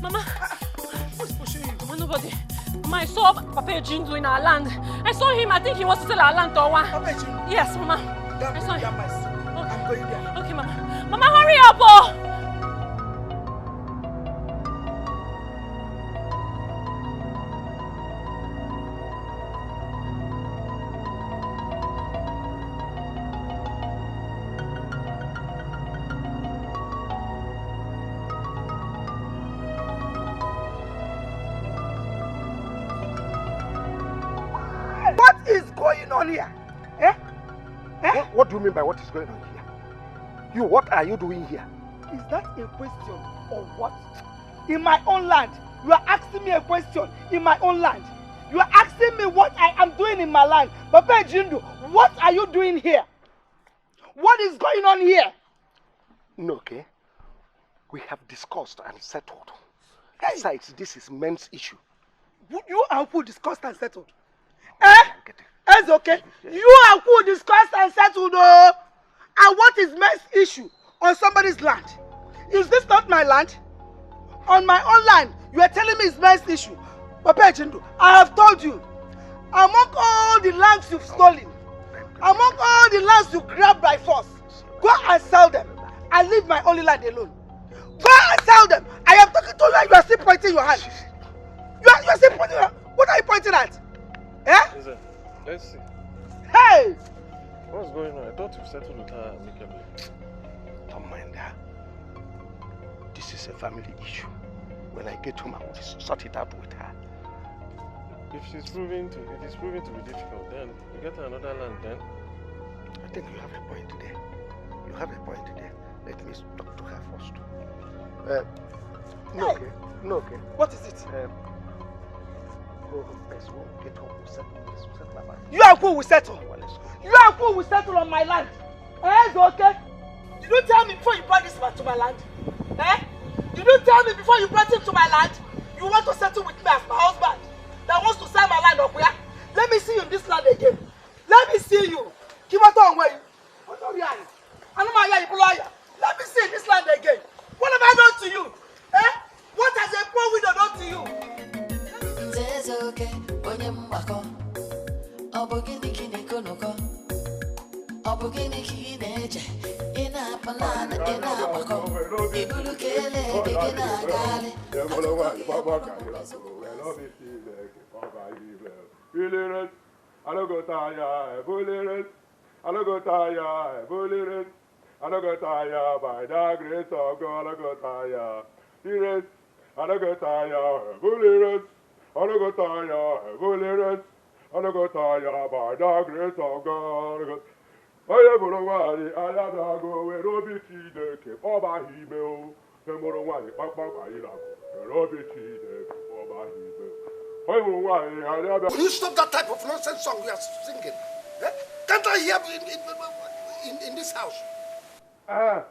Mama. Who's pushing you? Mama, nobody. Mama, I saw Papa Ejindu in our land. I saw him. I think he wants to sell our land to one. Papa Ejindu? Yes, Mama. I saw him. Okay. I'm going there. Okay, Mama. Mama, hurry up, oh! What is going on here? Eh? Eh? What do you mean by what is going on here? You, what are you doing here? Is that a question or what? In my own land. You are asking me a question in my own land. You are asking me what I am doing in my land. Papa Ejindu, what are you doing here? What is going on here? No, okay. We have discussed and settled. Hey. Besides, this is men's issue. You and who discussed and settled? Eh? It's okay. You and who discussed and settled, oh. And what is men's issue on somebody's land? Is this not my land? On my own land, you are telling me it's men's issue. Papa Ejindu, I have told you, among all the lands you've stolen, among all the lands you grabbed by force, go and sell them and leave my only land alone. Go and sell them. I am talking to you and you are still pointing your hand. You are still pointing your hand. What are you pointing at? Eh? Listen, let's see. Hey! What's going on? I thought you settled with her amicably. Don't mind her. This is a family issue. When I get home, I will sort it out with her. If it is proving to be difficult, then you get another land then. I think you have a point there. You have a point there. Let me talk to her first. No, hey. Okay. No, okay. What is it? Go home first. We'll get home. We'll settle this. We'll settle about it. You and who will settle? Well, let's go. You and who will settle on my land? Eh, it's okay. Did you tell me before you brought this man to my land? Eh? Did you tell me before you brought him to my land? You want to settle with me as my husband that wants to sell my land up here? Let me see you in this land again. Let me see you. Keep on talking where you. What are you? Let me see in this land again. What have I done to you? Eh? What has a poor widow done to you? It's okay. By the grace of God, I got tired. I don't get tired, bullies. I don't get tired, bullies. I don't get tired by the grace of God. I am going to worry, I am going to go where Robbie T. keep over him. I'm going to worry, Papa, I love Robbie T. over him. I will worry, Will you stop that type of nonsense song you are singing? Eh? Can't I hear in this house? Now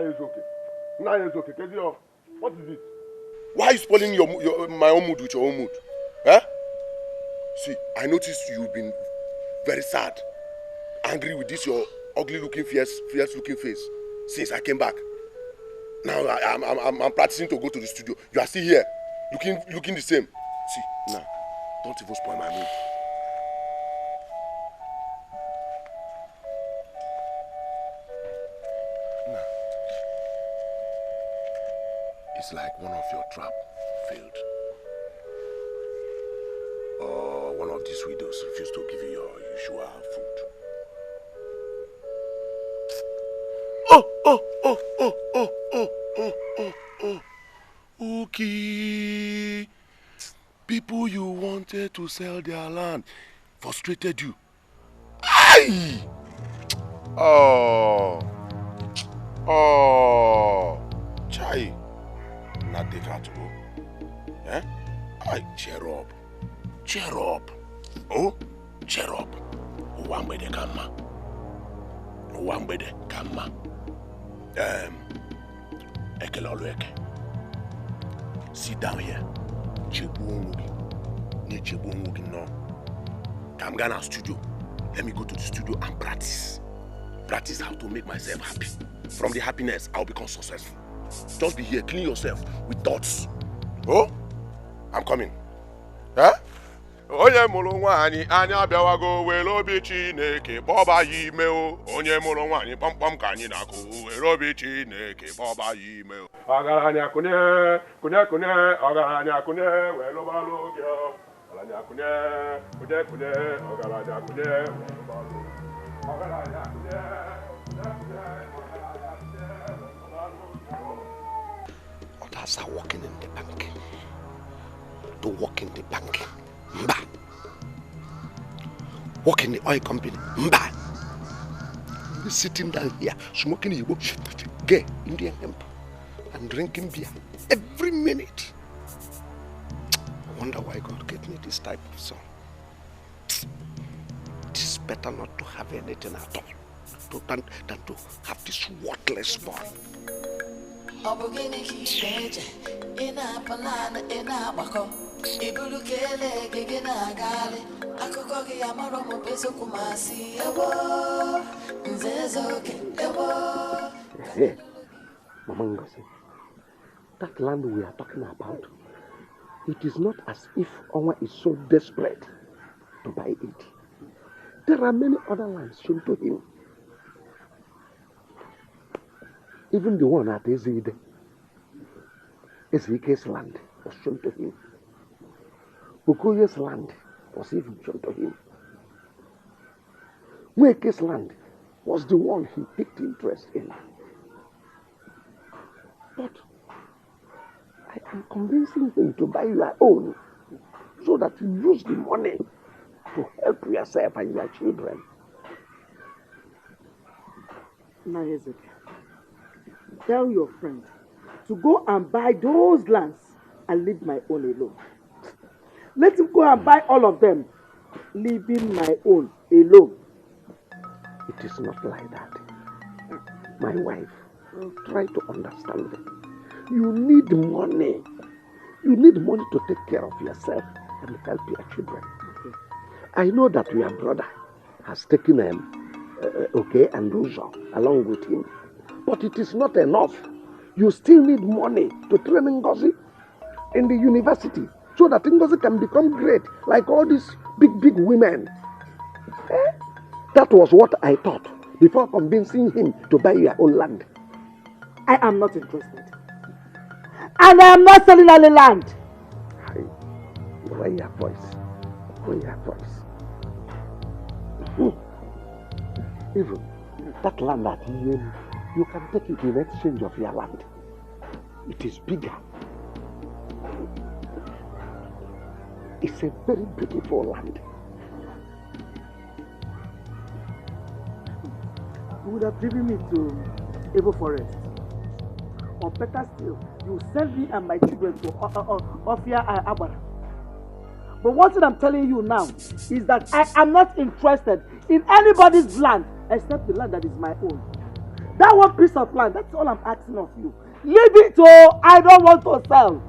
it's okay. Now it's okay. Get it off. What is it? Why are you spoiling my own mood with your own mood? Huh? See, I noticed you've been very sad, angry with this your ugly-looking, fierce-looking face since I came back. Now I'm practicing to go to the studio. You are still here, looking the same. See, now, don't even spoil my mood. It's like one of your trap failed. Or one of these widows refused to give you your usual food. Okay. People you wanted to sell their land frustrated you. Aye! Oh, Chai. Not take her to go. Eh? I cheer up. Cheer up. Oh, cheer up. Uwambede kama. Uwambede kama. Ekele olueke. Sit down here. Chebu onwugi. Ne chebu onwugi no. Come Ghana studio. Let me go to the studio and practice. Practice how to make myself happy. From the happiness, I'll become successful. Just be here, clean yourself with thoughts. Oh, I'm coming. Huh? Onye mụrụ nwaanyị anya abịawago were obi Chineke kpọba ya ime o. Onye mụrụ nwaanyị kpamkpam ka anyị na-akụ were obi Chineke kpọba ya ime o. Ọgaranya kụnye ọgaranya kụnye wee lụbalụ gị o. Ọgaranya kụnye ọgaranya kụnye wee lụbalụ. Ọgaranya kụnye Others are working in the bank. To work in the bank. Mba. Work in the oil company. Mba. We're sitting down here, smoking Igbo, gay Indian hemp, and drinking beer every minute. I wonder why God gave me this type of son. It is better not to have anything at all than to have this worthless boy. Hey, Mama Ngozi, that land we are talking about, it is not as if Onwa is so desperate to buy it. There are many other lands shown to him. Even the one at Ezide, Ezike's land was shown to him. Bukoye's land was even shown to him. Weke's land was the one he picked interest in. But I am convincing him to buy your own so that you use the money to help yourself and your children. Nayezuka, tell your friend to go and buy those lands and leave my own alone. Let him go and buy all of them, leaving my own alone. It is not like that. My wife, try to understand it. You need money. You need money to take care of yourself and help your children. Okay. I know that your brother has taken okay, and Ruzo along with him. But it is not enough. You still need money to train Ngozi in the university so that Ngozi can become great like all these big women. Eh? That was what I thought before convincing him to buy your own land. I am not interested. And I am not selling any land. Lower your voice. Lower your voice. Even that land at Yen, you can take it in exchange of your land. It is bigger. It's a very beautiful land. You would have driven me to Evo Forest. Or better still, you send me and my children to Ofia Abara. But one thing I'm telling you now is that I am not interested in anybody's land except the land that is my own. That one piece of land, that's all I'm asking of you. Leave it, oh, I don't want to sell.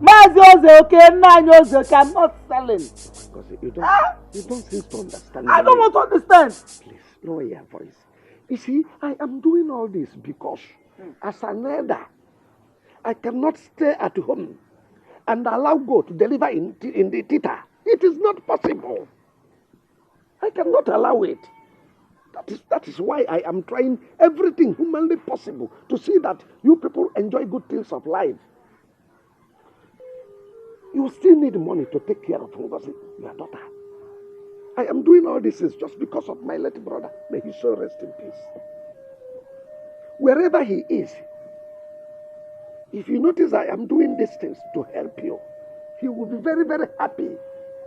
Okay, I'm not selling. Because you don't seem to understand. I don't want to understand. Please, lower your voice. You see, I am doing all this because as an elder, I cannot stay at home and allow God to deliver in the theater. It is not possible. I cannot allow it. That is why I am trying everything humanly possible to see that you people enjoy good things of life. You still need money to take care of Ngozi, your daughter. I am doing all this is just because of my late brother. May his soul rest in peace. Wherever he is, if you notice I am doing these things to help you, he will be very, very happy.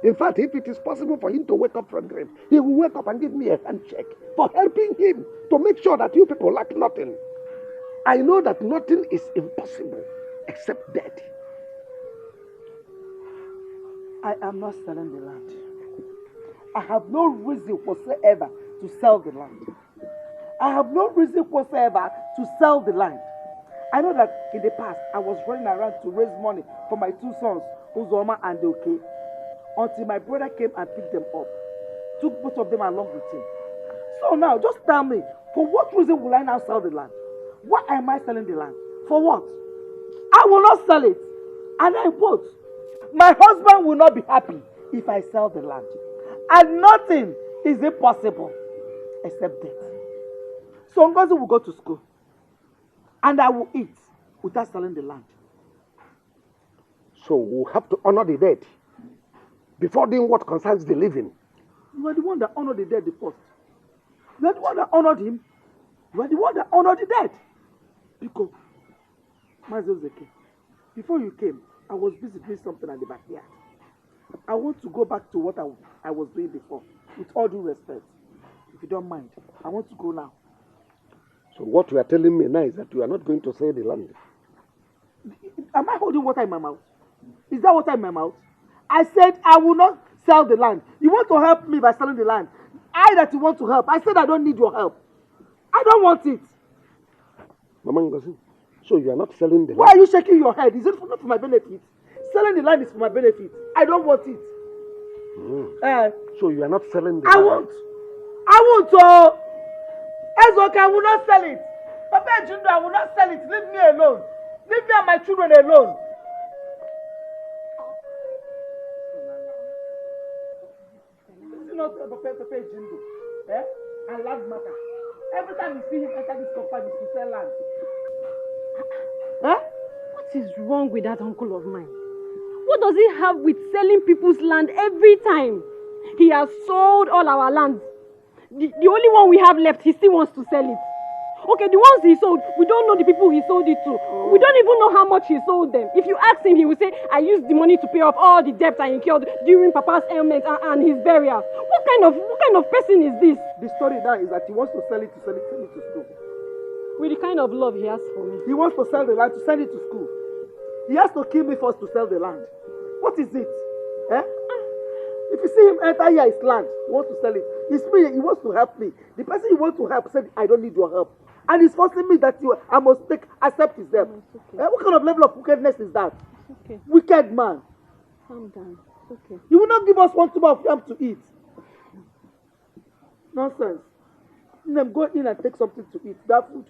In fact, if it is possible for him to wake up from grave, he will wake up and give me a handshake for helping him to make sure that you people lack nothing. I know that nothing is impossible except death. I am not selling the land. I have no reason whatsoever to sell the land. I have no reason whatsoever to sell the land. I know that in the past, I was running around to raise money for my two sons, Uzoma and Oke, until my brother came and picked them up, took both of them along with him. So now, just tell me, for what reason will I now sell the land? Why am I selling the land? For what? I will not sell it. And I quote, my husband will not be happy if I sell the land. And nothing is impossible except death. So Ngozi will go to school. And I will eat without selling the land. So we'll have to honor the dead before doing what concerns the living. You are the one that honored the dead the first. You are the one that honored him. You are the one that honored the dead. Because, Mazozeke, before you came, I was busy doing something at the backyard. I want to go back to what I was doing before, with all due respect. If you don't mind, I want to go now. So what you are telling me now is that you are not going to sell the land? Am I holding water in my mouth? Is that water in my mouth? I said I will not sell the land. You want to help me by selling the land. I that you want to help. I said I don't need your help. I don't want it. Mama Ngozi, so you are not selling the land? Why are you shaking your head? Is it not for my benefit? Selling the land is for my benefit. I don't want it. So you are not selling the land? I won't. Oh. Ezoka, I will not sell it. Papa Jundo, I will not sell it. Leave me alone. Leave me and my children alone. This is not Papa Jundo. And land matter. Every time you see him enter this company, to sell land. What is wrong with that uncle of mine? What does he have with selling people's land every time? He has sold all our land. The only one we have left, he still wants to sell it. Okay, the ones he sold, we don't know the people he sold it to. We don't even know how much he sold them. If you ask him, he will say, I used the money to pay off all the debt I incurred during Papa's ailment and his burial. What kind of person is this? The story now is that he wants to sell it to school. With the kind of love he has for me. He wants to sell the land to send it to school. He has to kill me first to sell the land. What is it? If you see him enter here his land, he wants to sell it. He wants to help me. The person he wants to help said, I don't need your help. And he's forcing me that I must accept his help. Okay. What kind of level of wickedness is that? Okay. Wicked man. Calm down. It's okay. You will not give us one tuber of yam to eat. Nonsense. Then go in and take something to eat. That food,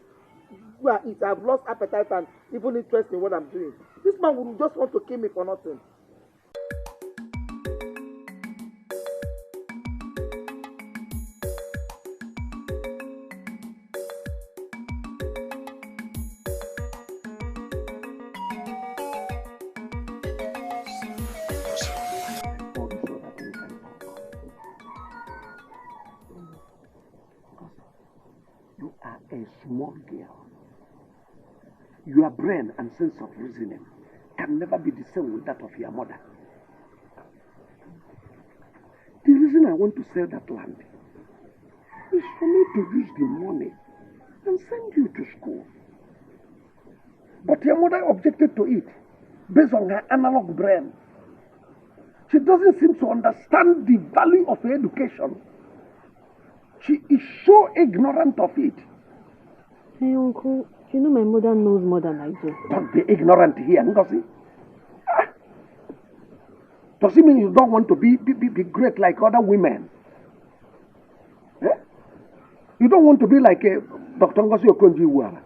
go and eat. I've lost appetite and even interest in what I'm doing. This man will just want to kill me for nothing. Small girl. Your brain and sense of reasoning can never be the same with that of your mother. The reason I want to sell that land is for me to use the money and send you to school. But your mother objected to it based on her analog brain. She doesn't seem to understand the value of education. She is so ignorant of it. Hey, Uncle, you know my mother knows more than I do. Don't be ignorant here, Ngozi. Does it mean you don't want to be great like other women? You don't want to be like Dr. Ngozi Okonjo-Iweala,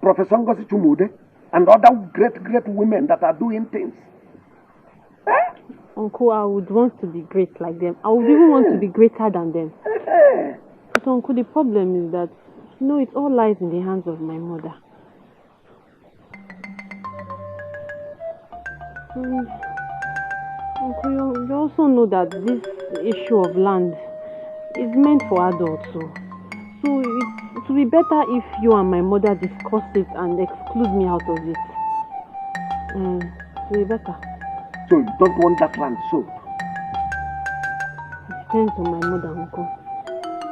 Professor Ngozi Chumude, and other great women that are doing things? Uncle, I would want to be great like them. I would even want to be greater than them. But Uncle, the problem is that it all lies in the hands of my mother. Uncle, you also know that this issue of land is meant for adults. So it will be better if you and my mother discuss it and exclude me out of it. It will be better. So you don't want that land sold? It depends on my mother, Uncle.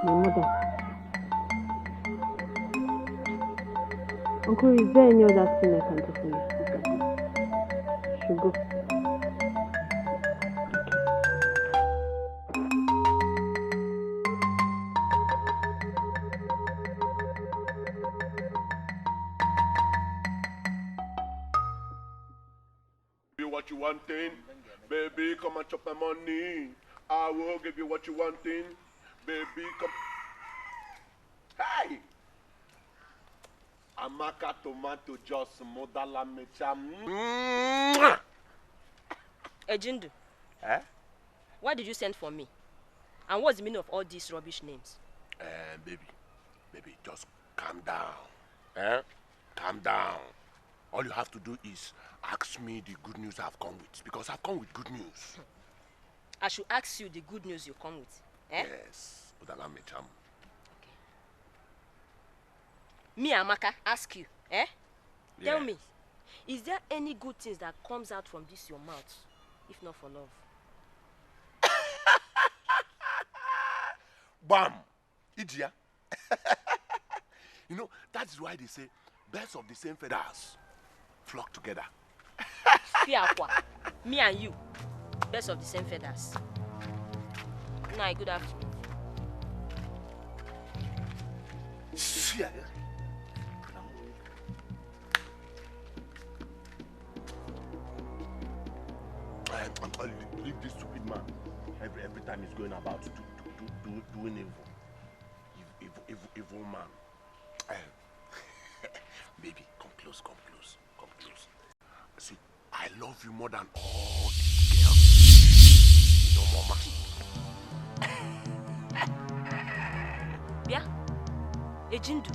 My mother. Uncle, is there any other thing I can do for you? You should go. Give you what you wanting, baby, come and chop my money. I will give you what you wanting, baby, come. Hey! I'm Amaka tomato just modala mecha. Ejindu, Eh? why did you send for me? And what's the meaning of all these rubbish names? Baby, just calm down. Eh? Calm down. All you have to do is ask me the good news I've come with, because I've come with good news. I should ask you the good news you come with. Eh? Yes, modala mecha. Me, Amaka, ask you. Eh? Yeah. Tell me, is there any good things that comes out from this your mouth, if not for love? Bam! Idia. You know, that's why they say birds of the same feathers flock together. Fiakwa, me and you, best of the same feathers. Nah, good afternoon. See, leave this stupid man. Every time he's going about doing evil man. Baby, come close. See, I love you more than all these girls. No more Yeah? Ejindu,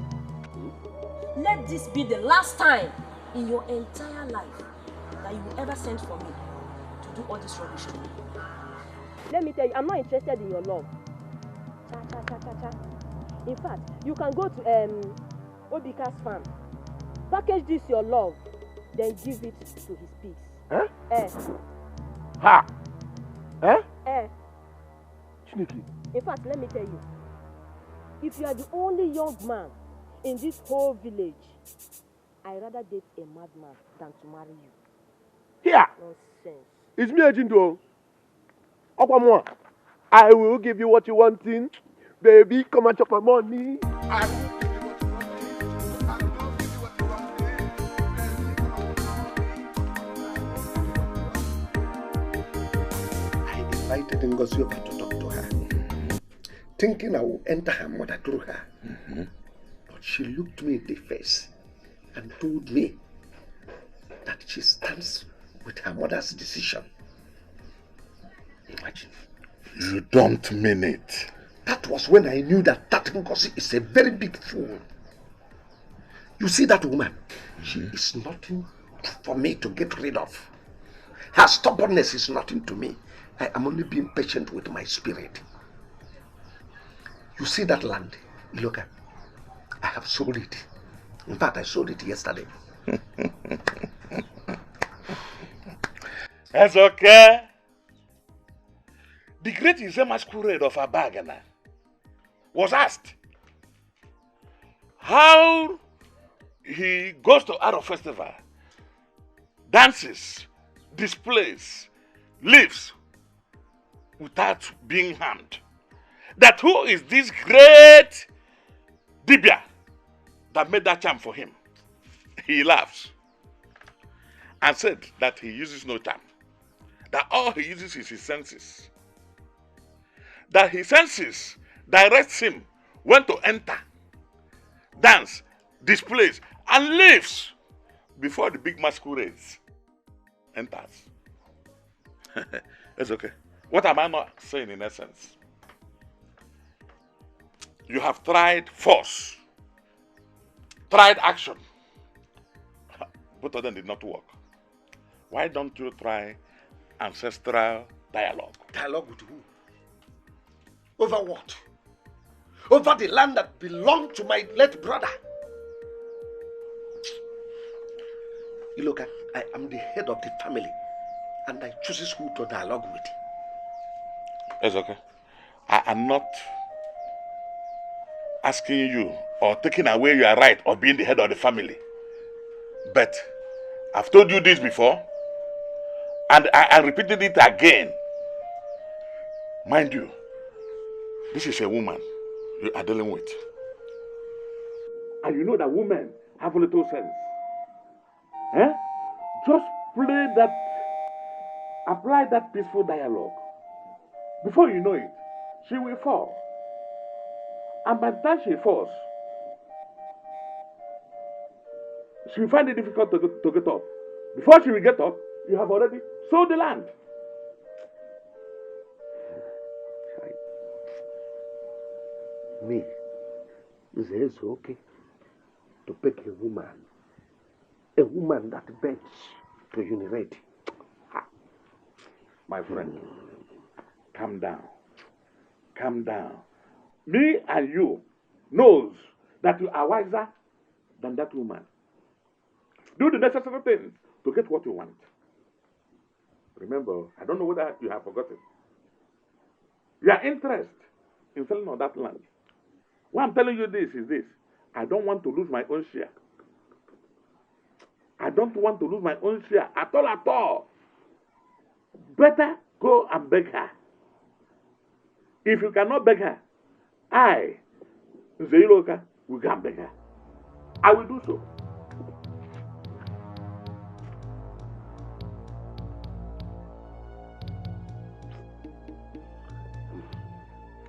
let this be the last time in your entire life that you will ever send for me to do all this rubbish. Let me tell you, I'm not interested in your love. Cha. In fact, you can go to Obika's farm, package this your love, then give it to his pigs. Eh? Ha! Eh? Chineke. In fact, let me tell you, if you are the only young man in this whole village, I'd rather date a madman than to marry you. Here! Nonsense. It's me, Ejindo. Okwamwa, I will give you what you want in. Baby, come and chop my money. I will give you what you want. I will give you what you want. I invited Ngozi over to talk to her, thinking I will enter her mother through her. But she looked me in the face and told me that she stands with her mother's decision. Imagine. You don't mean it. That was when I knew that Ngozi is a very big fool. You see that woman? She is nothing for me to get rid of. Her stubbornness is nothing to me. I am only being patient with my spirit. You see that land, Iloka? I have sold it. In fact, I sold it yesterday. That's okay. The great Ize masquerade of Abagana was asked how he goes to Aro Festival, dances, displays, lives without being harmed. That who is this great Dibia that made that charm for him? He laughs and said that he uses no charm. That all he uses is his senses. That his senses directs him when to enter, dance, displays, and lives before the big masquerades enters. It's okay. What am I not saying in essence? You have tried force, tried action. Both of them did not work. Why don't you try ancestral dialogue? Dialogue with who? Over what? Over the land that belonged to my late brother. Iloka, I am the head of the family and I choose who to dialogue with. It's okay. I am not asking you or taking away your right of being the head of the family. But I've told you this before and I repeated it again. Mind you, this is a woman you are dealing with. And you know that women have a little sense. Eh? Just apply that peaceful dialogue. Before you know it, she will fall. And by the time she falls, she will find it difficult to get up. Before she will get up, you have already sold the land. Me, it's okay to pick a woman that begs to urinate. My friend, calm down. Calm down. Me and you knows that you are wiser than that woman. Do the necessary things to get what you want. Remember, I don't know whether you have forgotten. Your interest in selling on that land. Why I'm telling you this is this. I don't want to lose my own share. I don't want to lose my own share at all. Better go and beg her. If you cannot beg her, I, Nzeiloka, will go and beg her. I will do so.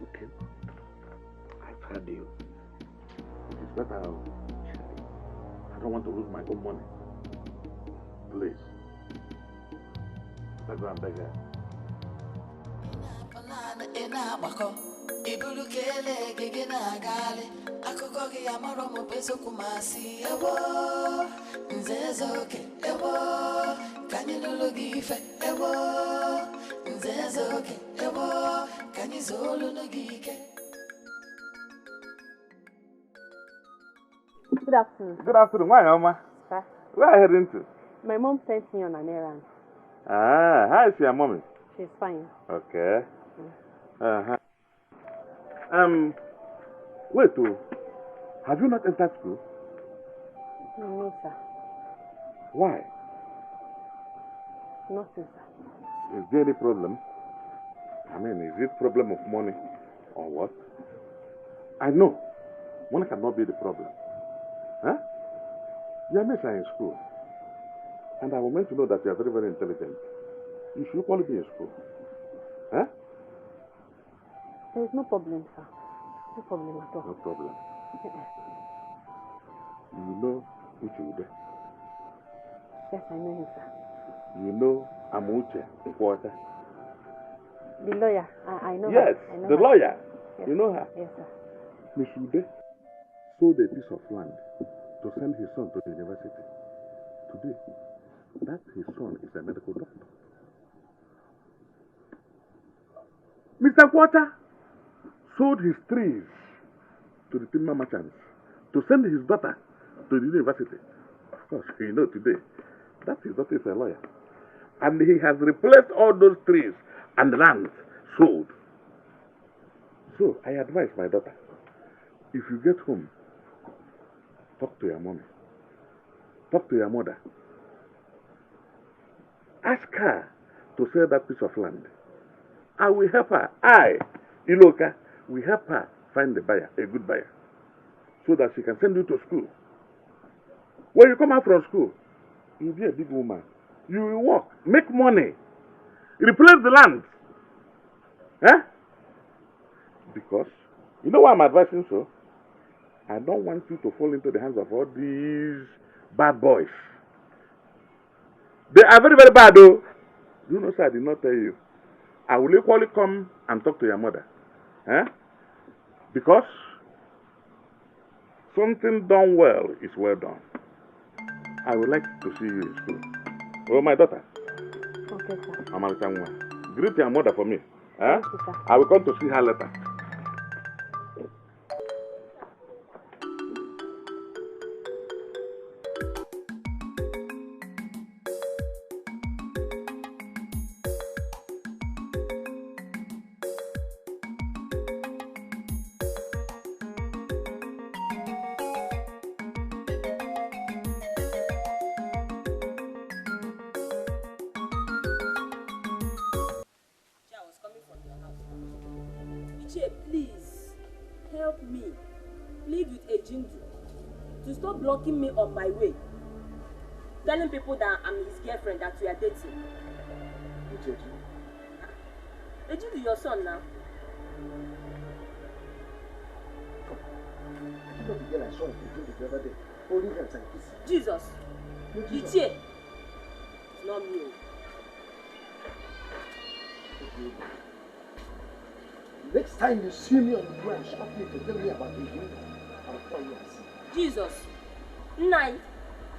Okay. I've heard you. It is better. I don't want to lose my own money. Please. Let's go and beg her. Good afternoon. Good afternoon. Why, Oma? Sir, Where are you heading to? my mom sent me on an errand. Ah, how is your mommy? She's fine. Okay. Uh-huh. Wait, have you not entered school? No, sir. Why? Nothing, sir. Is there any problem? I mean, is it problem of money or what? I know. Money cannot be the problem. Huh? Your mates are in school. And I was meant to know that you are very, very intelligent. You should probably be in school. Huh? There is no problem, sir. No problem at all. No problem. You know Uche? Yes, I know him, sir. You know Amuche Nkwota? The lawyer, I know Yes, her. I know the her. lawyer. Yes, You know her? Yes, sir. Miss Ude sold a piece of land to send his son to the university. Today, that his son is a medical doctor. Mr. Quarter sold his trees to the timber merchants to send his daughter to the university. Of course, you know today, that his daughter is a lawyer. And he has replaced all those trees and lands sold. So, I advise my daughter, if you get home, talk to your mommy. Talk to your mother. Ask her to sell that piece of land. I will help her. I, Iloka, will help her find a buyer, a good buyer, so that she can send you to school. When you come out from school, you'll be a big woman. You will work, make money, replace the land. Huh? Because, you know why I'm advising so? I don't want you to fall into the hands of all these bad boys. They are very, very bad though. You know, sir, I did not tell you. I will equally come and talk to your mother. Huh? Because something done well is well done. I would like to see you in school. Oh, my daughter. Okay, sir. Amalita, greet your mother for me. Huh? Thank you, sir. I will come to see her later. Please help me plead with Ejindu to stop blocking me on my way, telling people that I'm his girlfriend, that we are dating. Which Ejindu, your son now. I don't know the girl I saw with Ejindu the other day. holding hands and kissing. Jesus. It's here. It's not me. Okay. Next time you see me on the ground, stop me to tell me about the dream. I'll tell you I see. Jesus. Nine.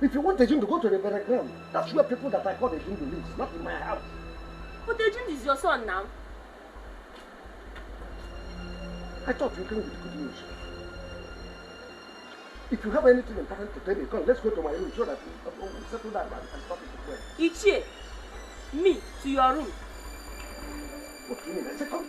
If you want the dream to go to the burial ground, that's where people that I call the dream to live, not in my house. But the dream is your son now. I thought you came with good news. If you have anything important to tell me, come, let's go to my room so that we'll settle that and talk it well. Ichie, me to your room. What do you mean? I said, come.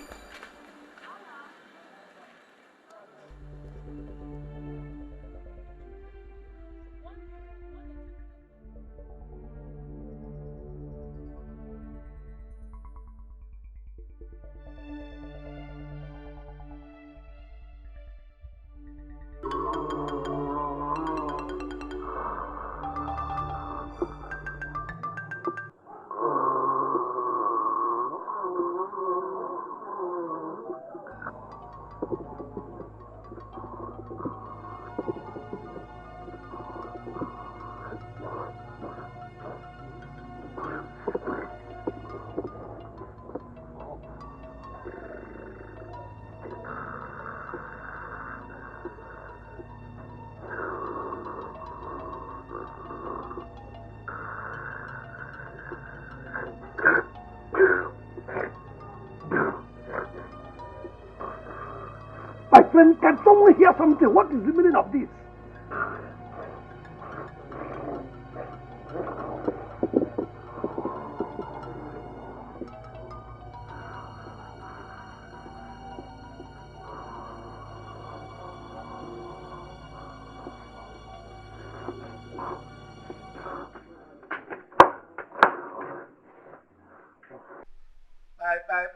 My friend, can someone hear something? What is the meaning of this?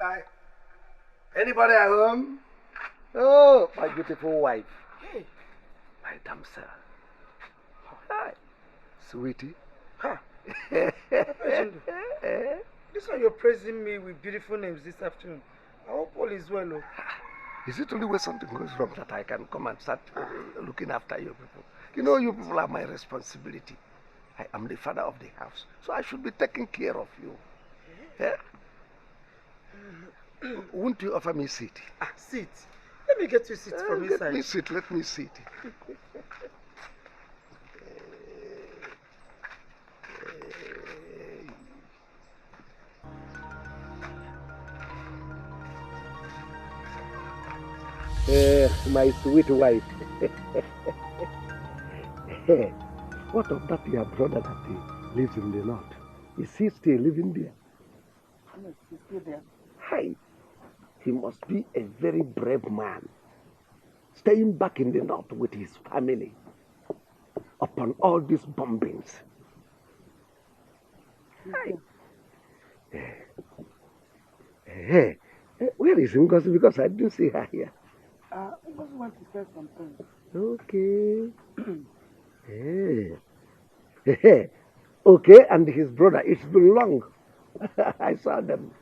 Bye. Anybody at home? Oh, my beautiful wife. Hey. My damsel. Hi. Sweetie. Huh. This one you're praising me with beautiful names this afternoon. I hope all is well. Oh. Is it only when something goes wrong that I can come and start looking after you people? You know, you people are my responsibility. I am the father of the house, so I should be taking care of you. Yeah? Won't you offer me a seat? Seat. Let me get you a seat from inside. Let me sit. My sweet wife. What of that your brother that lives in the north? Is he still living there? Yes, he's still there. Hi. He must be a very brave man, staying back in the north with his family upon all these bombings. Hi. Where is Ngozi? Because I didn't see her here. I just want to say something. Okay. Okay, and his brother, it's been long. I saw them.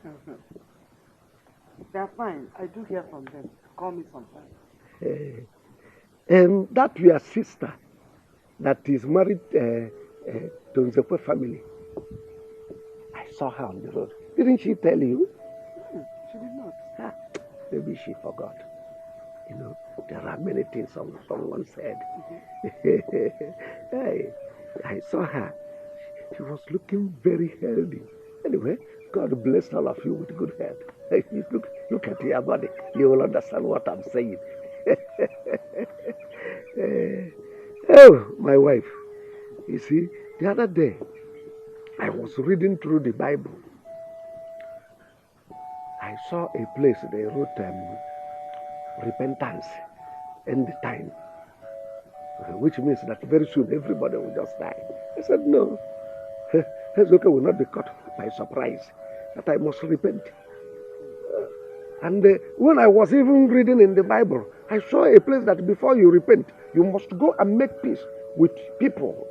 They're fine. I do hear from them. Call me sometime. That your sister that is married to Nzekwe family. I saw her on the road. Didn't she tell you? She did not. Maybe she forgot. You know, there are many things someone said. I saw her. She was looking very healthy. Anyway, God bless all of you with good health. Look at your body. You will understand what I'm saying. Oh, my wife. You see, the other day, I was reading through the Bible. I saw a place they wrote repentance in the time, which means that very soon everybody will just die. I said, no, Hezekiah will not be caught by surprise, that I must repent. And when I was even reading in the Bible, I saw a place that before you repent, you must go and make peace with people.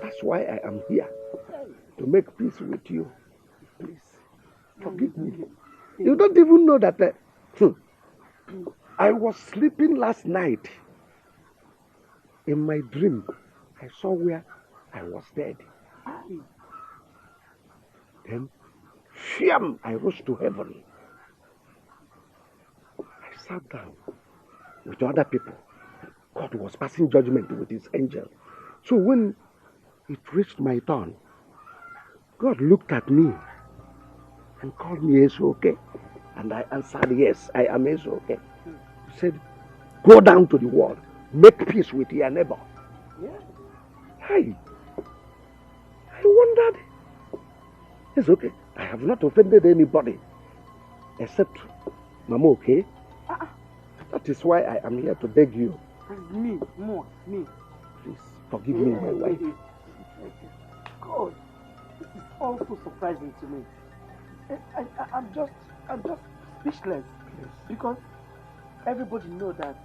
That's why I am here, to make peace with you. Please, forgive me. You don't even know that I was sleeping last night. In my dream, I saw where I was dead. Then, fiam, I rose to heaven. I sat down with other people. God was passing judgment with his angel. So when it reached my turn, God looked at me and called me Esoke. And I answered, yes, I am Esoke. He said, go down to the world, make peace with your neighbor. Yeah. Hey, I wondered, it's okay. I have not offended anybody except Mama, okay? That is why I am here to beg you. Me. Please forgive me, my wife. God, this is all so surprising to me. I'm just speechless. Please. Because everybody knows that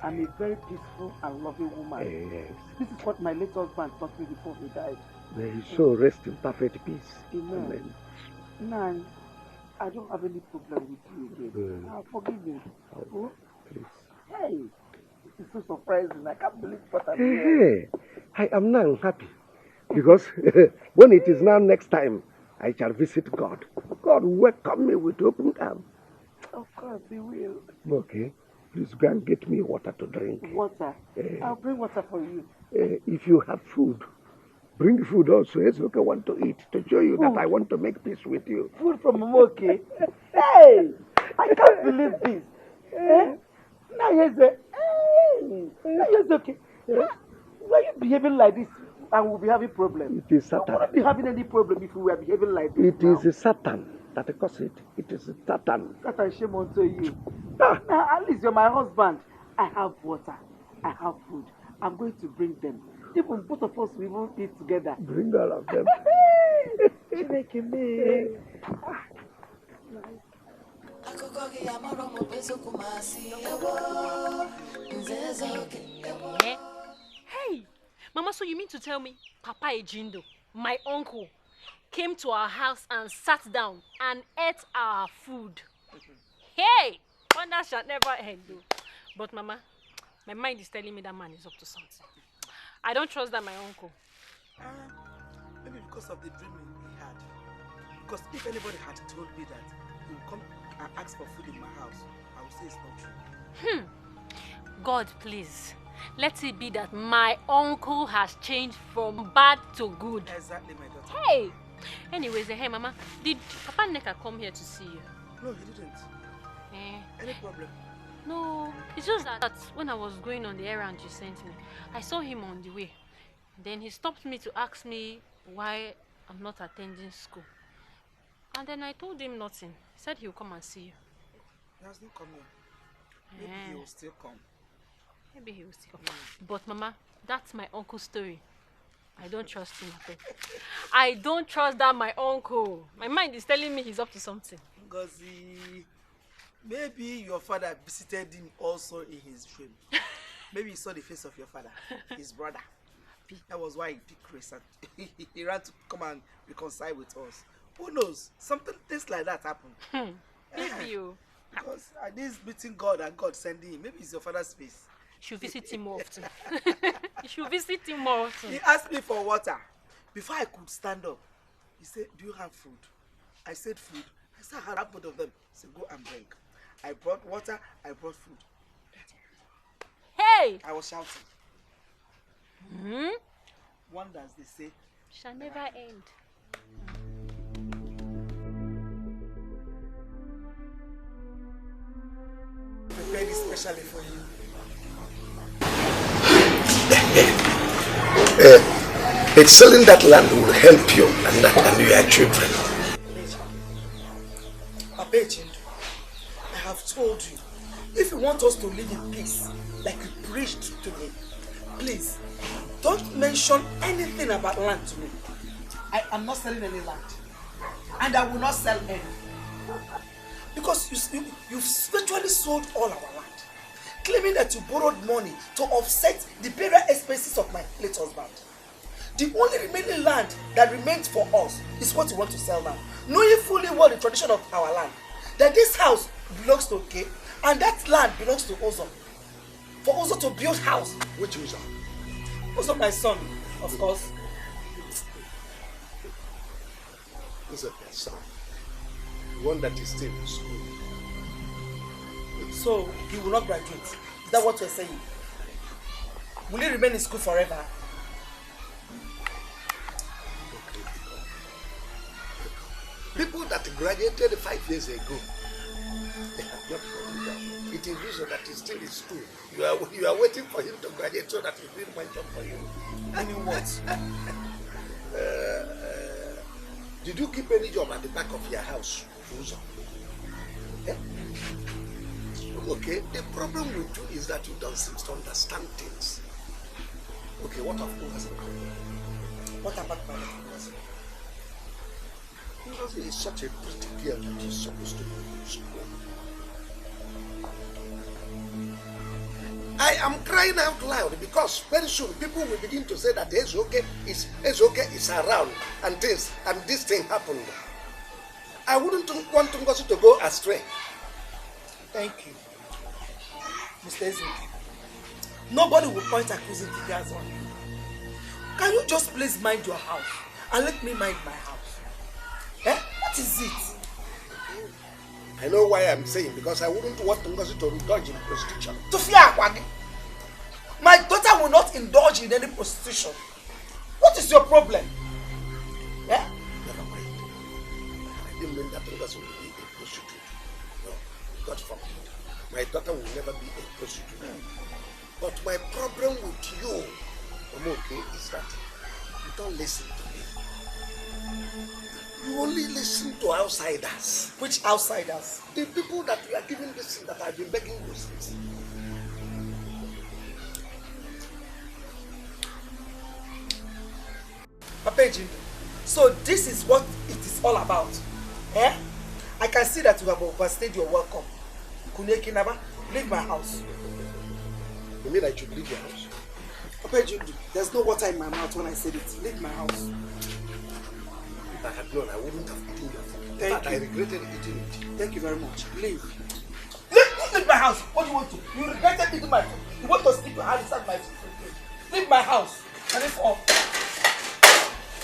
I'm a very peaceful and loving woman. Yes. This is what my late husband taught me before he died. May his soul rest in perfect peace. Amen. Nan, I don't have any problem with you again. Forgive me. Oh, please. Hey, this is so surprising. I can't believe what I'm Hey, I am now happy. Because when it is now next time, I shall visit God. God will welcome me with open arms. Of course, he will. Okay, please go and get me water to drink. Water? I'll bring water for you. If you have food, bring food also. It's okay, want to eat, to show you that I want to make peace with you. Food from Momoke? Hey! I can't believe this. Now here's okay. Why are you behaving like this and we'll be having problems? It is Satan. I won't be having any problem if we were behaving like this. It is Satan that caused it. It is Satan. Satan, shame unto you. Now, at least you're my husband. I have water. I have food. I'm going to bring them. Even both of us we will eat together. Bring all of them. Hey, Mama, so you mean to tell me Papa Ejindo, my uncle, came to our house and sat down and ate our food? Hey, wonder shall never end. But Mama, my mind is telling me that man is up to something. I don't trust that my uncle. Maybe because of the dream he had. Because if anybody had told me that he would come and ask for food in my house, I would say it's not true. God, please, let it be that my uncle has changed from bad to good. Exactly, my daughter. Hey! Anyways, hey, Mama, did Papa Neka come here to see you? No, he didn't. Any problem? No, it's just that when I was going on the errand you sent me, I saw him on the way. Then he stopped me to ask me why I'm not attending school. And then I told him nothing. He said he will come and see you. He has not come here. Maybe he will still come. Maybe he will still come. But Mama, that's my uncle's story. I don't trust him at all. I don't trust that my uncle. My mind is telling me he's up to something. Ngozi, maybe your father visited him also in his dream. Maybe he saw the face of your father, his brother. That was why he picked race and he ran to come and reconcile with us. Who knows? Things like that happen. Maybe you. Because this meeting God and God sending him, maybe it's your father's face. You should visit him more often. You should visit him more often. He asked me for water. Before I could stand up, he said, do you have food? I said food. I said, I have both of them. He said, go and bring. I brought water, I brought food. Hey! I was shouting. Wonders, they say, shall never end. Prepared it specially for you. Excelling that land will help you and your children. Papa Ejindo, I have told you, if you want us to live in peace, like you preached to me, please, don't mention anything about land to me. I am not selling any land. And I will not sell any. Because you've virtually sold all our land, claiming that you borrowed money to offset the burial expenses of my late husband. The only remaining land that remains for us is what you want to sell now, knowing fully well the tradition of our land, that this house belongs to K and that land belongs to Ozon. For Uzo to build house. Which Uzo? Uzo, my son, of course. Uzo, my son. The one that is still in school. So, he will not graduate. Is that what you're saying? Will he remain in school forever? People that graduated 5 years ago, they have not graduated. It is Uzo that is still in school. You are waiting for him to graduate so that he will my job for you. I mean what? Did you keep any job at the back of your house, Uzo? Yeah? Okay, the problem with you is that you don't seem to understand things. Okay, what of Ngozi? What about my Ngozi? Ngozi is such a pretty girl that she's supposed to be in school. I am crying out loud because very soon people will begin to say that Ezoke is around and this thing happened. I wouldn't want Ngozi to go astray. Thank you, Mr. Ezoke. Nobody will point accusing fingers on you. Can you just please mind your house and let me mind my house? Eh? What is it? I know why I'm saying, because I wouldn't want Ngozi to indulge in prostitution. My daughter will not indulge in any prostitution. What is your problem? Yeah? Never mind. I didn't mean that Ngozi will be a prostitute. No, God forbid. My daughter will never be a prostitute. But my problem with you, Omoke, is that you don't listen to me. You only listen to outsiders. Which outsiders? The people that you are giving this thing that I've been begging you since. Papa Ejindu, so this is what it is all about. Eh? I can see that you have overstayed your welcome. Kunye Kinaba, leave my house. You mean I should leave your house? Papa Ejindu, there's no water in my mouth when I said it. Leave my house. If I had known, I wouldn't have eaten your food. Thank you. I regretted eating it. Thank you very much. Leave. Leave my house. What do you want to? You regretted eating my food. You want to stick your hand inside my food. Leave my house. And it's off.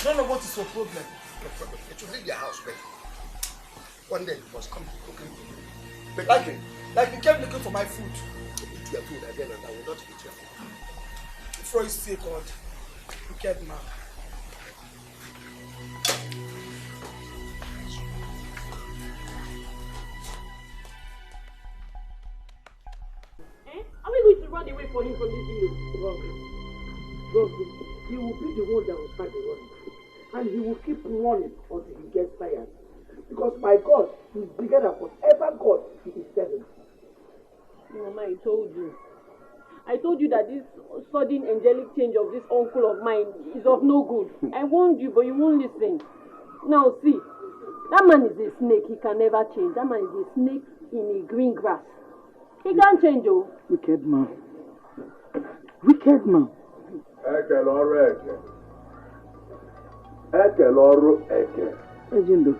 Don't know what is your problem. No problem. You should leave your house, baby. One day you must come cooking for me. But Like you kept looking for my food. eat your food again and I will not eat your food. Before you say God, wicked man. Are we going to run away for him from this village? Trust me, he will be the one that will start the running. And he will keep running until he gets tired. Because my God is bigger than whatever God he is serving. Mama, I told you. I told you that this sudden angelic change of this uncle of mine is of no good. I warned you, but you won't listen. Now see, that man is a snake. He can never change. That man is a snake in a green grass. He can't change, oh. Wicked man. Wicked man. Ejindu.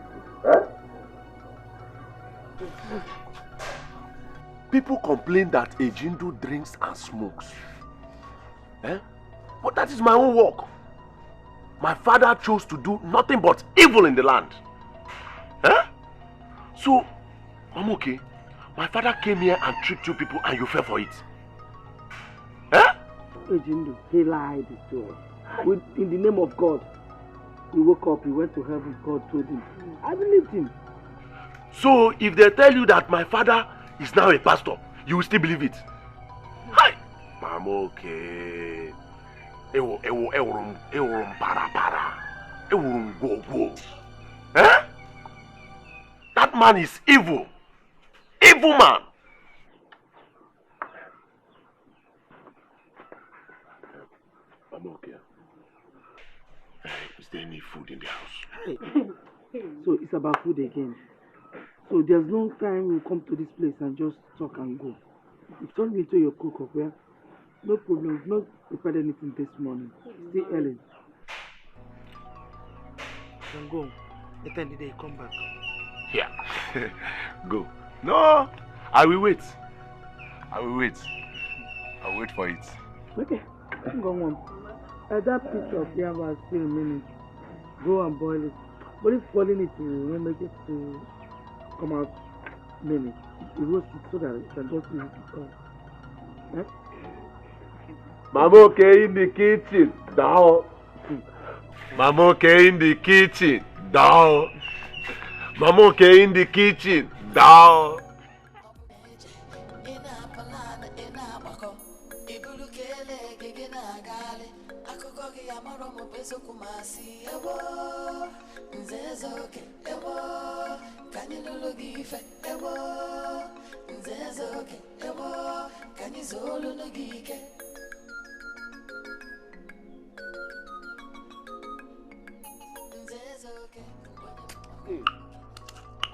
People complain that Ejindu drinks and smokes. But that is my own work. My father chose to do nothing but evil in the land. So, I'm okay. My father came here and tricked you people and you fell for it. Ejindu, he lied to us. In the name of God, he woke up, he went to heaven, God told him. I believed him. So, if they tell you that my father is now a pastor, you will still believe it? Hi! I'm okay. That man is evil. Evil man. I'm okay. Is there any food in the house? So it's about food again. So there's no time we come to this place and just talk and go. You told me to your cook up, yeah? No problem. We've not prepared anything this morning. Still early. Then go. At the end of the day, come back. Yeah. Go. No, I will wait. I will wait. I'll wait for it. Okay. Go on. That piece of yam is still a minute. Go and boil it. But if boiling it will make it to come out minute. You roast it so that it can just use it to come. Eh? Mama okay in the kitchen. Down. Mama okay in the kitchen. Down. Mama okay in the kitchen. Down.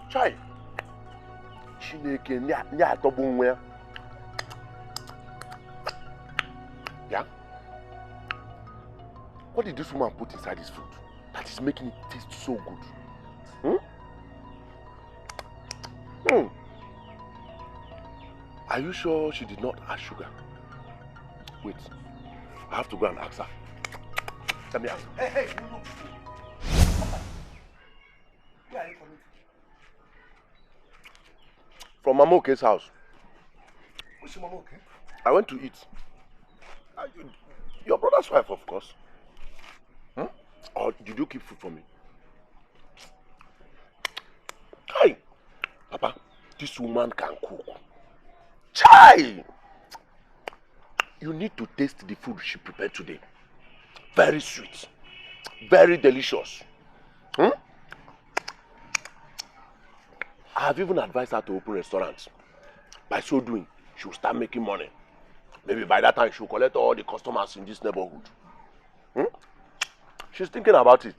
Chai. Chineke nya atọgbu nwe ya. Yeah? What did this woman put inside this food that is making it taste so good? Are you sure she did not add sugar? Wait, I have to go and ask her. Let me ask her. Hey, look. Where are you coming from? From Mama Oke's house. Where's Mama Oke? I went to eat. Your brother's wife, of course. Or did you keep food for me? Hi, Papa, this woman can cook. Chai! You need to taste the food she prepared today. Very sweet. Very delicious. I have even advised her to open a restaurant. By so doing, she will start making money. Maybe by that time, she will collect all the customers in this neighborhood. She's thinking about it.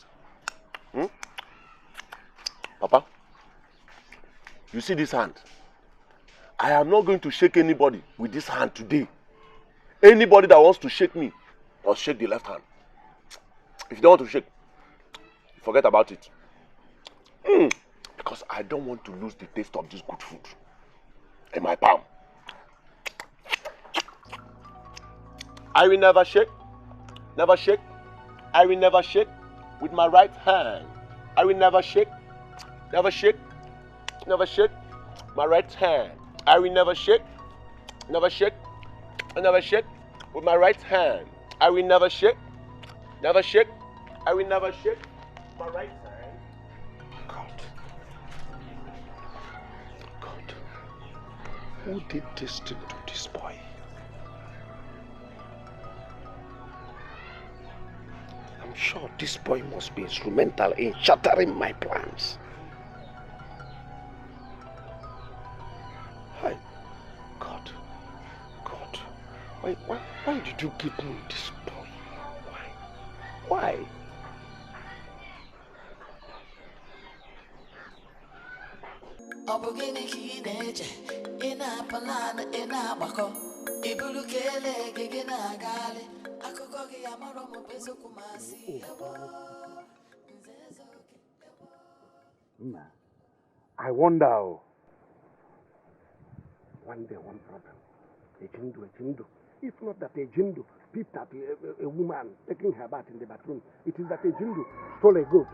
Papa, you see this hand? I am not going to shake anybody with this hand today. Anybody that wants to shake me, must shake the left hand. If you don't want to shake, forget about it. Because I don't want to lose the taste of this good food in my palm. I will never shake, never shake. I will never shake with my right hand. I will never shake, never shake, never shake my right hand. I will never shake, never shake, never shake with my right hand. I will never shake, never shake. I will never shake my right hand. God. God. Who did this to this boy? I'm sure this boy must be instrumental in shattering my plans. Hi, God, why did you give me this boy? Why? I wonder. One day, one problem. A jindu. If not that a jindu peeped at a woman taking her bath in the bathroom, it is that a jindu stole a goat.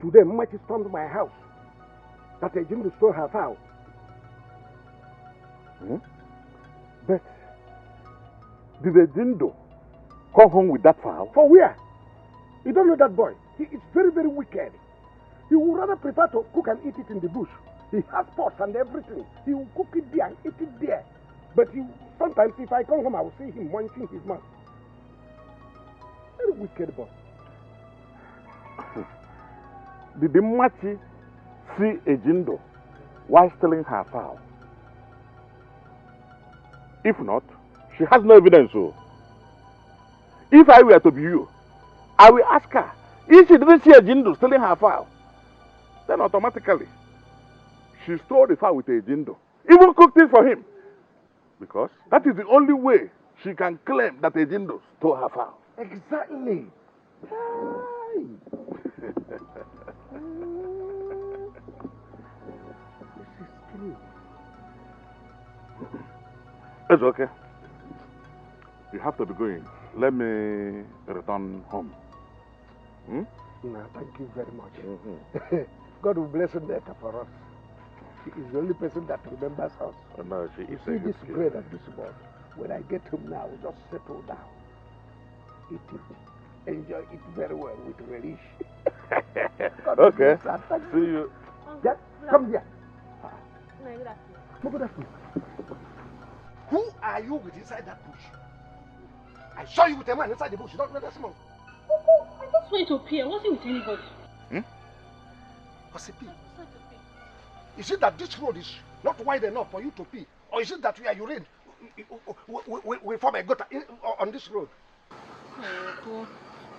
Today, Machi stormed my house. That a jindu stole her fowl. But did a jindu come home with that fowl? For where? You don't know that boy. He is very, very wicked. He would rather prefer to cook and eat it in the bush. He has pots and everything. He will cook it there and eat it there. But sometimes if I come home, I will see him munching his mouth. Very wicked boy. Did the Machi see a jindo while stealing her fowl? If not, she has no evidence. So, if I were to be you, I will ask her if she didn't see a jindo stealing her fowl. Then automatically, she stole the fowl with a jindo. Even cooked it for him. Because that is the only way she can claim that a jindo stole her fowl. Exactly. This is true. It's okay. You have to be going. Let me return home. Hmm? No, thank you very much. God will bless Neka for us. She is the only person that remembers us. Oh, no, she You is see this bread and this board. When I get home now, just settle down. Eat it. Enjoy it very well with relish. Okay. Thank See you. Yeah, come here. No, good afternoon. Good afternoon. Who are you with inside that bush? I saw you with a man inside the bush. You don't know that small. I just went to pee. I wasn't with anybody. What's a pee? Is it that this road is not wide enough for you to pee? Or is it that we are urine? We form a gutter on this road? Oh,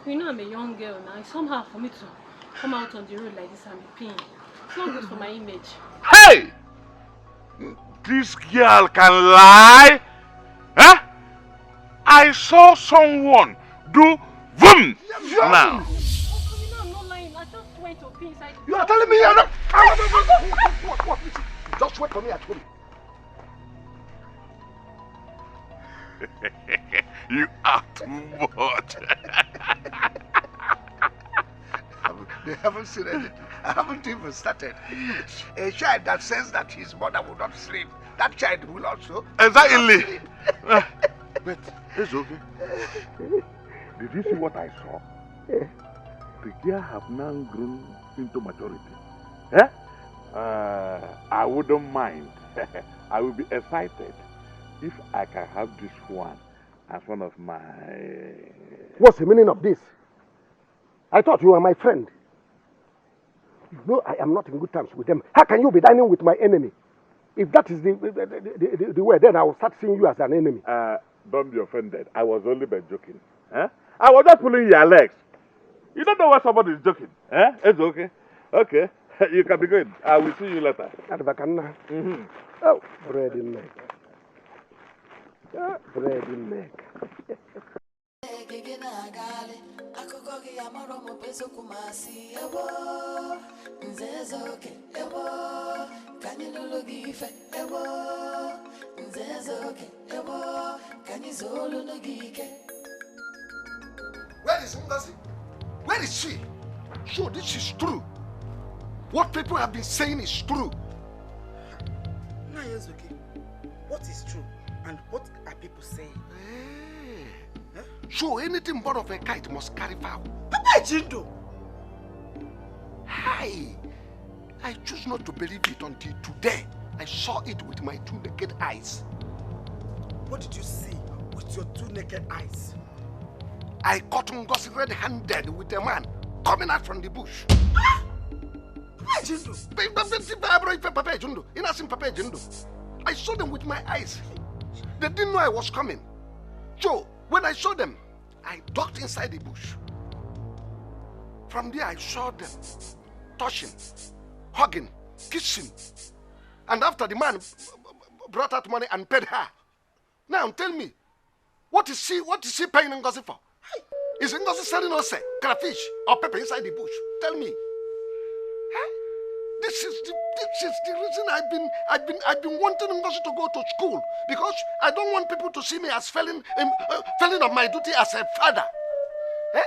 you know I'm a young girl now. It's somehow for me to come out on the road like this and be peeing. It's not good for my image. Hey! This girl can lie? Huh? I saw someone do boom now. I'm not lying. I just went to pee inside. You are telling me you're not... What? Just wait for me at home. You are too much. They haven't seen anything. I haven't even started. A child that says that his mother will not sleep, that child will also... Exactly. But it's okay. Did you see what I saw? The girl have now grown into maturity. Eh? I wouldn't mind. I will be excited if I can have this one as one of my... What's the meaning of this? I thought you were my friend. You know I am not in good terms with them. How can you be dining with my enemy? If that is the way, then I will start seeing you as an enemy. Don't be offended. I was only by joking. Eh? I was just pulling your legs. You don't know when somebody is joking. Eh? It's okay. Okay. You can be going. I will see you later. Oh, bread in neck. Bread in neck. Where is Ngozi? Where is she? So this is true. What people have been saying is true. No, yes, okay. What is true and what are people saying? Hey. So anything but of a kite must carry foul. Papa Jindo! Hi! I choose not to believe it until today. I saw it with my two naked eyes. What did you see with your two naked eyes? I caught Ngozi red-handed with a man coming out from the bush. Papa Jindo! I saw them with my eyes. They didn't know I was coming. So, when I saw them, I ducked inside the bush. From there, I saw them touching, hugging, kissing. And after the man brought out money and paid her. Now, tell me, what is she paying Ngozi for? Is Ngozi selling us crayfish or pepper inside the bush? Tell me. Huh? This is the reason I've been wanting Ngozi to go to school, because I don't want people to see me as failing of my duty as a father. Eh?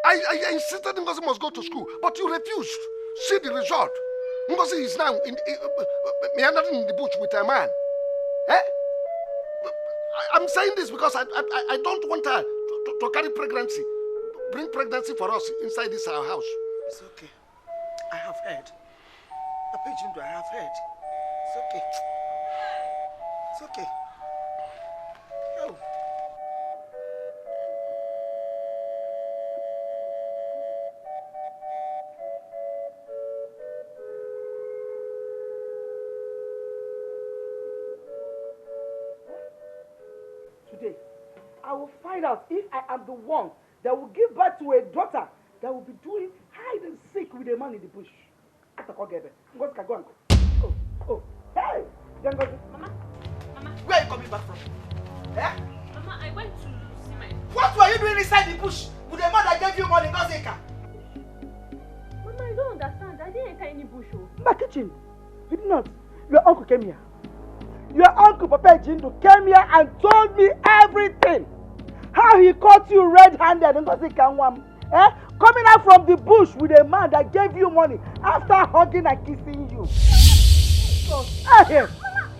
I insisted Ngozi must go to school, but you refused. See the result. Ngozi is now meandering in the bush with a man. Eh? I'm saying this because I don't want her to carry pregnancy, bring pregnancy for us inside this our house. It's okay. I have heard. Papa Jindo, I have heard. It's okay. It's okay. Yo. Today, I will find out if I am the one that will give birth to a daughter that will be doing hide and seek with a man in the bush. Oh, hey! Mama, Where are you coming back from? Eh? Mama, I went to see my... What were you doing inside the bush with the man that gave you money, Gozeka? Mama, I don't understand. I didn't enter any bush. My kitchen. You did not. Your uncle came here. Your uncle Papa Jindu came here and told me everything. How he caught you red-handed and coming out from the bush with a man that gave you money after hugging and kissing you. Mama,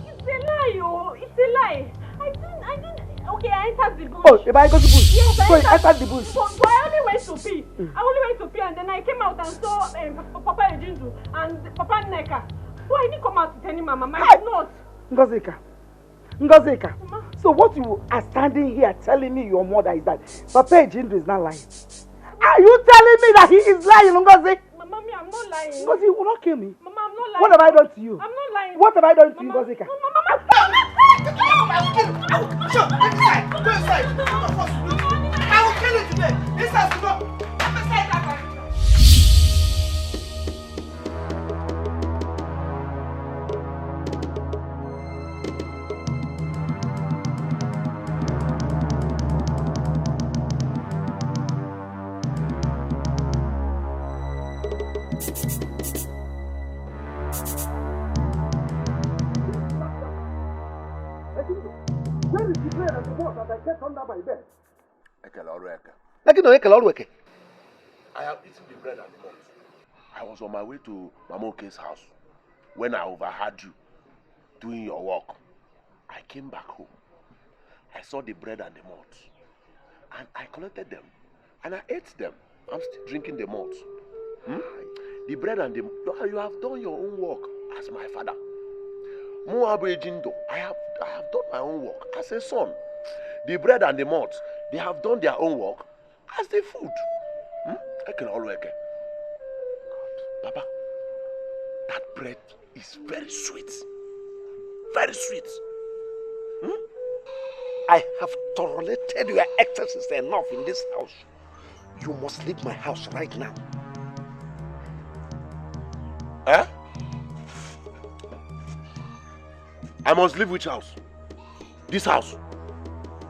it's a lie, oh. It's a lie. I didn't. Okay, I entered the bush. Oh, if I go to the bush? Yes, so you entered the bush? But I only went to pee. I only went to pee and then I came out and saw Papa Ejindu and Papa Neka. So I didn't come out to tell him, Mama. I did not. Ngozika. So what you are standing here telling me your mother is that Papa Ejindu is not lying? Are you telling me that he is lying, Ngozi? Mama, I'm not lying. Ngozi, you will not kill me. Mama, I'm not lying. What have I done to you? I'm not lying. What have I done to you, Ngozika? Mama. Sure, go inside. Go inside. I will kill you today. This has to go. I'm beside that one. Where is the bread and the water that I kept under my bed? I have eaten the bread and the malt. I was on my way to Mamoke's house when I overheard you doing your work. I came back home. I saw the bread and the malt. And I collected them. And I ate them. I'm still drinking the malt. The bread and the you have done your own work as my father. I have done my own work as a son. The bread and the malt, they have done their own work as the food. I can all work. Papa, that bread is very sweet. Very sweet. I have tolerated your excesses enough in this house. You must leave my house right now. Eh? I must leave which house? This house?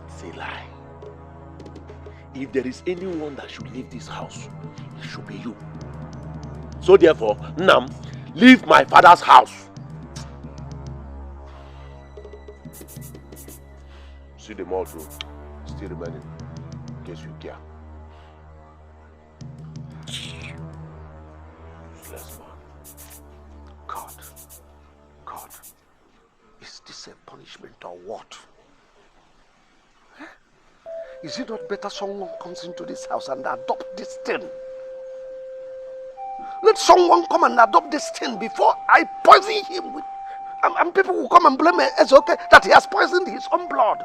It's a lie. If there is anyone that should leave this house, it should be you. So therefore, Nam, leave my father's house. See the malt room still remaining, in case you care. Useless man. God, is this a punishment or what? Is it not better someone comes into this house and adopt this thing? Let someone come and adopt this thing before I poison him with... And people will come and blame me as okay that he has poisoned his own blood.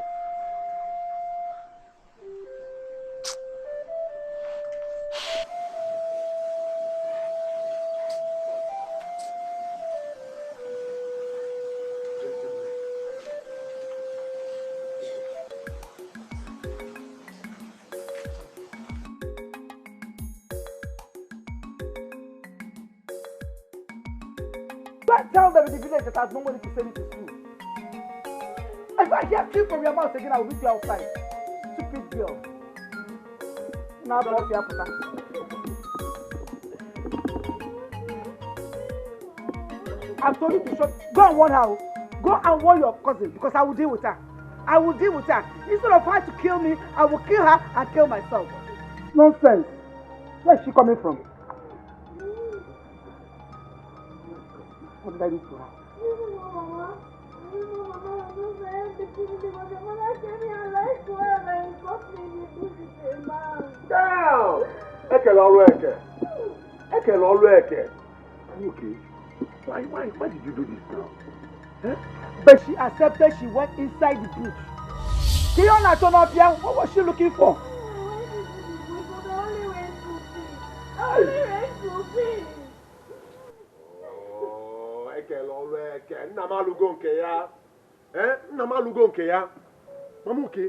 Tell them in the village that has no money to send me to school. If I hear trip from your mouth again, I will beat you outside. Stupid girl. Now boss your puta. I've told you to shut. Go and warn her. Go and warn your cousin because I will deal with her. I will deal with her. Instead of her to kill me, I will kill her and kill myself. Nonsense. Where is she coming from? What did I do to her? Down! Are you okay? Why did you do this now? Huh? But she accepted she went inside the bush. Kiona turned up here. What was she looking for? I only went to pee. Mamuke,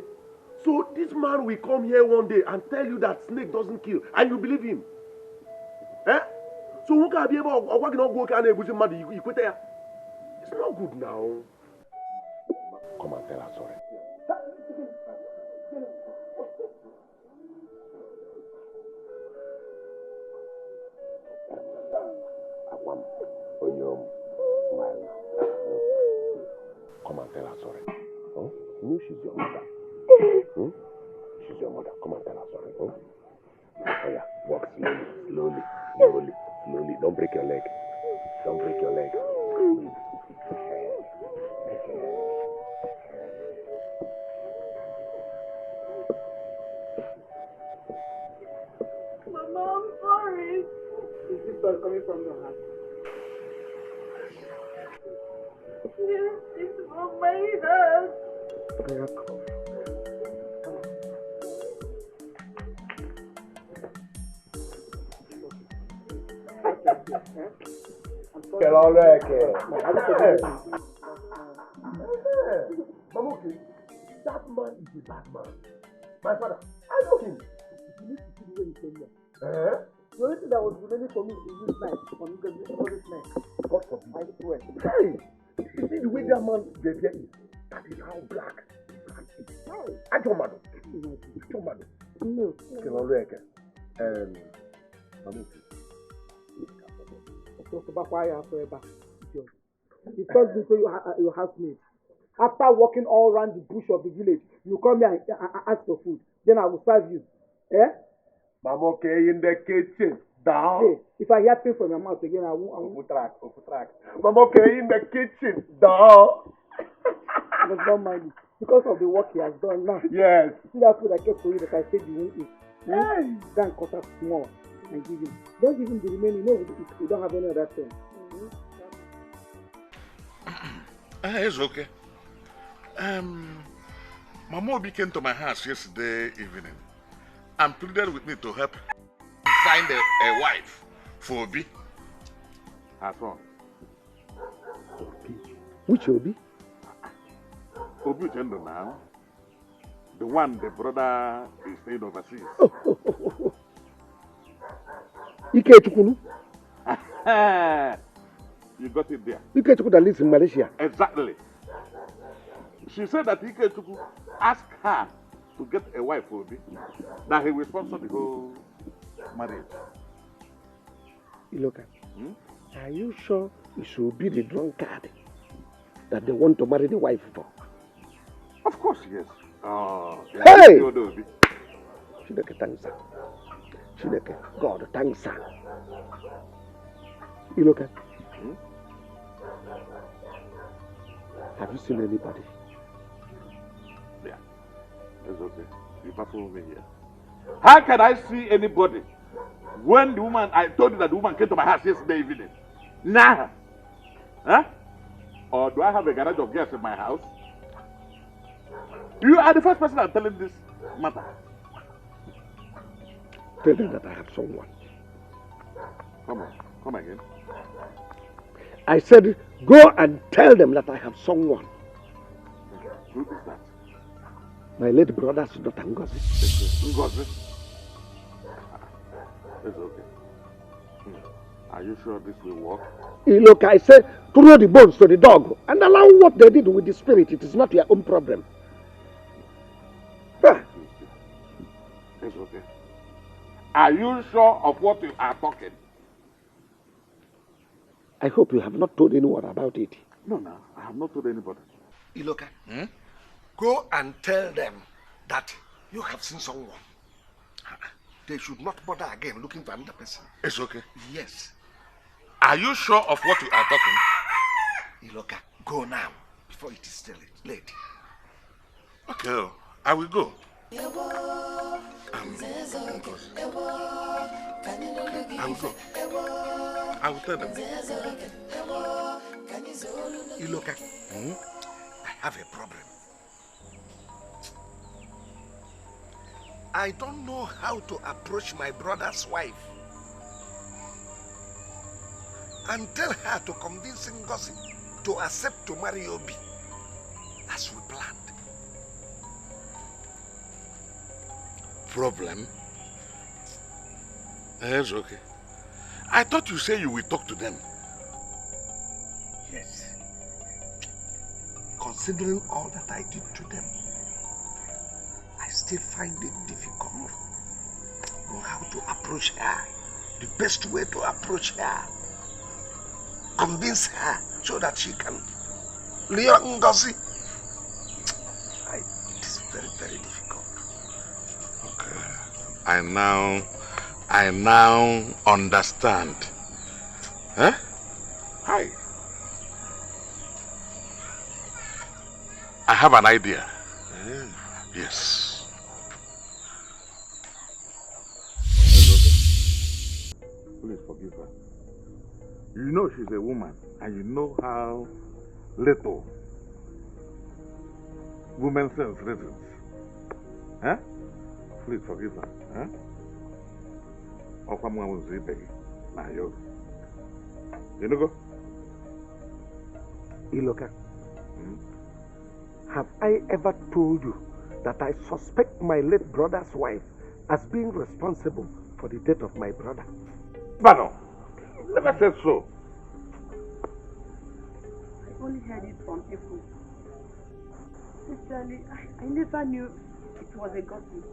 so this man will come here one day and tell you that snake doesn't kill, and you believe him? Eh? So who can be able to go and you quit there? It's not good now. Come and tell her sorry. Come and tell she's your mother. She's your mother. Come and tell her sorry. Oh yeah, walk slowly. Don't break your leg. Mama, I'm sorry. Is this blood coming from your hand? Yes, it's from my hand. Mamuki, that man is a bad man. My father, I know him. You need to see the way he came here. The only thing that was remaining for me is this knife from this knife. God forbid. I swear. Hey, you see the way that man's behavior is? That is how black is. I don't know. No. Mamuki. Talk about why you forever. You told me so your housemate. After walking all around the bush of the village, you come here and ask for food. Then I will serve you. Eh? Mamuki in the kitchen. Down. Hey, if I hear things from your mouth again, I won't track. Mamuki in the kitchen. Down. But don't mind it. Because of the work he has done now. Yes. See that food I kept for you that I said you won't eat. Hey. Then cut up small and give him. Don't give him the remaining. No, we don't have any other thing. It's okay. Mama Obi came to my house yesterday evening and pleaded with me to help find a wife for Obi. Her son. Which Obi? Obi Chendo now. The one the brother is staying overseas. Ikechukwu. You got it there. Ikechukwu that lives in Malaysia. Exactly. She said that Ikechukwu asked her to get a wife for Obi, that he will sponsor the whole marriage. Iloka, are you sure it should be the drunkard that they want to marry the wife for? Of course, yes. Hey! Chineke, thanks, sir. Chineke, God, thanks, sir. Iloka, have you seen anybody? Yeah, it's okay. You baffle me here. How can I see anybody when the woman, I told you that the woman came to my house yesterday evening? Nah. Huh? Or do I have a garage of gas in my house? You are the first person I'm telling this matter. Tell them that I have someone. Come on, come again. I said, go and tell them that I have someone. Who is that? My late brother's daughter, Ngozi. Ngozi? It's okay. Are you sure this will work? Look, I said, throw the bones to the dog and allow what they did with the spirit. It is not your own problem. It's okay. Are you sure of what you are talking? I hope you have not told anyone about it. No, I have not told anybody. Iloka, go and tell them that you have seen someone. They should not bother again looking for another person. It's okay. Yes. Are you sure of what you are talking? Iloka, go now before it is too late. Okay, I will go. I will go. I will tell them. Iloka, I have a problem. I don't know how to approach my brother's wife and tell her to convince Ngozi to accept to marry Obi as we planned. Problem? It's okay. I thought you said you will talk to them. Yes. Considering all that I did to them, I still find it difficult to know how to approach her. The best way to approach her. Convince her so that she can. Ngozi. I now understand. Huh? Hi. I have an idea. Yes. Please forgive her. You know she's a woman, and you know how little women sense reasons. Huh? Please forgive her. Huh? You know go? Iloka, have I ever told you that I suspect my late brother's wife as being responsible for the death of my brother? Bano, never said so. I only heard it from April. Sincerely, I never knew it was a gossip.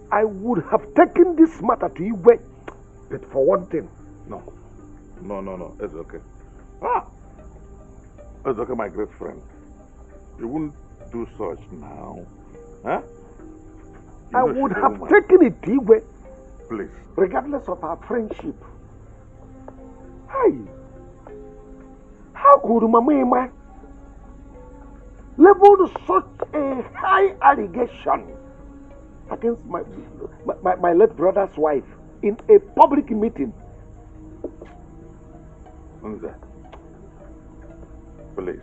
I would have taken this matter to Igwe, but for one thing, no, it's okay. It's okay, my great friend. You wouldn't do such now, huh? I would have taken it to Igwe, please, regardless of our friendship. Hi, how could Mama Emma level such a high allegation against my late brother's wife in a public meeting? Nze, please,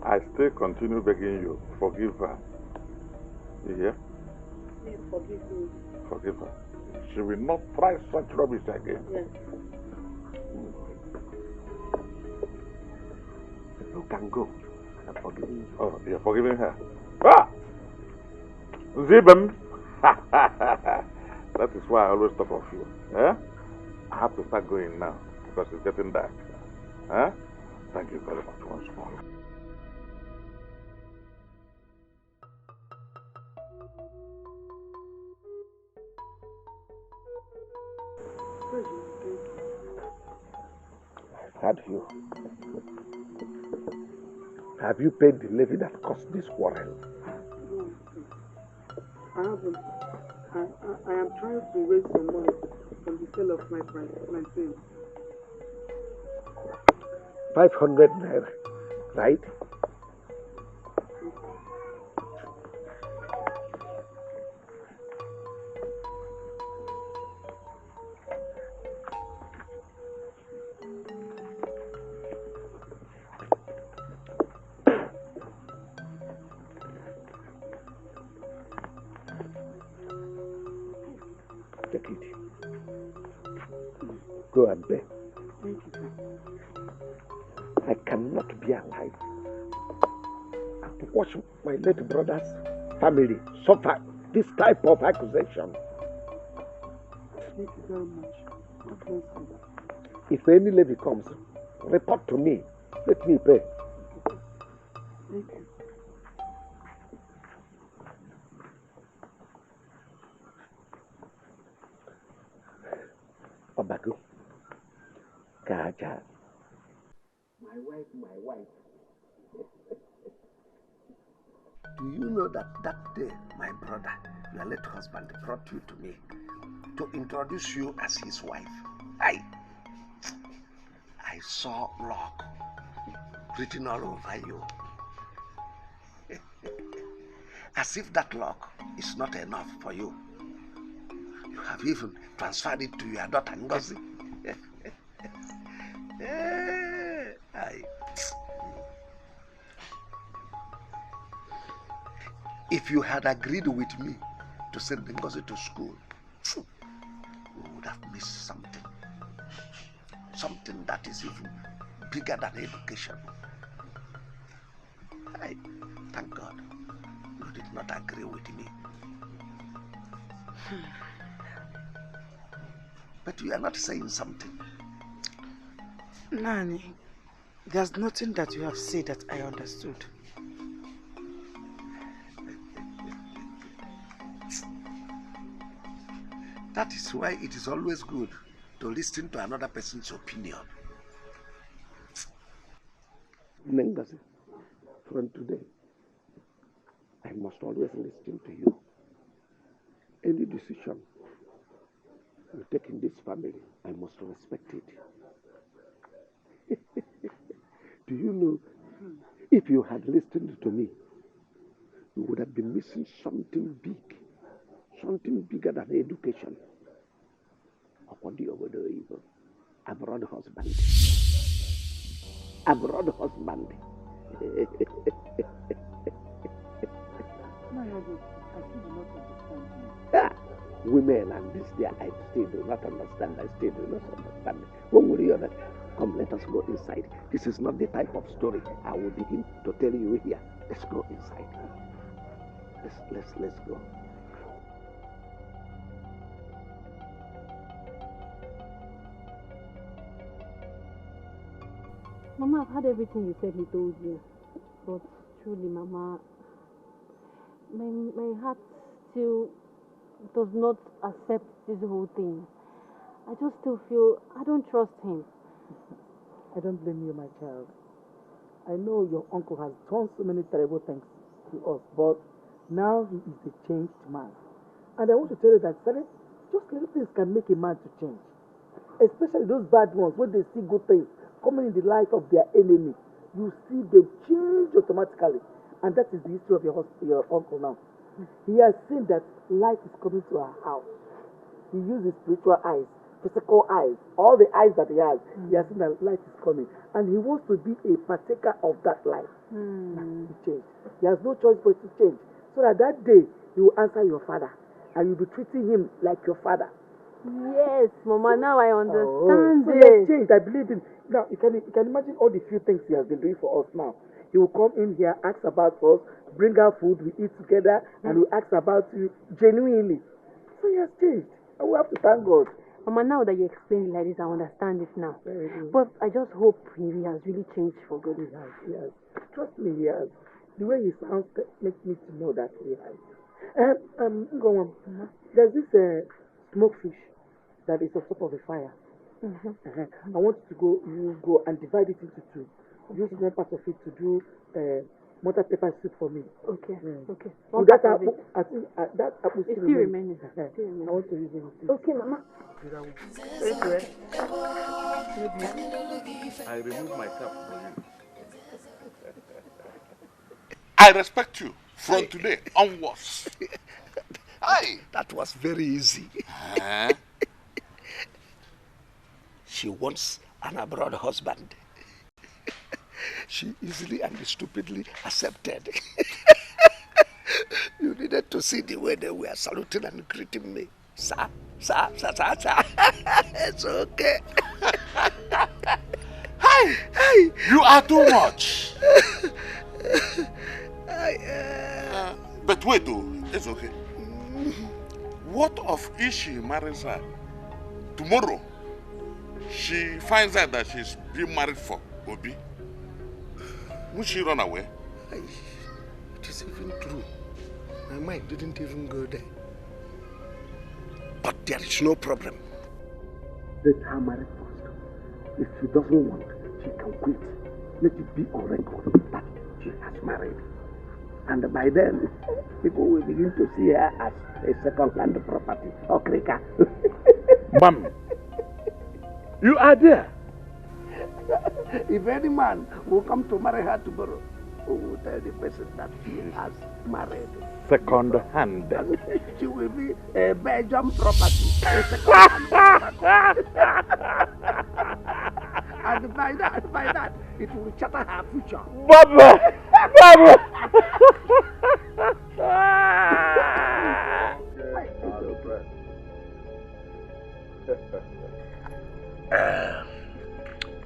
I still continue begging you, forgive her. You hear? Please forgive me. Forgive her. She will not try such rubbish again. Yes. You can go. I'm forgiving you. Oh, you're forgiving her? Ah! Zibem! That is why I always talk of you. Eh? I have to start going now because it's getting dark. Eh? Thank you very much once more. Have you paid the levy that caused this quarrel? No, I haven't. I am trying to raise some money from the sale of my plantain. 500 naira, right? Take it. Go and beg. Thank you, sir. I cannot be alive and to watch my late brother's family suffer this type of accusation. Thank you very much. God bless you. If any levy comes, report to me. Let me pay. Thank you. Obaku. Kaja. My wife. Do you know that day my brother, your late husband, brought you to me to introduce you as his wife? I saw love written all over you. As if that lock is not enough for you. You have even transferred it to your daughter Ngozi. If you had agreed with me to send Ngozi to school, you would have missed something. Something that is even bigger than education. Thank God you did not agree with me. But you are not saying something. Nani, there's nothing that you have said that I understood. That is why it is always good to listen to another person's opinion. Nengozi, from today, I must always listen to you. Any decision you take in this family, I must respect it. Do you know, if you had listened to me, you would have been missing something big, something bigger than education. Abroad husband. Abroad husband. Women and this there, I still do not understand. I still do not understand. One way or other, come, let us go inside. This is not the type of story I will begin to tell you here. Let's go inside. Let's go. Mama, I've heard everything you said he told you. But truly, Mama, my heart still does not accept this whole thing. I just still feel I don't trust him. I don't blame you, my child. I know your uncle has done so many terrible things to us, but now he is a changed man. And I want to tell you that, Sally, just little things can make a man to change. Especially those bad ones, when they see good things coming in the life of their enemy, you see them change automatically. And that is the history of your uncle now. He has seen that light is coming to our house. He uses spiritual eyes, physical eyes, all the eyes that he has. He has seen that light is coming. And he wants to be a partaker of that light. He changed. He has no choice but to change. So that day, he will answer your father. And you'll be treating him like your father. Yes, Mama, now I understand so he has changed. I believe him. Now, you can imagine all the few things he has been doing for us now. He will come in here, ask about us, bring out food, we eat together, and we ask about you genuinely. So he has changed. And we have to thank God. Mama, now that you explain it like this, I understand it now. But I just hope he has really changed for good. He has. Trust me, he has. The way he sounds makes me to know that he has. Go on. There's this smoked fish that is on top of the fire. I want you to go and divide it into two. Use one part of it to do mortar pepper soup for me. Okay. Okay. One part of it. I think that apple still remaining. I want to use it. Okay, Mama. I remove my cap for you. I respect you from today onwards. Aye, that was very easy. She wants an abroad husband. She easily and stupidly accepted. You needed to see the way they were saluting and greeting me. Sir. It's okay. Hey, you are too much. But wait, though, it's okay. What of if she marries her tomorrow? She finds out that she's being married for Obi. Will she run away? It is even true. My mind didn't even go there. But there is no problem. Let her marry first. If she doesn't want, she can quit. Let it be on record that she has married. And by then, people will begin to see her as a second-hand property or cricker. Mom, you are there. If any man will come to marry her tomorrow, who will tell the person that she has married? Second hand. She will be a Belgian property. A second hand property. And by that, it will shatter her future. Baba!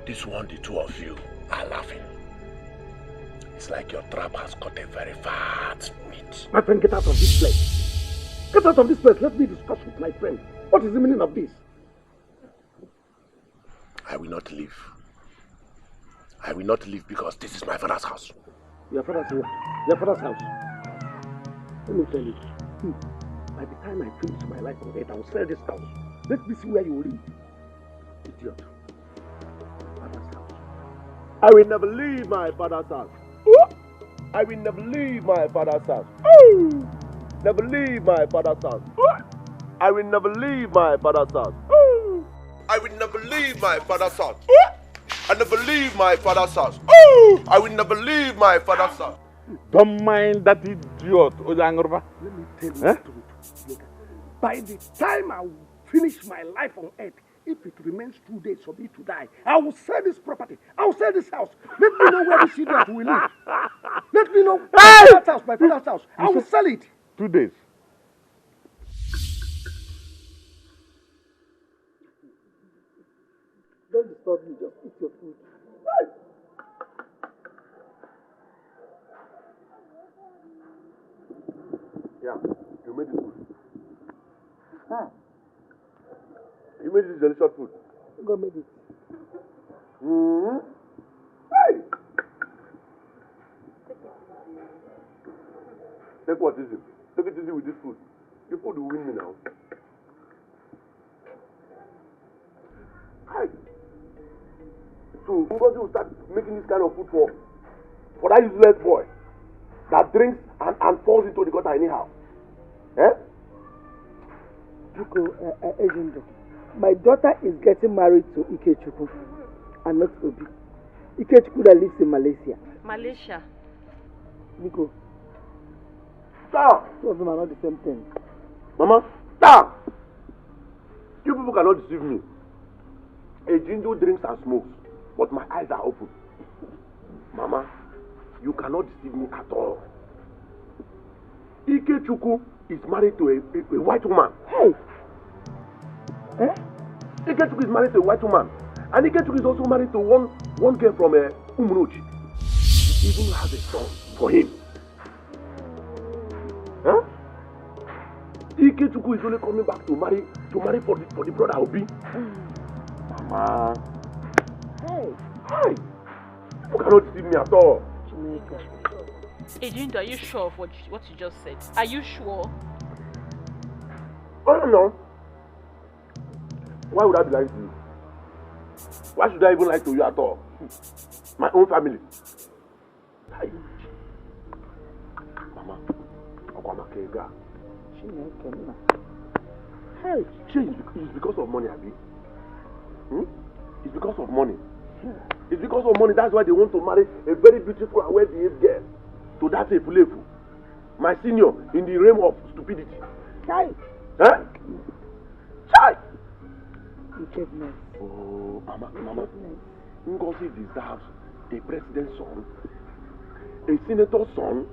This one, the two of you are laughing. It's like your trap has caught a very fat meat. My friend, get out of this place. Get out of this place. Let me discuss with my friend. What is the meaning of this? I will not leave. I will not leave because this is my father's house. Your father's what? Your father's house. Let me tell you. By the time I finish my life on earth, I will sell this house. Let me see where you will live. Idiot. Father's house. I will never leave my father's house. I will never leave my father's house. Never leave my father's house. I will never leave my father's house. I will never leave my father's house. I never leave my father's house. I will never leave my father's house. Don't mind that idiot, Ojangorba. Let me tell you the truth. By the time I will finish my life on earth, if it remains 2 days for me to die, I will sell this property. I will sell this house. Let me know where the children will live. Let me know my father's house. I will sell it. 2 days. Don't disturb me. Just eat your food. Yeah, you made it good. You made this delicious food. Go make it. Hey! Take what is it? Take it easy with this food. Your food will win me now. Hey! So, somebody will start making this kind of food for that useless boy that drinks and falls into the gutter anyhow. Eh? Agent, my daughter is getting married to Ikechukwu and not Obi. Ikechukwu that lives in Malaysia. Malaysia? Nico. Stop! Two of them are not the same thing. Mama, stop! You people cannot deceive me. A ginger drinks and smokes, but my eyes are open. Mama, you cannot deceive me at all. Ikechukwu is married to a white woman. Hey! Eh? Ikechukwu is married to a white woman. And Ikechukwu is also married to one girl from Umunochi. She even has a son for him. Huh? Ikechukwu is only coming back to marry for the brother Obi. Mama. Hey! Hi! You cannot deceive me at all. Ejindo, are you sure of what you just said? Are you sure? I don't know. Why would I be lying to you? Why should I even lie to you at all? My own family. Hi. Mama, Okwamakega. Hey, it's because of money, Abi. It's because of money. It's because of money. That's why they want to marry a very beautiful and well-behaved girl to that Efulefu. My senior in the realm of stupidity. Chai! Huh? Chai! Wickedness. Oh, Mama. Ngozi deserves a president's son, a senator's son,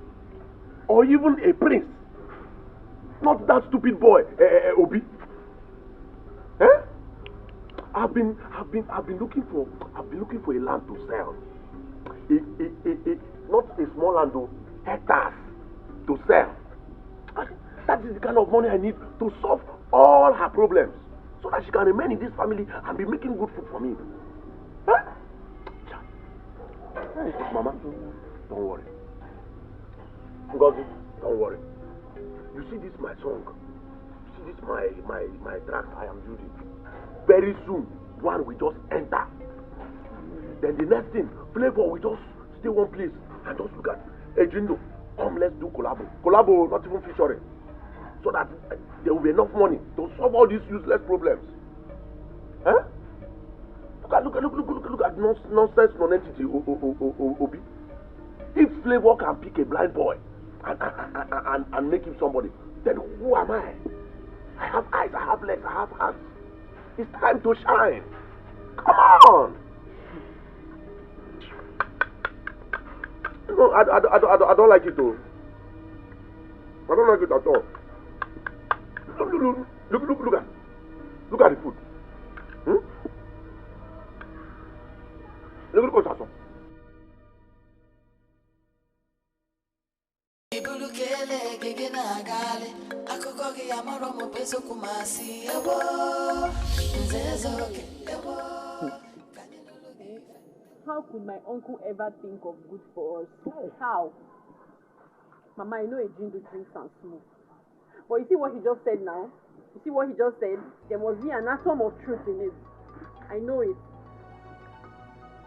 or even a prince. Not that stupid boy, Obi. Eh? I've been looking for a land to sell. Not a small land, though, hectares to sell. That is the kind of money I need to solve all her problems, so that she can remain in this family and be making good food for me. Huh? Hey, Mama, don't worry. Ngozi, don't worry. You see this my song? You see this my track I am building? Very soon, one will just enter. Then the next thing, Flavor will just stay one place and just look at Ejindo. Come, let's do collabo. Collabo, not even featuring. So that there will be enough money to solve all these useless problems. Huh? Look at nonsense non-entity, Obi. If Flavor can pick a blind boy and make him somebody, then who am I? I have eyes, I have legs, I have hands. It's time to shine. Come on. No, I don't like it though. I don't like it at all. Look at the food. Look at the How could my uncle ever think of good for us? How? Mama, I know Ejindo drinks and smokes. But you see what he just said now? You see what he just said? There must be an atom of truth in it. I know it.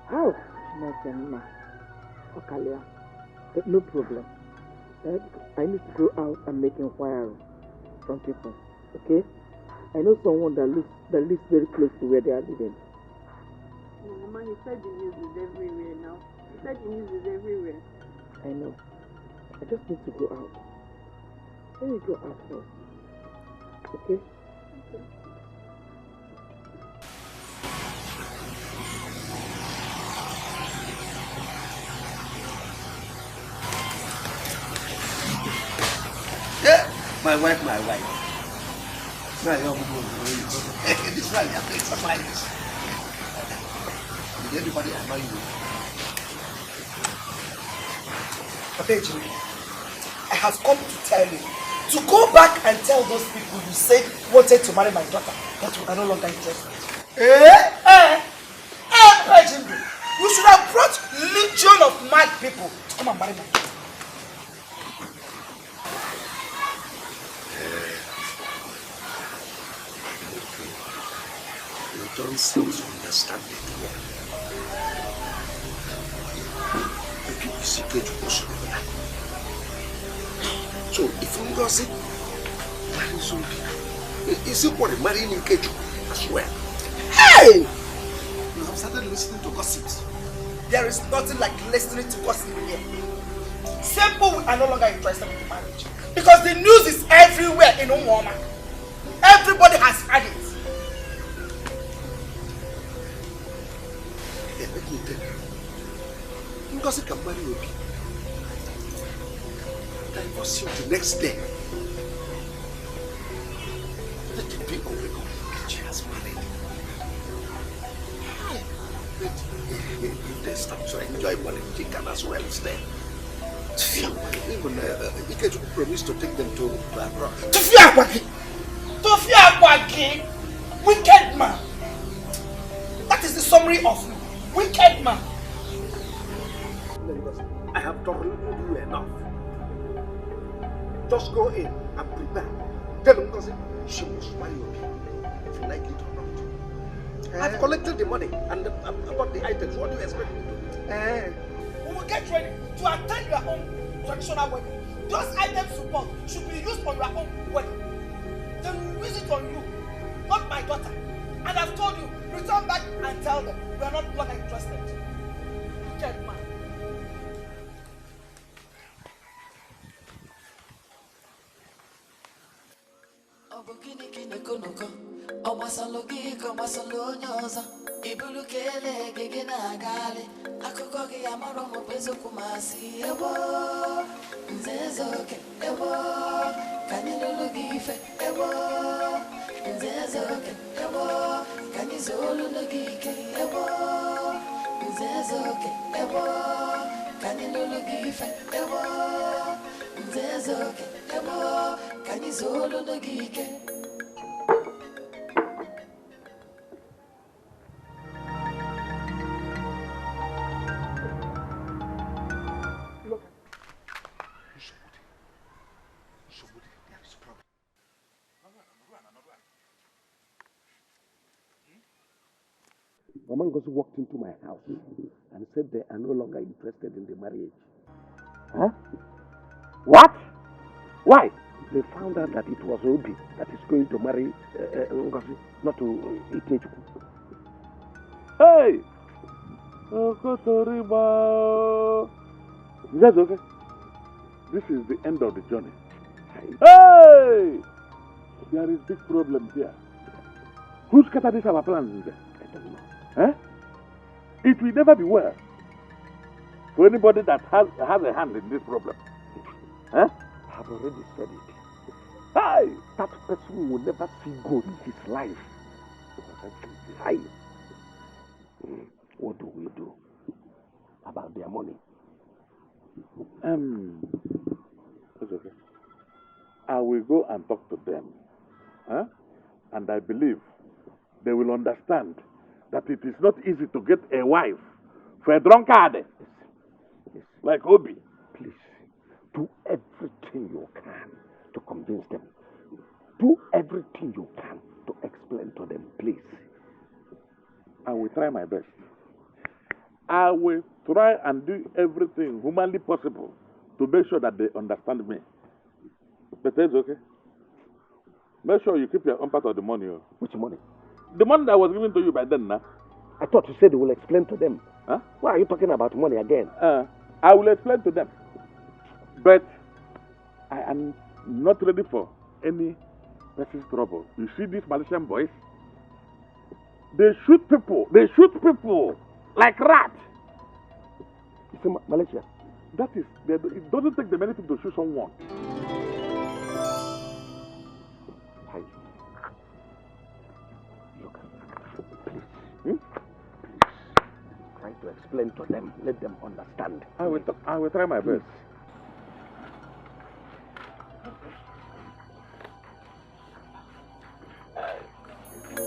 How? Chineke nna. Okalia. No problem. I need to go out and make inquiry from people. Okay? I know someone that lives very close to where they are living. No, Mama, he said the news is everywhere now. He said the news is everywhere. I know. I just need to go out. Let me go out first. Okay? Okay. Yeah, my wife. Now you're this one, you're playing some like this. Did everybody annoy you? Papa, I have come to tell you to go back and tell those people you said wanted to marry my daughter that we are no longer interested. Papa, you should have brought legion of mad people to come and marry my daughter. You don't seem to understand it well. The secret was that. So if you don't say, marry somebody, is it what marrying in Keju as well? Hey! You have started listening to gossips. There is nothing like listening to gossip here. Simple, we are no longer interested in the marriage. Because the news is everywhere in Umwama. Everybody has heard it. Yeah, let me tell you. Ngozi can marry Obi. Divorce him the next day. Let it be Obi. She has married. If they start to enjoy money, she can as well stay. Even Ikeju promised to take them to abroad. Tofia Akwagi! Wicked man! That is the summary of you. Wicked man! I have told you enough. Just go in and prepare. Tell them because she must marry you if you like it or not. I've collected the money and about the items. What do you expect me to do? We will get ready to attend your own traditional wedding. Those items you bought should be used on your own wedding. They will use it on you, not my daughter. And I've told you, return back and tell them we are not longer interested. Wicked man. Omasalogi komasalo nyoza ibulu kele gege na gale akoko ge amaro mo bezo kumasi ebo nzezoke ebo kanilulu gife ebo nzezoke ebo kanizulu lugike ebo nzezoke ebo kanilulu gife ebo nzezoke ebo kanizulu lugike. Mama Ngozi walked into my house and said they are no longer interested in the marriage. Huh? What? Why? They found out that it was Obi that is going to marry Ngozi, not to Ikechukwu. Hey! That's okay. This is the end of the journey. Hey! There is big problem here. Who scattered this our plans? I don't know. Eh? It will never be well for anybody that has a hand in this problem. Eh? I have already said it. Hey! That person will never see God in his life. Hi. What do we do about their money? That's okay. I will go and talk to them. Huh? And I believe they will understand that it is not easy to get a wife for a drunkard. Yes. Like Obi. Please, do everything you can to convince them. Do everything you can to explain to them, please. I will try my best. I will try and do everything humanly possible to make sure that they understand me. But it's okay. Make sure you keep your own part of the money. Which money? The money that was given to you by then, I thought you said you will explain to them. Huh? Why are you talking about money again? I will explain to them. But I am not ready for any person's trouble. You see these Malaysian boys? They shoot people. They shoot people like rats. You see Malaysia? That is, it doesn't take the many people to shoot someone. Look, please. Please. Try to explain to them. Let them understand. I will try my best.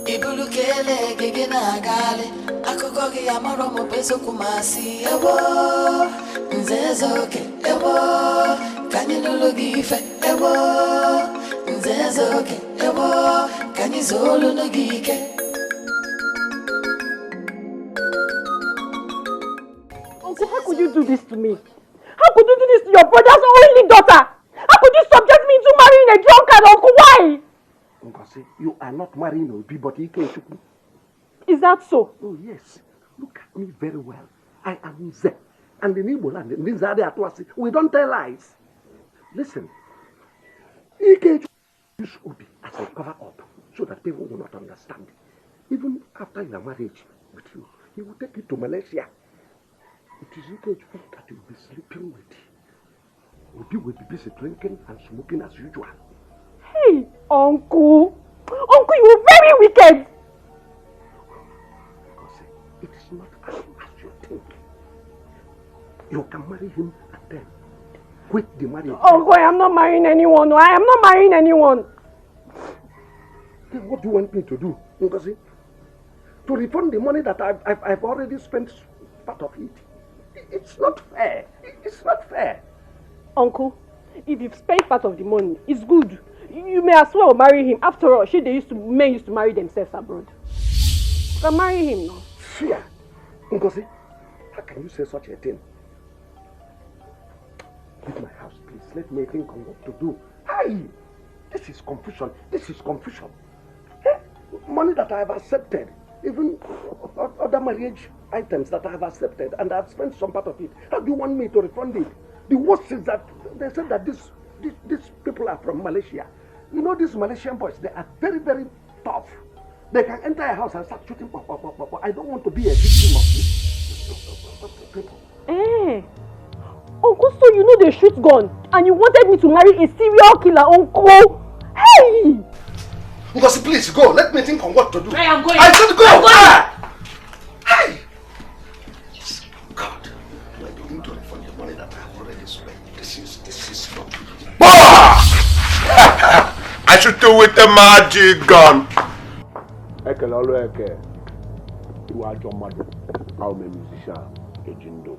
Ibulukele gege na gali akụkọ gị amara m bezokwu masị ebo nzezoke ebo ka anyị lụlụ gị ife ebo nzezoke ebo ka anyị zolụlụ gị ike. Uncle, how could you do this to me? How could you do this to your brother's only daughter? How could you subject me into marrying a drunkard, Uncle? Why? Ngozi, you are not marrying Obi, but Ikechukwu. Is that so? Oh, yes. Look at me very well. I am Nze. And in Igbo land, in Nzade Atwasi, we don't tell lies. Listen. Ikechukwu use Obi as a cover-up so that people will not understand. Even after your marriage with you, he will take you to Malaysia. It is Ikechukwu that you will be sleeping with. Obi will be busy drinking and smoking as usual. Hey, Uncle! Uncle, you are very wicked! Because it is not as you think. You can marry him and then quit the marriage. Uncle, I am not marrying anyone. I am not marrying anyone. Then what do you want me to do, Ngozi? To refund the money that I've already spent part of it. It's not fair. It's not fair. Uncle, if you've spent part of the money, it's good. You may as well marry him. After all, men used to marry themselves abroad. You can marry him now. Fear. Ngozi, how can you say such a thing? Leave my house, please. Let me think on what to do. Hi! This is confusion. This is confusion. Money that I have accepted, even other marriage items that I have accepted, and I have spent some part of it. How do you want me to refund it? The worst is that they said that these people are from Malaysia. You know, these Malaysian boys, they are very, very tough. They can enter a house and start shooting. I don't want to be a victim of these people. Eh. Uncle, so you know they shoot gun, and you wanted me to marry a serial killer, Uncle. Hey! Ngozi, please go. Let me think on what to do. I am going. I said go. Hey! God, am I going to refund the money that I have already spent? This is not. I should do with the magic gun. Ekele olu eke. Iwa ajo mmadụ. How me musician ejindo.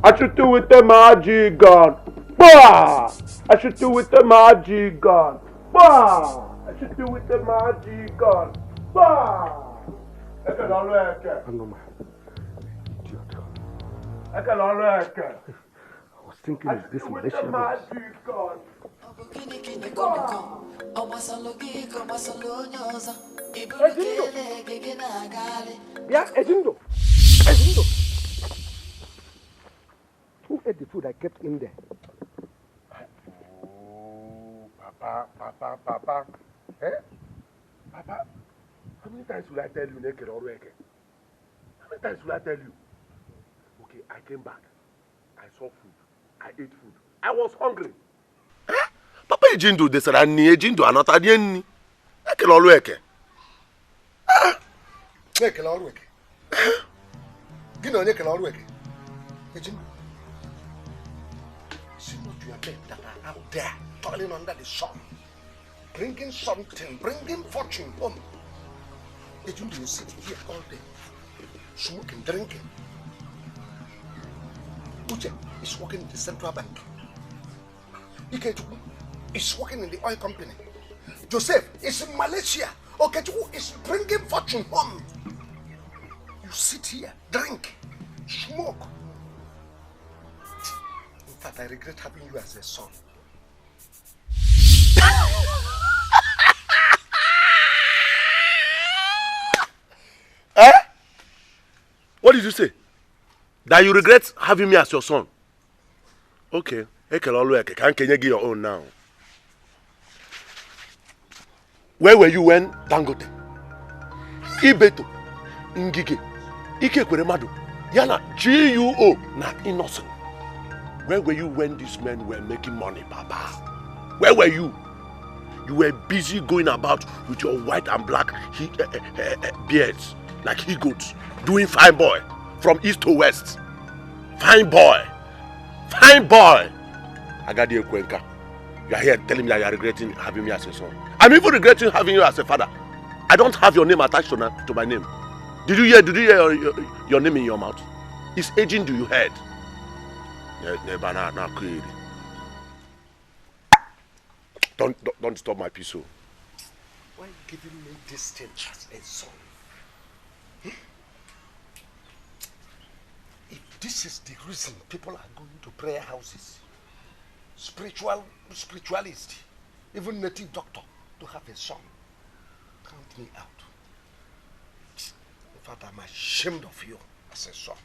I should do with the magic gun. Bah! I should do with the magic gun. Bah! I should do with the magic gun. Bah! Ekele olu eke. Anoma. Idiot. Ekele olu eke. I was thinking of this Malaysian boys. Ejindo. Who ate the food I kept in there? Oh, Papa. Eh? Papa, how many times will I tell you naked or naked? How many times will I tell you? Okay, I came back. I saw food. I ate food. I was hungry. Papa Ejindo de sara ni Ejindo anota die ni. Ekele olu eke. Ekele olu eke. Gị na onye ekele olu eke. Ejindo. See what you are men that are out there toiling under the sun, bringing something, bringing fortune home. Ejindo, you sit here all day, smoking, drinking. Uche is working in the central bank. Ikechukwu is working in the oil company. Joseph is in Malaysia. Okechukwu is bringing fortune home. You sit here, drink, smoke. I regret having you as a son. Eh? What did you say? That you regret having me as your son? Okay. Can you get your own now? Where were you when Dangote, Ibeto, Ngige, Ike Kweremadu, Yana, GUO, na innocent? Where were you when these men were making money, Papa? Where were you? You were busy going about with your white and black beards, like he-goats, doing fine boy, from east to west. Fine boy. Fine boy. I got you, Kwenka. You are here telling me that you are regretting having me as a son. I'm even regretting having you as a father. I don't have your name attached to my name. Did you hear your name in your mouth? It's aging, do you heard? Don't stop my peace. Why are you giving me this thing as a son? If this is the reason people are going to prayer houses, spiritualist, even native doctor, to have a son, count me out. In fact, I'm ashamed of you as a son.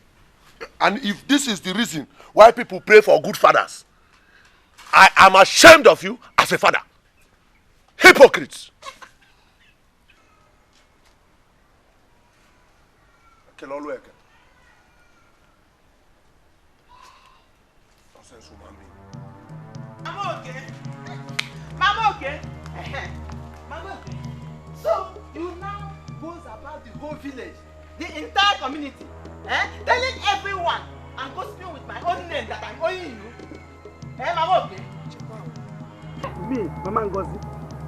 And if this is the reason why people pray for good fathers, I am ashamed of you as a father. Hypocrites. Mama, okay? Mama, okay? Mama, okay? So, you now goes about the whole village, the entire community, telling everyone and gossiping with my own name that I'm owing you. Mama, okay? Me, Mama Ngozi,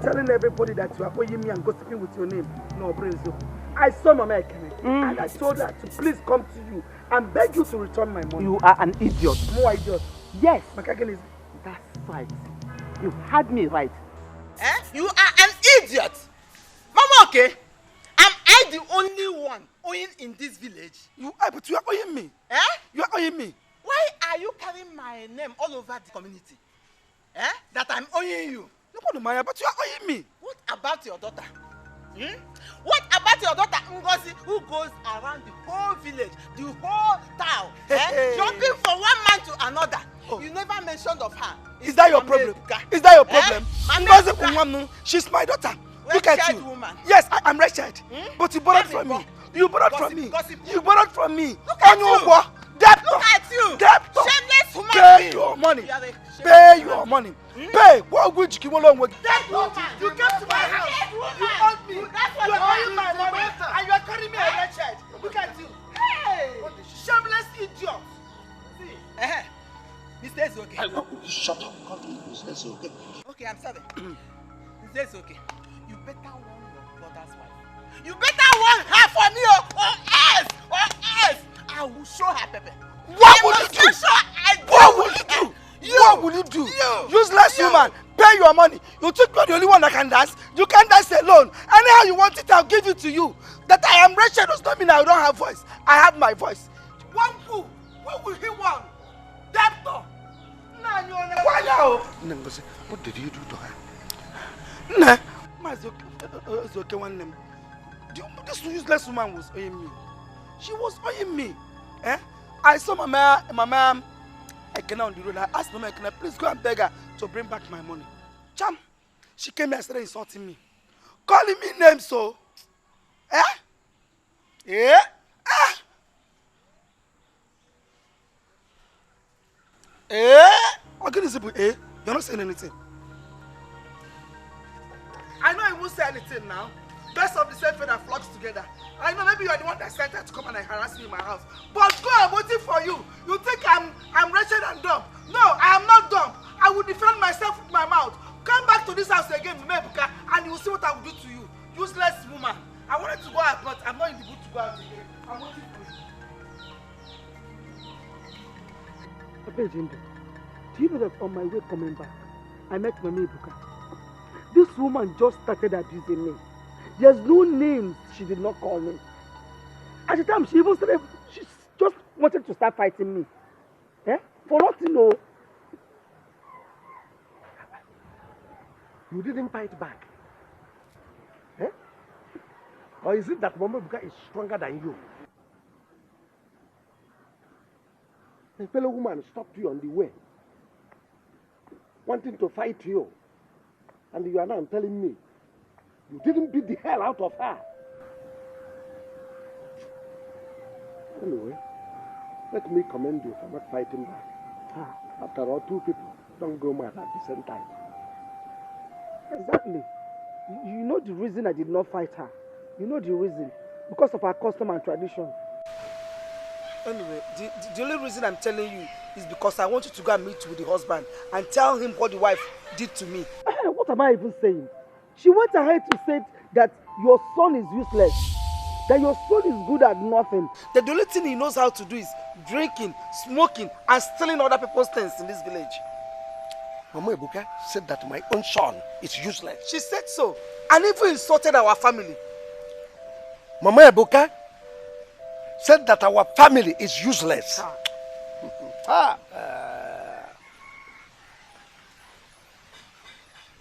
telling everybody that you are owing me and gossiping with your name. No, Brenzo. I saw Mama Ekene and I told her to please come to you and beg you to return my money. You are an idiot. More idiot. Yes. Makagene, that's right. You had me right. You are an idiot. Mama, okay? Am I the only one owing in this village? You are, but you are owing me. You are owing me. Why are you carrying my name all over the community? That I'm owing you. Nobody Maya, but you are owing me. What about your daughter? What about your daughter Ngozi, who goes around the whole village, the whole town, jumping from one man to another? Oh. You never mentioned of her. Is that your problem? Is that your problem? Ngozi, she's my daughter. Look at you. Woman. Yes, I'm wretched. But you borrowed from me. You borrowed from me. You borrowed from me. Look at you. Look at you. Shameless woman. Pay your money. Pay your money. Pay. What would you give along with? That woman. You came to my house. You owed me. You are owing my money. And you are carrying me a wretched. Look at you. Hey. Shameless idiot. See. Mr. Is okay. Shut up. Mr. Is okay. Okay, I'm sorry. Mr. Is okay. You better warn your brother's wife. You better warn her for me, or else I will show her Pepe. What will you do? What will you do? What will you do? Useless woman. Pay your money. You think you're the only one that can dance? You can't dance alone. Anyhow you want it, I'll give it to you. That I am wretched does not mean I don't have voice. I have my voice. One fool. What will he want? Debtor. Why now? What did you do to her? Nah. It's okay, one name. This useless woman was owing me. She was owing me. I saw Mama Ekene on the road. I asked Mama Ekene, please go and beg her to bring back my money. Cham, she came here and started insulting me. Calling me names, so. Yeah? You're not saying anything. I know you won't say anything now. Best of the same feather flocks together. I know maybe you're the one that sent her to come and harass me in my house. But go, I'm waiting for you. You think I'm wretched and dumb? No, I am not dumb. I will defend myself with my mouth. Come back to this house again, Mebuka, and you will see what I will do to you. Useless woman. I wanted to go out, but I'm not in the mood to go out again. I'm waiting for you. Jindo, do you know that on my way coming back, I met Mama Ebuka? This woman just started abusing me. There's no names she did not call me. At the time, she just wanted to start fighting me. For nothing, no. You didn't fight back. Eh? Or is it that Mama Ebuka is stronger than you? A fellow woman stopped you on the way, wanting to fight you. And you are now telling me you didn't beat the hell out of her. Anyway, let me commend you for not fighting back. After all, two people don't go mad at the same time. Exactly. You know the reason I did not fight her. You know the reason. Because of our custom and tradition. Anyway, the only reason I'm telling you is because I want you to go and meet with the husband and tell him what the wife did to me. What am I even saying? She went ahead to say that your son is useless. That your son is good at nothing. That the only thing he knows how to do is drinking, smoking, and stealing other people's things in this village. Mama Ebuka said that my own son is useless. She said so. And even insulted our family. Mama Ebuka said that our family is useless.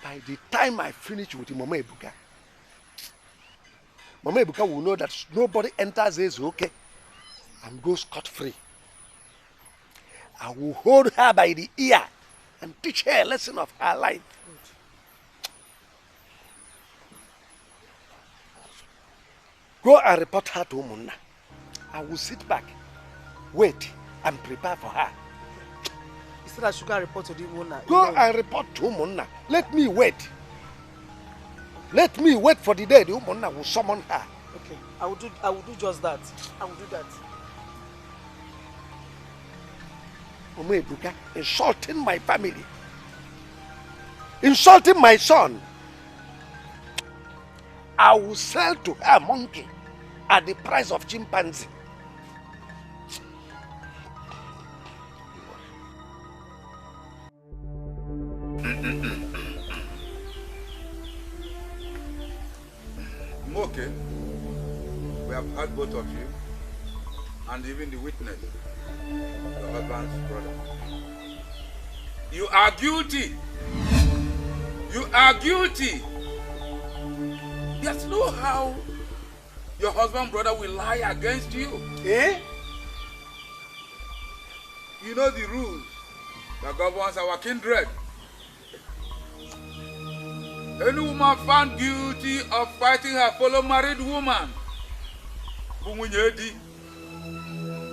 By the time I finish with Mama Ebuka will know that nobody enters his okay and goes scot-free. I will hold her by the ear and teach her a lesson of her life. Go and report her to Umunna. I will sit back, wait, and prepare for her. You said I should go and report to the Umunna. Go and report to Umunna. Let me wait. Let me wait for the day the Umunna will summon her. Okay, I will do just that. I will do that. Mama Ebuka insulting my family, insulting my son. I will sell to her monkey at the price of chimpanzee. Okay. We have heard both of you and even the witness, your husband's brother. You are guilty. You are guilty. There's no how your husband brother will lie against you. Eh? You know the rules that governs our kindred. Any woman found guilty of fighting her fellow married woman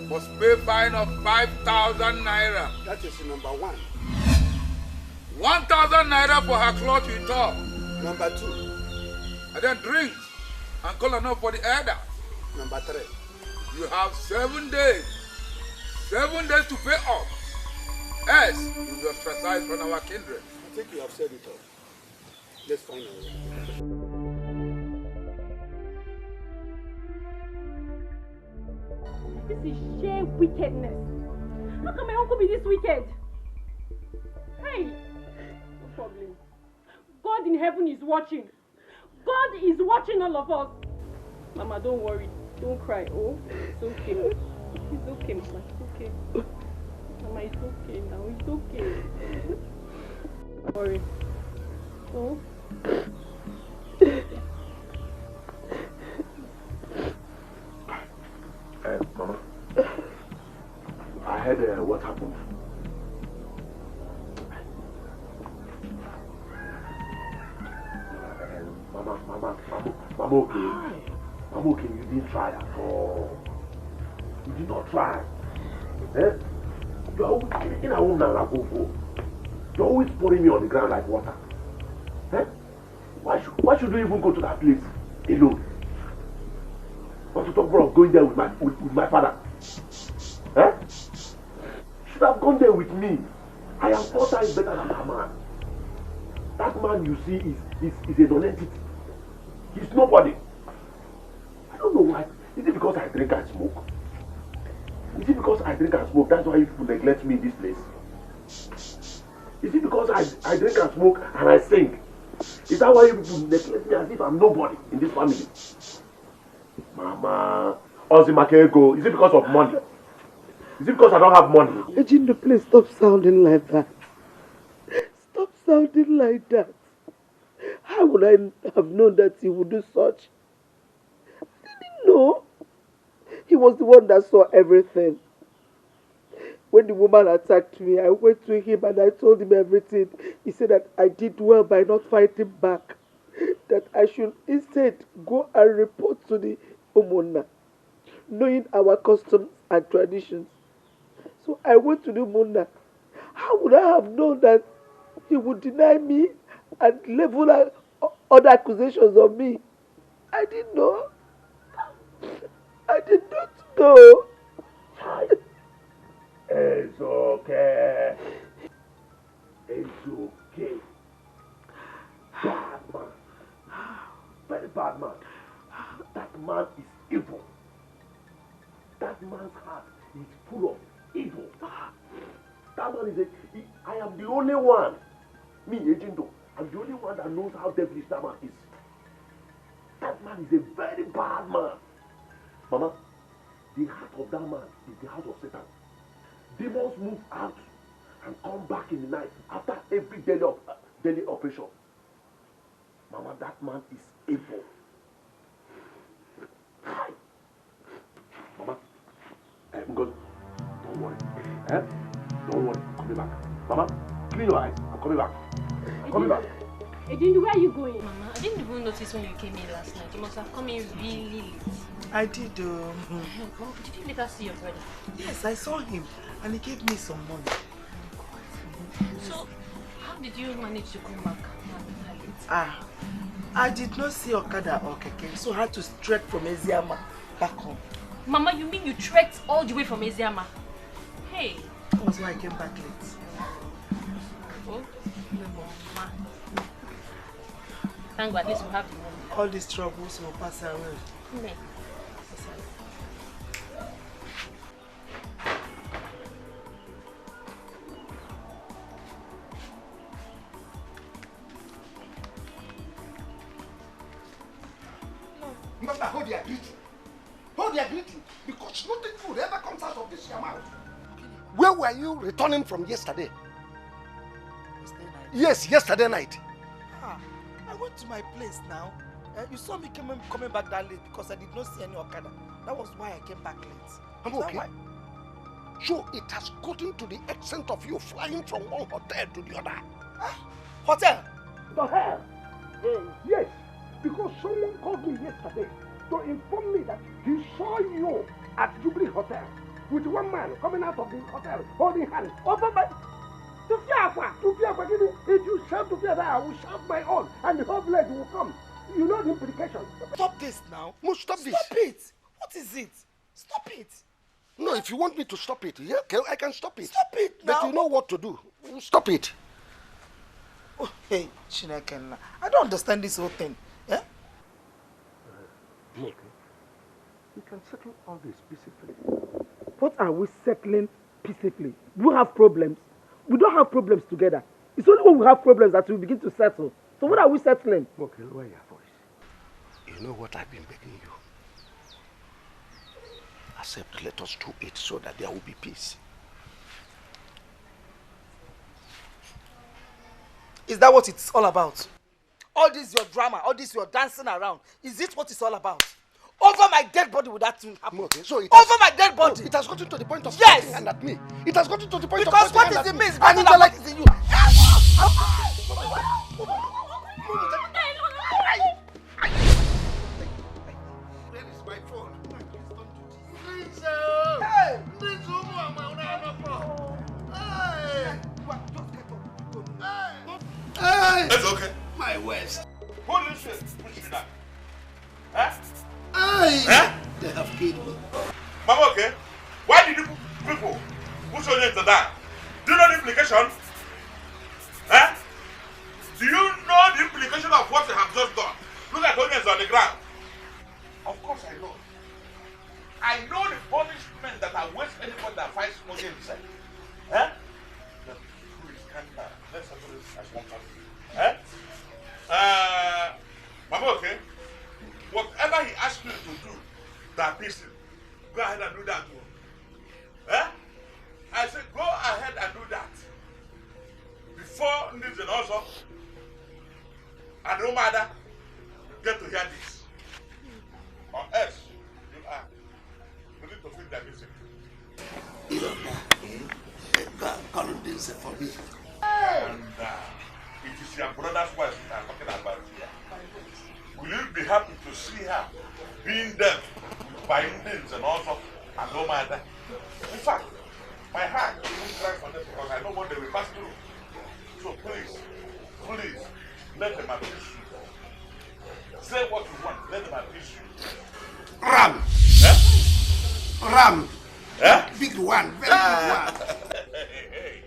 must pay a fine of 5,000 naira. That is number one. 1,000 naira for her cloth you tore. Number two. And then drinks and call enough for the elders. Number three. You have 7 days. 7 days to pay off. Else, you will be ostracized from our kindred. I think you have said it all. Let's find out. This is sheer wickedness. How can my uncle be this wicked? Hey, no problem. God in heaven is watching. God is watching all of us. Mama, don't worry. Don't cry. Oh, it's okay. It's okay, Mama. It's okay. Mama, it's okay now. It's okay. Don't worry. Oh. Mama, I heard what happened. Mama, okay. Mama, okay, you didn't try at all. You did not try. Eh? You're always in a woman. You're always pouring me on the ground like water. Eh? Why should you even go to that place alone? Want to talk about going there with my father? Eh? Should have gone there with me. I am 4 times better than that man. That man you see is a non-entity. He's nobody. I don't know why. Is it because I drink and smoke? Is it because I drink and smoke? That's why people neglect me in this place? Is it because I drink and smoke and I sing? Is that why people neglect me as if I'm nobody in this family? Mama, Ozimakego, is it because of money? Is it because I don't have money? Ejindo, please stop sounding like that. Stop sounding like that. How would I have known that he would do such? I didn't know. He was the one that saw everything. When the woman attacked me, I went to him and I told him everything. He said that I did well by not fighting back. That I should instead go and report to the Umuna, knowing our customs and traditions. So I went to the Umuna. How would I have known that he would deny me and level other accusations on me? I didn't know. I did not know. It's okay. It's okay. Bad man. Very bad man. That man is evil. That man's heart is full of evil. That man is I am the only one. Me, Ejindo. I'm the only one that knows how devilish that man is. That man is a very bad man. Mama, the heart of that man is the heart of Satan. Demons move out and come back in the night after every daily operation. Mama, that man is evil. Hi. Mama, God, don't worry. Don't worry, I'm coming back. Mama, clean your eyes. I'm coming back. I'm coming back. Ejindu, where are you going? Mama, I didn't even notice when you came in last night. You must have come in really late. I did. Did you later see your brother? Yes, I saw him and he gave me some money. So, how did you manage to come back? I did not see Okada or Keke, so I had to trek from Eziama back home. Mama, you mean you trekked all the way from Eziama? Hey. That was why I came back late. Oh, no, Mama. Thank God, at least we have the money. All these troubles will pass away. Okay. Master, hold your beauty. Hold your beauty. Because nothing good ever comes out of this your mouth. Where were you returning from yesterday? Yesterday night? Yes, yesterday night. I went to my place now. You saw me coming back that late because I did not see any Okada. That was why I came back late. I'm okay. So it has gotten to the extent of you flying from one hotel to the other. Hotel? The hell? Yes, because someone called me yesterday to inform me that he saw you at Jubilee Hotel with one man coming out of the hotel holding hands over my... If you shout Tufiakwa, I will shout my own and the whole village will come. You know the implications. Stop this now. No, stop this. Stop it. What is it? Stop it. No, if you want me to stop it, yeah, okay, I can stop it. Stop it now. But you know what to do. Stop it. Oh, hey, Chineke, I don't understand this whole thing. Yeah? Look, we can settle all this peacefully. What are we settling peacefully? Do we have problems? We don't have problems together. It's only when we have problems that we begin to settle. So what are we settling? Okay, lower your voice. You know what I've been begging you? Accept, let us do it so that there will be peace. Is that what it's all about? All this your drama, all this your dancing around, is it what it's all about? Over my dead body would that thing happen? Okay, so over my dead body. No, it has gotten to the point of yes, and at me. It has gotten to the point because of what is in me is better than what is in you. Where is my phone? Please don't do this. Hey! Please don't Hey! It's okay. My worst. Who did you push me down? Huh? Huh? They have killed me. Mama, okay. Why did you people push your names down? Do you know the implication? Huh? Do you know the implication of what you have just done? Look at onions on the ground. Of course I know. I know the punishment that awaits anyone that fights onions. Huh? The truth is can't let's settle this as one family. Huh? Mama, okay. Whatever he asks you to do, that person, go ahead and do that too. Eh? I said, go ahead and do that. Before Nizin also. And no matter, get to hear this. Or else, you are ready to feel their music. You know, God this for me. And it is your brother's wife we are talking about here. Will you be happy to see her being there with bindings and also and no matter? In fact, my heart will cry for them because I know what they will pass through. So please, let them appease you. Say what you want, let them appease you. Ram! Eh? Ram! Eh? Big one, very big one. Hey.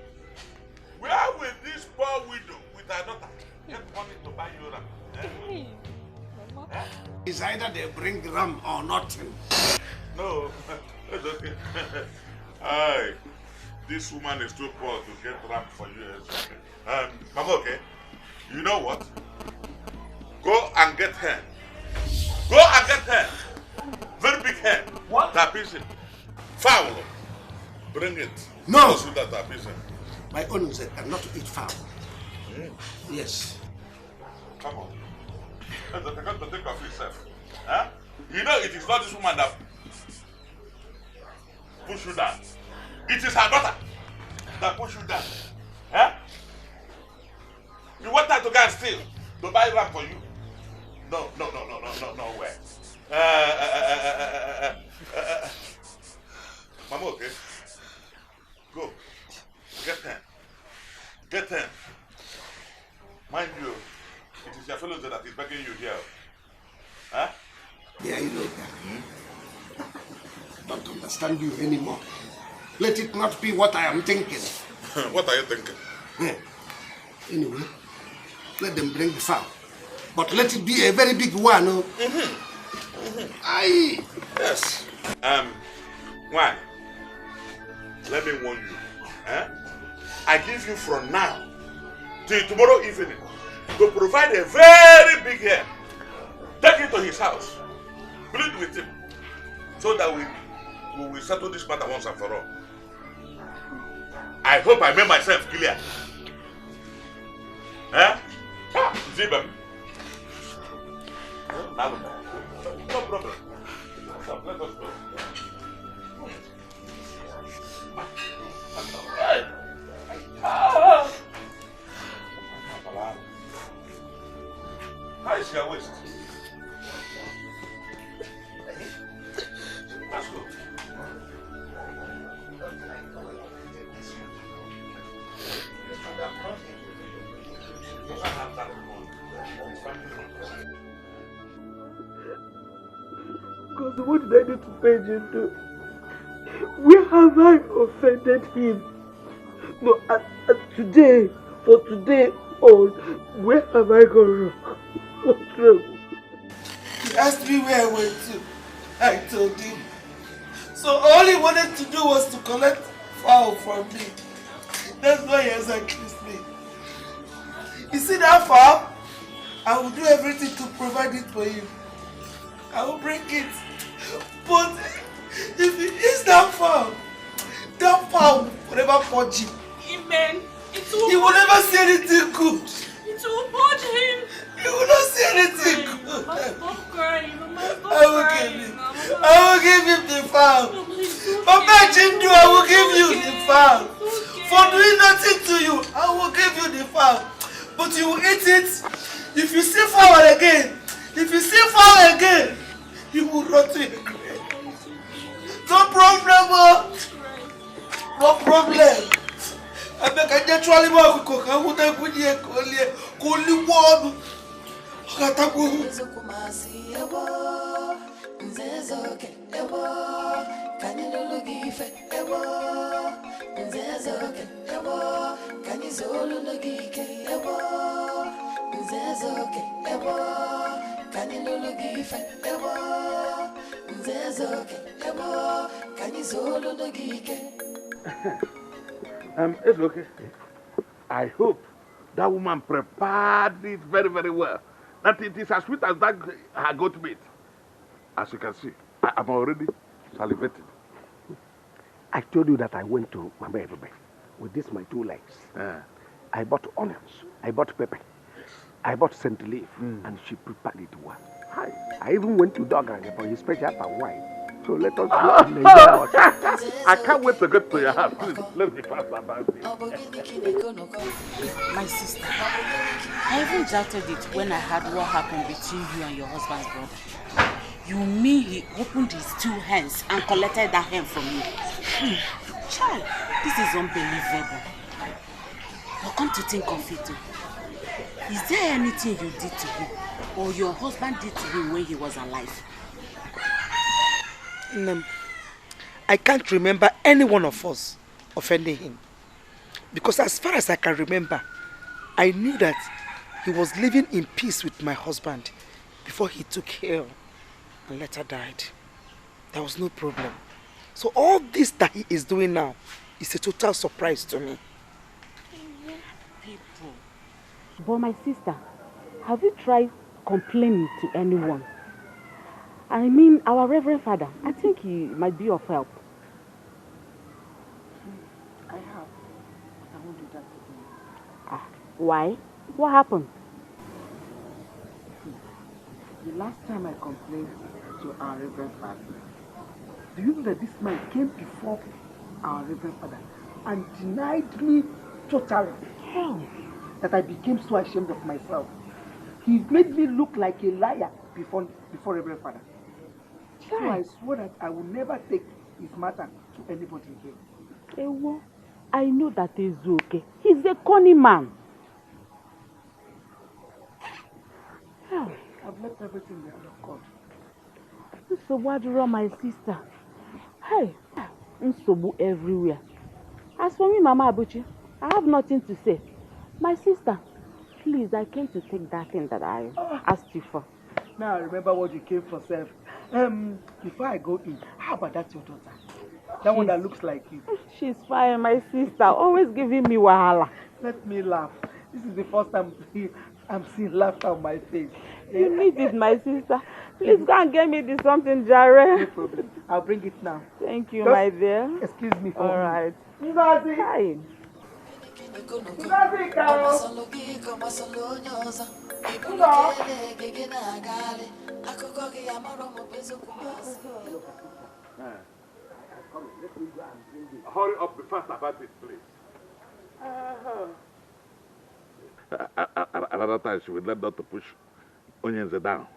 Where will this poor widow with her daughter get money to buy you ram? Eh? Eh? It's either they bring ram or nothing. No, it's okay. Aye, this woman is too poor to get ram for you. Mama, okay, you know what? Go and get her. Go and get her. Very big hair. What? Tapizin. Fowl. Bring it. No. So that tapizin. My own is not to eat fowl. Yes. Come on. Let's take to take off yourself. Huh? You know it is not this woman that push you down. It is her daughter that push you down. Huh? You want her to go and steal to buy ram for you? No way. Mama, okay? Go. Get them. Get them. Mind you, it is your fellow that is begging you here. Huh? Yeah, you know that. Don't understand you anymore. Let it not be what I am thinking. What are you thinking? Anyway, let them bring the fowl. But let it be a very big one. Oh. Aye. Yes. Why? Let me warn you. I give you from now till tomorrow evening to provide a very big hair. Take it to his house. Plead with him so that we will settle this matter once and for all. I hope I made myself clear. Zibam. No problem. Let us go. How is your waist? Let's go. Because what did I do to Benjamin? Where have I offended him? No, today, for today on, where have I gone wrong? What's wrong? He asked me where I went to. I told him. So all he wanted to do was to collect fowl from me. That's why he has accused me. You see that fowl? I will do everything to provide it for him. I will bring it. But if he eats that fowl will never purge him. Amen. He will never see anything good. It will purge him. He will not see anything good. Stop crying. I will give him the fowl. Papa Jindu, I will give you the fowl. For doing nothing to you, I will give you the fowl. But you will eat it. If you see fowl again, you will run to your grave. No problem, no problem. I make a naturally more cook. I would have put you only one. It's okay. I hope that woman prepared it very, very well. That it is as sweet as that her goat meat. As you can see, I'm already salivating. I told you that I went to Mama Ebube with this my 2 legs. I bought onions, I bought pepper, I bought scent leaf and she prepared it well. I even went to Dog and for his special palm wine. So let us go. I can't wait to get to your house. Please, let me fast about it. My sister, I even doubted it when I heard what happened between you and your husband's brother. You mean he opened his 2 hands and collected that hand from you? Child, this is unbelievable. But come to think of it, is there anything you did to him or your husband did to him when he was alive? I can't remember any one of us offending him. Because as far as I can remember, I knew that he was living in peace with my husband before he took ill and later died. There was no problem. So all this that he is doing now is a total surprise to me. People. But my sister, have you tried complaining to anyone? I mean, our Reverend Father, I think he might be of help. I have. But I won't do that again. Why? What happened? The last time I complained to our Reverend Father, do you know that this man came before our Reverend Father and denied me totally? Hell. That I became so ashamed of myself. He made me look like a liar before Reverend Father. So I swore that I will never take his matter to anybody again. Ewo, I know that is okay. He's a cunning man. Hell. I've left everything in the hand of God. Nsobu, my sister. Hey, Nsobu everywhere. As for me, Mama Abuchi, I have nothing to say. My sister, please, I came to take that thing that I asked you for. Now I remember what you came for, self. Before I go in, how about that your daughter? That one that looks like you. She's fine, my sister. Always giving me wahala. Let me laugh. This is the first time I'm seeing laughter on my face. You need it, my sister. Please go and get me this something, Jare. No problem. I'll bring it now. Thank you, Just my dear. Excuse me for all right. Ngozi. Hi. Ngozi, Carol. Hurry up, be fast about it, please. Another time she will let Dr. push onions down.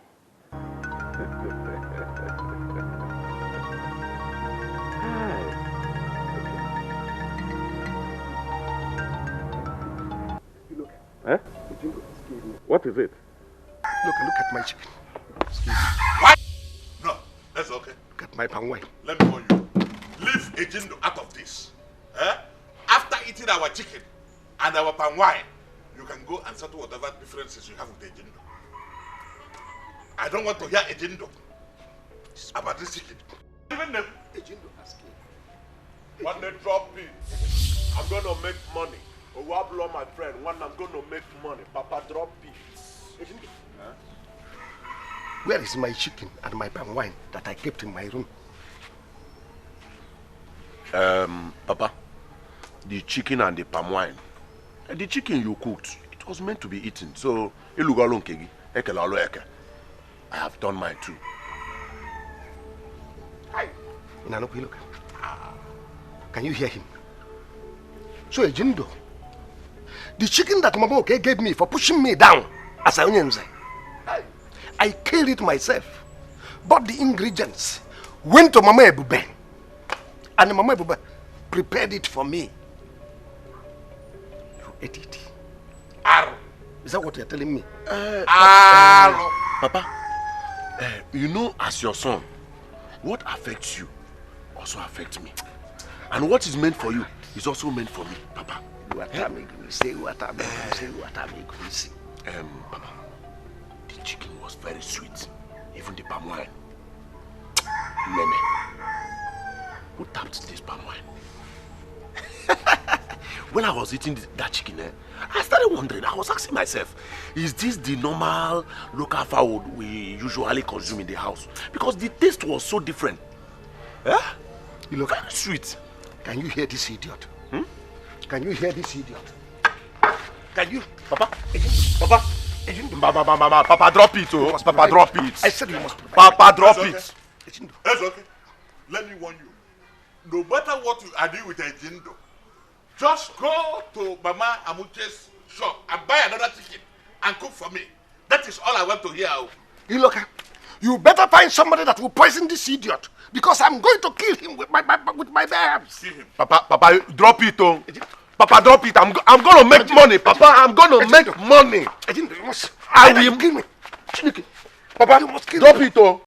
Eh? What is it? Look at my chicken. Excuse me. What? No, that's okay. Look at my palm wine. Let me warn you. Leave Ejindo out of this. Eh? After eating our chicken and our palm wine, you can go and settle whatever differences you have with Ejindo. I don't want to hear Ejindo about this chicken. Even them. Ejindo asking. When they drop me, I'm gonna make money. Owablo, my friend, when I'm gonna make money, Papa drop me. Huh? Where is my chicken and my palm wine that I kept in my room? Papa, the chicken and the palm wine. The chicken you cooked, it was meant to be eaten. So, I have done mine too. Look. Can you hear him? So, Ejindo, the chicken that Mama Oke gave me for pushing me down as I killed it myself. Bought the ingredients, went to Mama Ebube, and Mama Ebube prepared it for me. You ate it. Arrow. Is that what you're telling me? Papa, you know, as your son, what affects you also affects me. And what is meant for you is also meant for me, Papa. Papa, the chicken was very sweet. Even the palm wine. Nene, who tapped this palm wine? When I was eating that chicken, I started wondering. I was asking myself, is this the normal local fowl we usually consume in the house? Because the taste was so different. You look very sweet. Can you hear this idiot? Can you hear this idiot? Can you? Papa, Papa, Papa, drop it, oh. Papa, drop it. I said you must provide. Papa, drop it. That's okay. Let me warn you. No matter what you are doing with Ejindo, just go to Mama Amuche's shop and buy another chicken and cook for me. That is all I want to hear. Iloka, you better find somebody that will poison this idiot because I'm going to kill him with my babes. Kill him. Papa, drop it, oh. Papa, drop it. I'm gonna make money. Papa, I'm gonna make money. I will kill me. Papa, you must kill drop it, oh.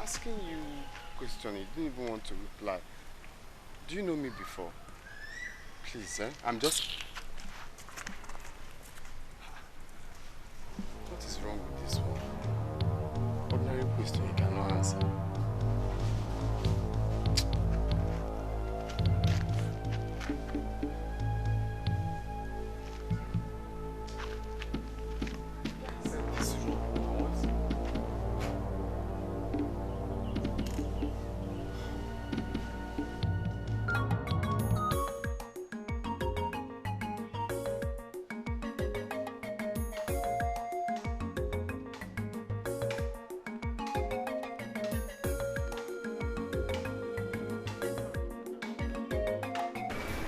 Asking you a question, you didn't even want to reply. Do you know me before? Please, I'm just... What is wrong with this one? Ordinary question you cannot answer.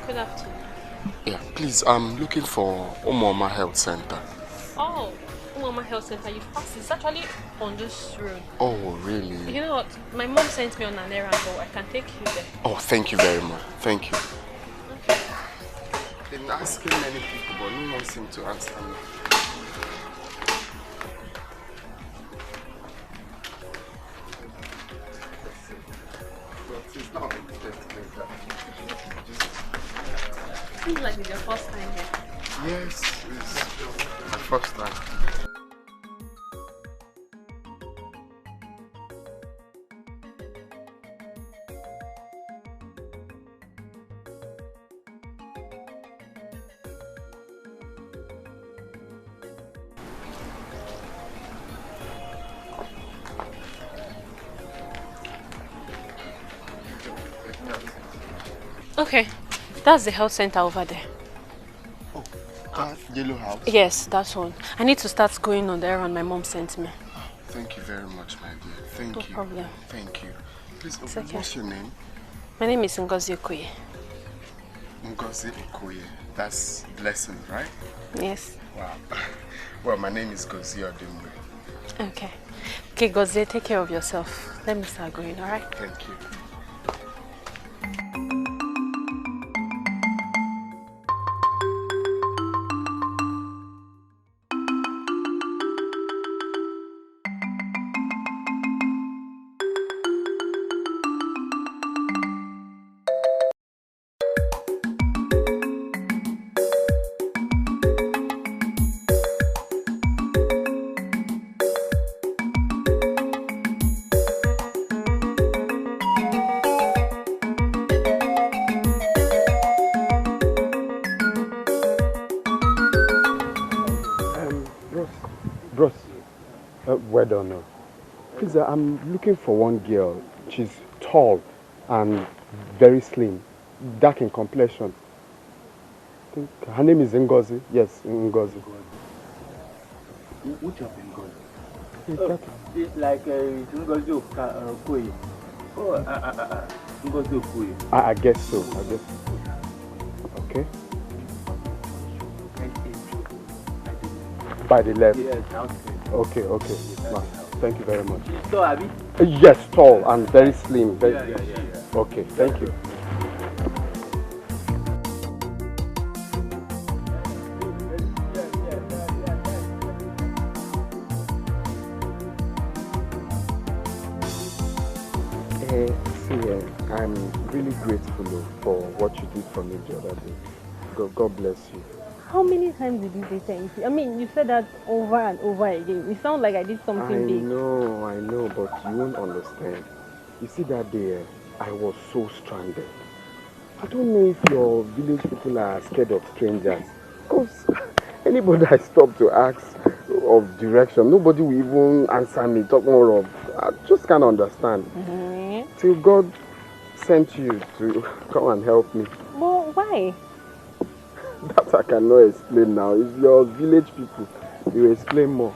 Good afternoon. Yeah, please, I'm looking for Umoma Health Center. Oh, Umoma Health Center, you fast. It's actually on this road. Oh, really? You know what? My mom sent me on an errand, but I can take you there. Oh, thank you very much. Thank you. Okay. I've been asking many people, but no one seems to answer me. Seems like it's your first time here. Yes, it's my first time. Okay, that's the health center over there. Oh, that yellow house? Yes, that's one. I need to start going on the errand my mom sent me. Oh, thank you very much, my dear. Thank you. No problem. Thank you. Please, It's okay. what's your name? My name is Ngozi Okoye. Ngozi Okoye. That's blessing, right? Yes. Wow. Well, my name is Gozi Odimwe. Okay. Okay, Ngozi, take care of yourself. Let me start going, alright? Thank you. Well done. No. Please, I'm looking for one girl. She's tall and very slim, dark in complexion. I think her name is Ngozi. Yes, Ngozi. Which of Ngozi? It's like Ngozi of Koyi. Oh, Ngozi of Koyi. I guess so. Okay. By the left. Yes, okay. Ma, thank you very much. So, Abi? Yes, tall and very slim. Yeah. Okay, thank you. I'm really grateful for what you did for me the other day. God bless you. How many times did you say thank you? I mean, you said that over and over again. It sounds like I did something big. I know, but you won't understand. You see, that day, I was so stranded. I don't know if your village people are scared of strangers. Because anybody I stop to ask of direction, nobody will even answer me, talk more of. I just can't understand. Till God sent you to come and help me. Well, why? That I cannot explain now. It's your village people. You will explain more.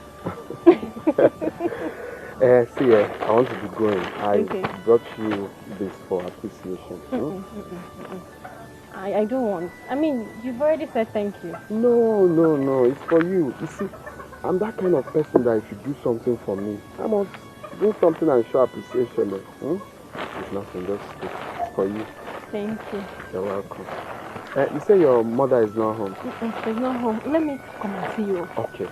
See, I want to be going. I brought you this for appreciation. I don't want. I mean, you've already said thank you. No. It's for you. You see, I'm that kind of person that if you do something for me, I must do something and show appreciation. It's nothing, just it's for you. Thank you. You're welcome. You say your mother is not home? She's not home. Let me come and see you. Okay.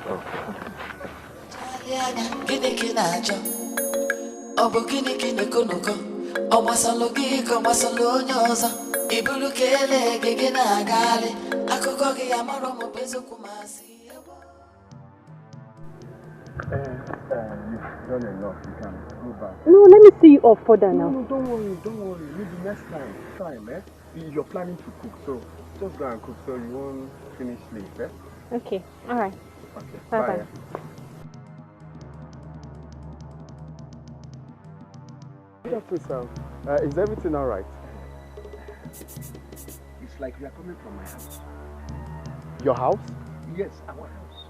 You've done enough. You can go back. No, let me see you off further now. No, don't worry. Maybe next time, You're planning to cook, so just go and cook so you won't finish late, Okay, alright. Okay, bye. Good afternoon, sir. Is everything alright? It's like we are coming from my house. Your house? Yes, our house.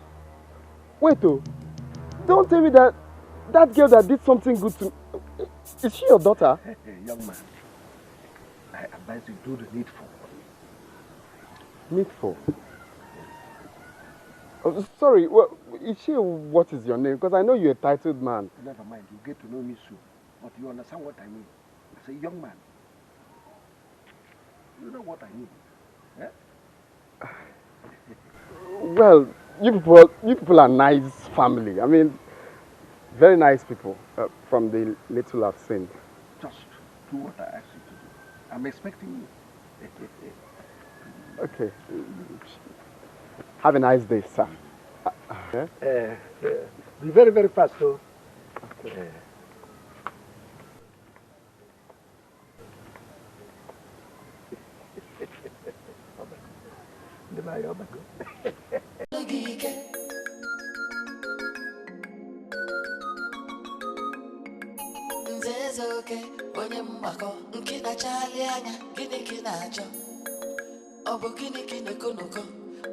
Wait, don't tell me that girl that did something good to me, is she your daughter? Young man, I advise you do the needful. Needful? Oh, sorry, what is your name? Because I know you're a titled man. Never mind, you get to know me soon. But you understand what I mean. I say, young man, you know what I mean. Well, you people are nice family. I mean, very nice people from the little I've seen. Just do what I ask you to do. I'm expecting you. Okay. Have a nice day, sir. Be very, very fast, though. Okay. Nzezoke onye mgbakọ nke na-achali anya gịnị ka ị na-achọ ọ bụ gịnị ka ị na-ekonoko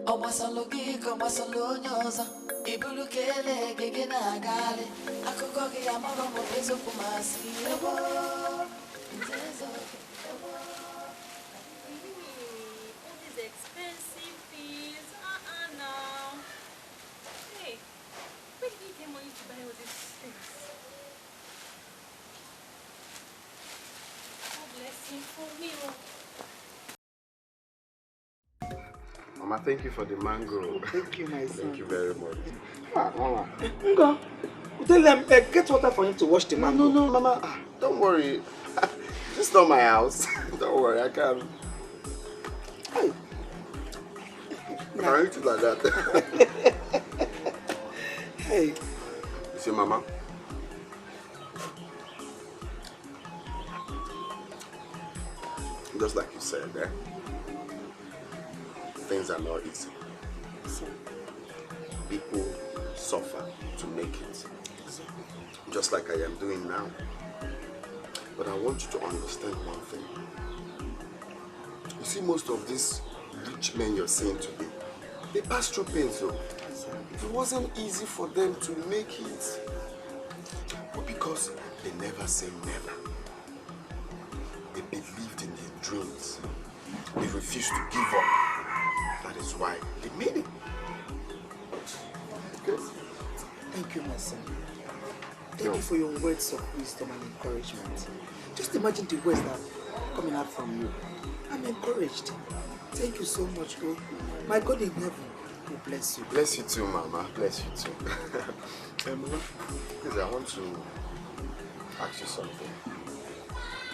ọ gbasalụ gị ka ọ gbasalụ onye ọzọ ibulu ka ele gị na-agagharị akụkọ gị amara ma eziokwu ma si ebo Nzezoke expensive things. Now. Hey, where did you get money to buy all these things? God bless him for me. Mama, thank you for the mango. Thank you, my son. Thank you very much. Mama. Go. Tell them, get water for him to wash the mango. No, Mama. Don't worry. This is not my house. Don't worry, I can. Hey. I can eat it like that. Hey. You see, Mama? Just like you said, things are not easy. People suffer to make it. Just like I am doing now. But I want you to understand one thing. You see, most of these rich men you're seeing today, they pass through pain, so it wasn't easy for them to make it. But because they never say never, they believed in their dreams. They refused to give up. That is why they made it. Okay? Thank you, my son. Thank you for your words of wisdom and encouragement. Just imagine the words that are coming out from you. I'm encouraged. Thank you so much, God. My God in heaven will bless you. Bless you too, Mama. Bless you too. Mama, please, I want to ask you something.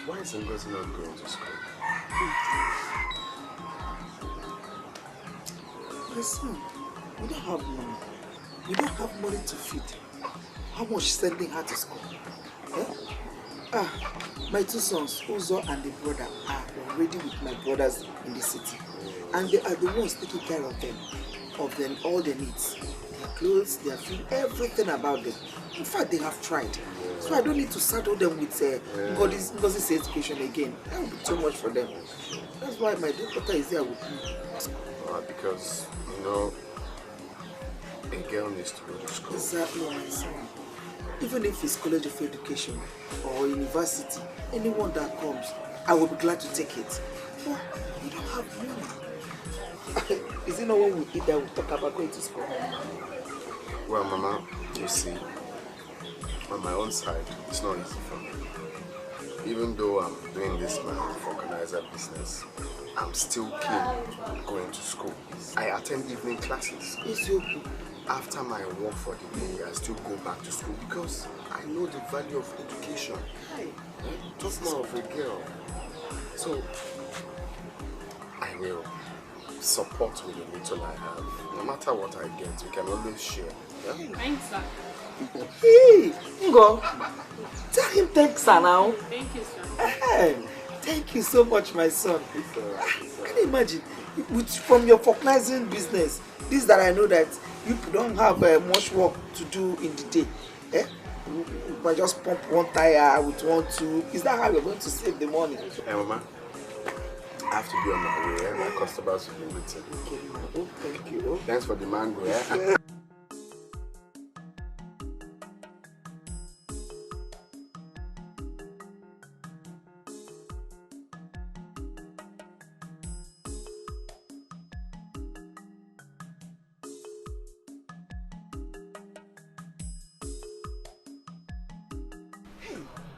Why is Ngozi not going to school? My son, we don't have money. We don't have money to feed. How much sending her to school? Eh? My two sons, Uzo and the brother, are already with my brothers in the city. And they are the ones taking care of them, all their needs. Their clothes, their food, everything about them. In fact, they have tried. So I don't need to saddle them with Ngozi's education again. That would be too much for them. That's why my daughter is here with me. Because, you know, a girl needs to go to school. Exactly, my son. Even if it's college of education or university, anyone that comes, I will be glad to take it. But we don't have money. Is it not when we eat that we talk about going to school? Well, Mama, you see, on my own side, it's not easy for me. Even though I'm doing this my organizer business, I'm still keen going to school. I attend evening classes. It's okay. After my work for the day, I still go back to school because I know the value of education. Talk more of a girl. So, I will support with the little I have. No matter what I get, we can always share. Yeah? Thanks, sir. Hey, Ngo, tell him thanks, sir, now. Thank you, sir. Hey, thank you so much, my son. Can you imagine, from your organizing business, this that I know that you don't have much work to do in the day. Eh? You might just pump one tire with 1, 2. Is that how you're going to save the money? Hey, Mama, I have to be on my way. My customers will be waiting. Okay, oh, thank you. Oh. Thanks for the mango. Yeah?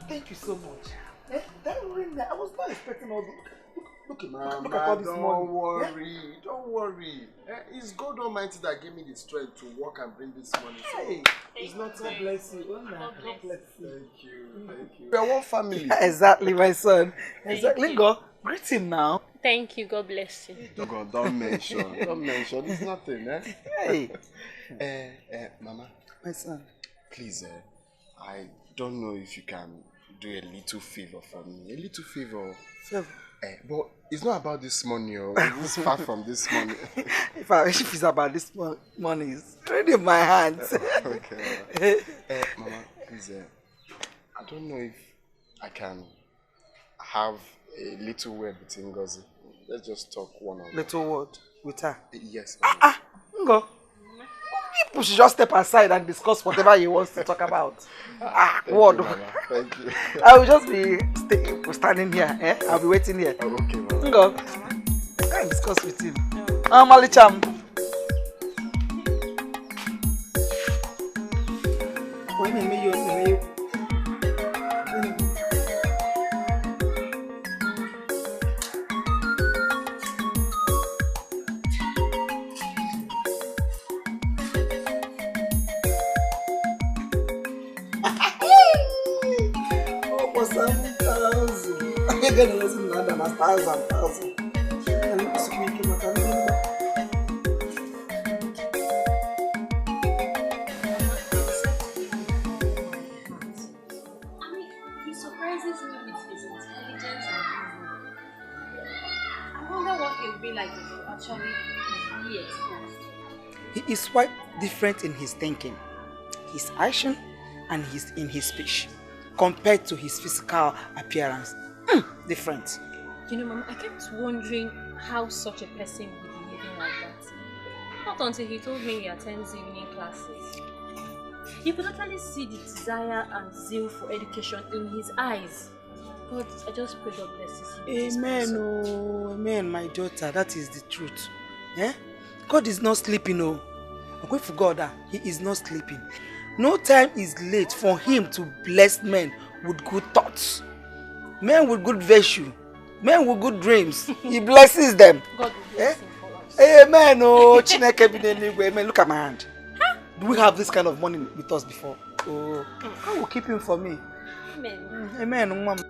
Thank you so much. Eh? That ring, I was not expecting all this. Look at all Mama, this don't money. worry, don't worry. It's God Almighty that gave me the strength to work and bring this money. Hey, it's not God bless you. God bless you. Thank you. We are one family. Exactly, my son. Exactly. Go, greet him now. Thank you. God bless you. Don't mention. Don't mention. It's nothing, eh? Hey. Mama. My son. Please, I don't know if you can do a little favor for me. A little favor. Favor? But it's not about this money, it's far from this money. If it's about this money, it's straight in my hands. Okay. Mama, please, I don't know if I can have a little word with Ngozi. Let's just talk one-on-one. Little word with her? Yes. Ngo. People should just step aside and discuss whatever he wants to talk about. Word. Thank you. I will just be standing here. Eh? I'll be waiting here. Oh, okay, Mama. Ngo. I can't discuss with him. Malicham. He surprises me with his intelligence and wisdom. I wonder what he'll be like if he actually be exposed. He is quite different in his thinking, his action, and in his speech compared to his physical appearance. Different. You know, Mama, I kept wondering how such a person would be behaving like that. Not until he told me he attends evening classes. You could actually see the desire and zeal for education in his eyes. God, I just pray God blesses him. Amen, oh, amen, my daughter. That is the truth. Eh? God is not sleeping, oh. I'm going for God, he is not sleeping. No time is late for him to bless men with good thoughts. Men with good virtue. Men with good dreams. He blesses them. God will bless him for us. Amen, oh. Amen. Look at my hand. Huh? Do we have this kind of money with us before? Oh, I will keep him for me. Amen. Amen, Mama.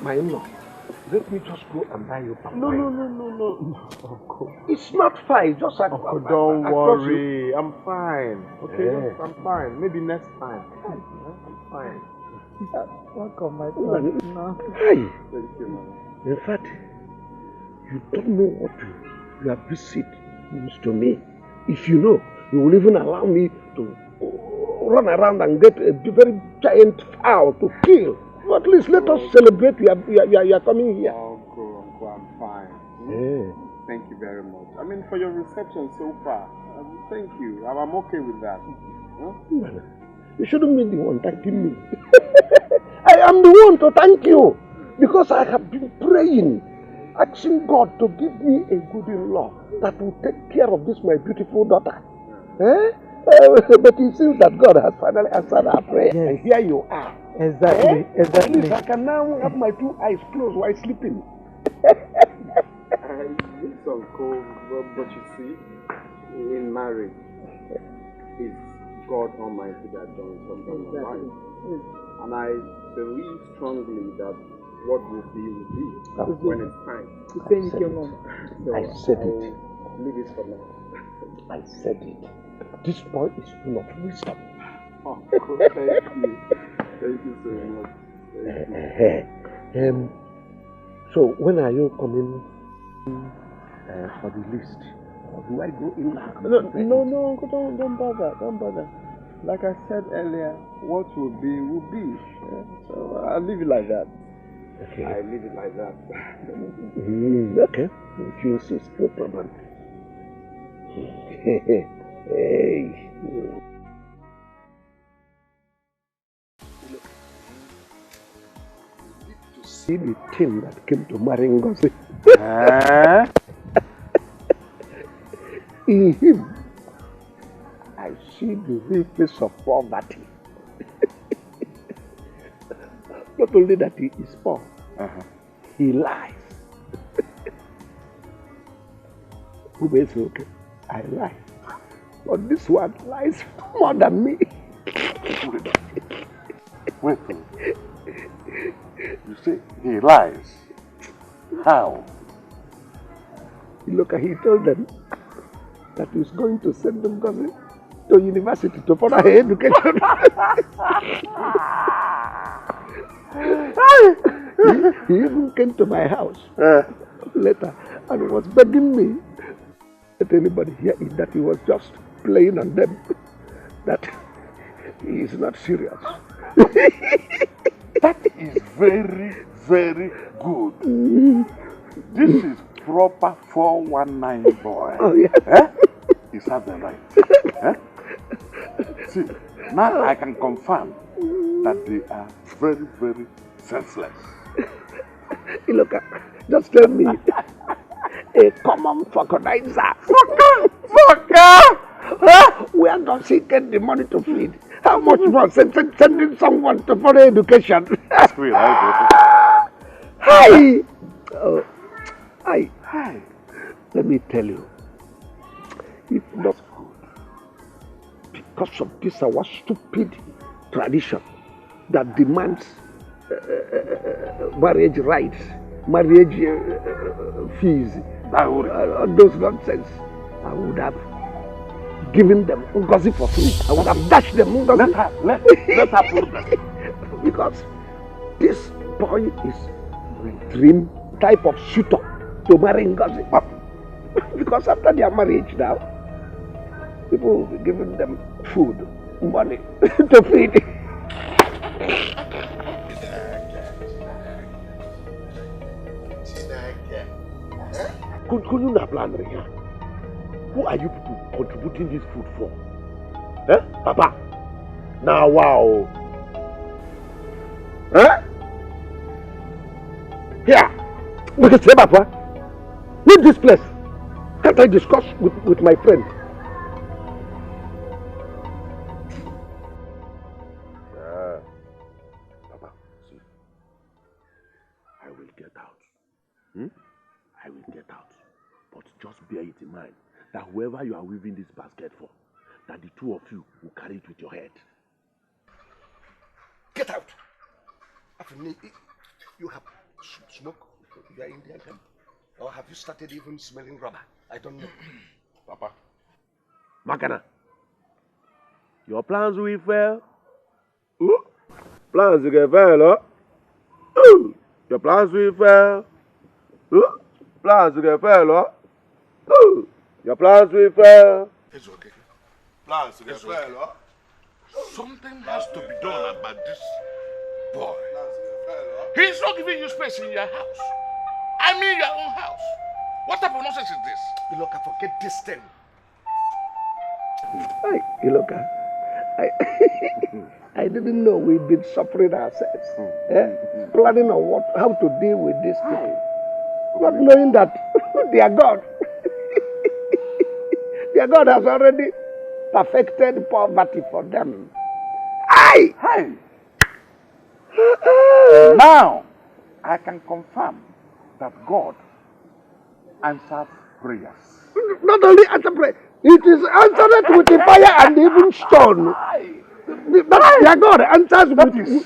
My in-law, let me just go and buy you palm No. Uncle. It's not fine, just like Uncle, don't worry. I'm fine. Okay, Yeah. I'm fine. Maybe next time. I'm fine. Welcome, my son. No. Hi. Thank you, man. In fact, you don't know what your visit means to me. If you know, you will even allow me to run around and get a very giant fowl to kill. At least let us celebrate you are coming here. Uncle, I'm fine. Yeah. Thank you very much. I mean, for your reception so far, thank you. I'm okay with that. Huh? Well, you shouldn't be the one thanking me. I am the one to thank you because I have been praying, asking God to give me a good in-law that will take care of this my beautiful daughter. But it seems that God has finally answered our prayer. Yes. And here you are. Exactly. At least I can now have my two eyes closed while sleeping. It's Uncle, but you see, in marriage, it's God Almighty that joins something in life. And I believe strongly that what will be when it's time. I said it. I'll leave it for now. I said it. This boy is full of wisdom. Oh, thank you. Thank you so much. Thank you. So when are you coming for the list? Or do I go in now? No, Uncle, don't bother. Like I said earlier, what will be. So I'll leave it like that. Okay. I leave it like that. Okay. If you insist, no problem. Hey. To see the team that came to marry Ngozi. In him, I I see the real face of poverty. Not only that he is poor, he lies. Who is okay? I lie. But this one lies more than me. Wait. You say he lies. How? Look, he told them that he's going to send them to university to further her education. he even came to my house later and was begging me that anybody hear it, that he was just playing on them, that he is not serious. That is very, very good. This is proper 419 boy. Oh, yes. He's have the right. See, now I can confirm that they are very, very senseless. Look, just tell me, a common vulcanizer. Where does he get the money to feed? How much more sending someone to further education? Hi! Oh, hi! Let me tell you, if not because of this our stupid tradition that demands marriage rights, marriage fees, those nonsense, I would have given them Ngozi for free. I would have dashed them Ngozi. Let her prove that. Because this boy is a dream type of suitor to marry Ngozi. Because after their marriage now, people will be giving them food, money to feed. Could you not plan here? Who are you people contributing this food for? Papa? Now, wow. Here. We can say, Papa. Leave this place. Can't I discuss with my friend? Papa, see. I will get out. I will get out. But just bear it in mind that whoever you are weaving this basket for, that the two of you will carry it with your head. Get out! You have smoke? You are Indian camp? Or have you started even smelling rubber? I don't know. Papa. Makana. Your plans will fail. Plans will fail, huh? Your plans will fail. Plans will fail, huh? Your plans will fail. It's okay. Plans will fail, huh? Something has to be done about this boy. He's not giving you space in your house. I mean your own house. What type of nonsense is this? Iloka, forget this thing. Hey, Iloka, I didn't know we'd been suffering ourselves. Planning on how to deal with this people. Not knowing that their God, their God has already perfected poverty for them. Hey! Now, I can confirm that God answers prayers. Not only answer prayer, it is answered with the fire and even stone. Their God answers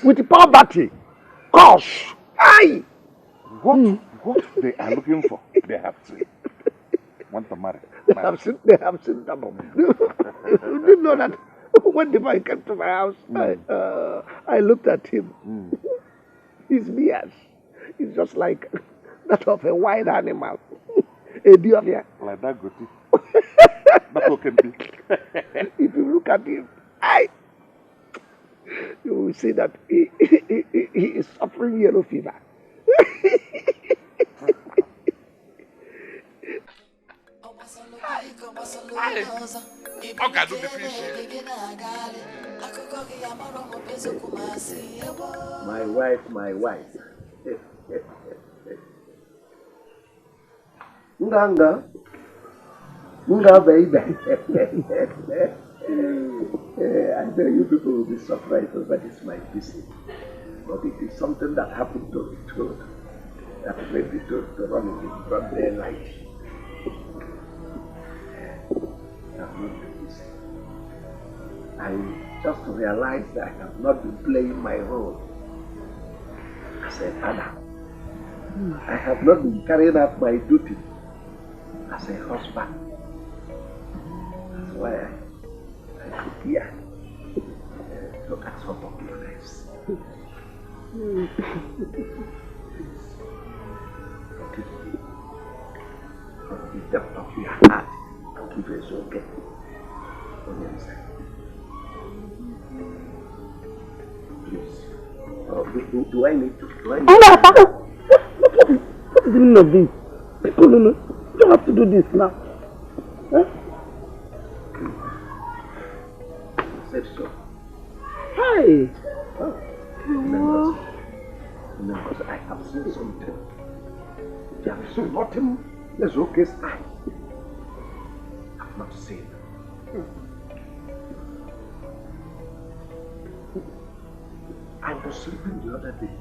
with poverty. Curse. What they are looking for, they have seen. Want to marry? They have seen double. You didn't know that when the boy came to my house, I looked at him. His beard is just like that of a wild animal. A deer. Like that goatee. That's what can be. If you look at him, you will see that he is suffering yellow fever. Okay, do the fish. My wife. Nga baby. I know you people will be surprised over this my visit, but it is something that happened to the toad that made the toad to run in from their light. I just realized that I have not been playing my role as a father. I have not been carrying out my duty as a husband. That's why I took here to ask for forgiveness. Forgive me. From the depth of your heart, forgive us, okay? On the inside. Please. Do I need to? What is the meaning of this? People don't know. You don't have to do this now. Huh? I said so. Hi. Because I have seen something. There is nothing as okay as I have not seen. I was sleeping the other day.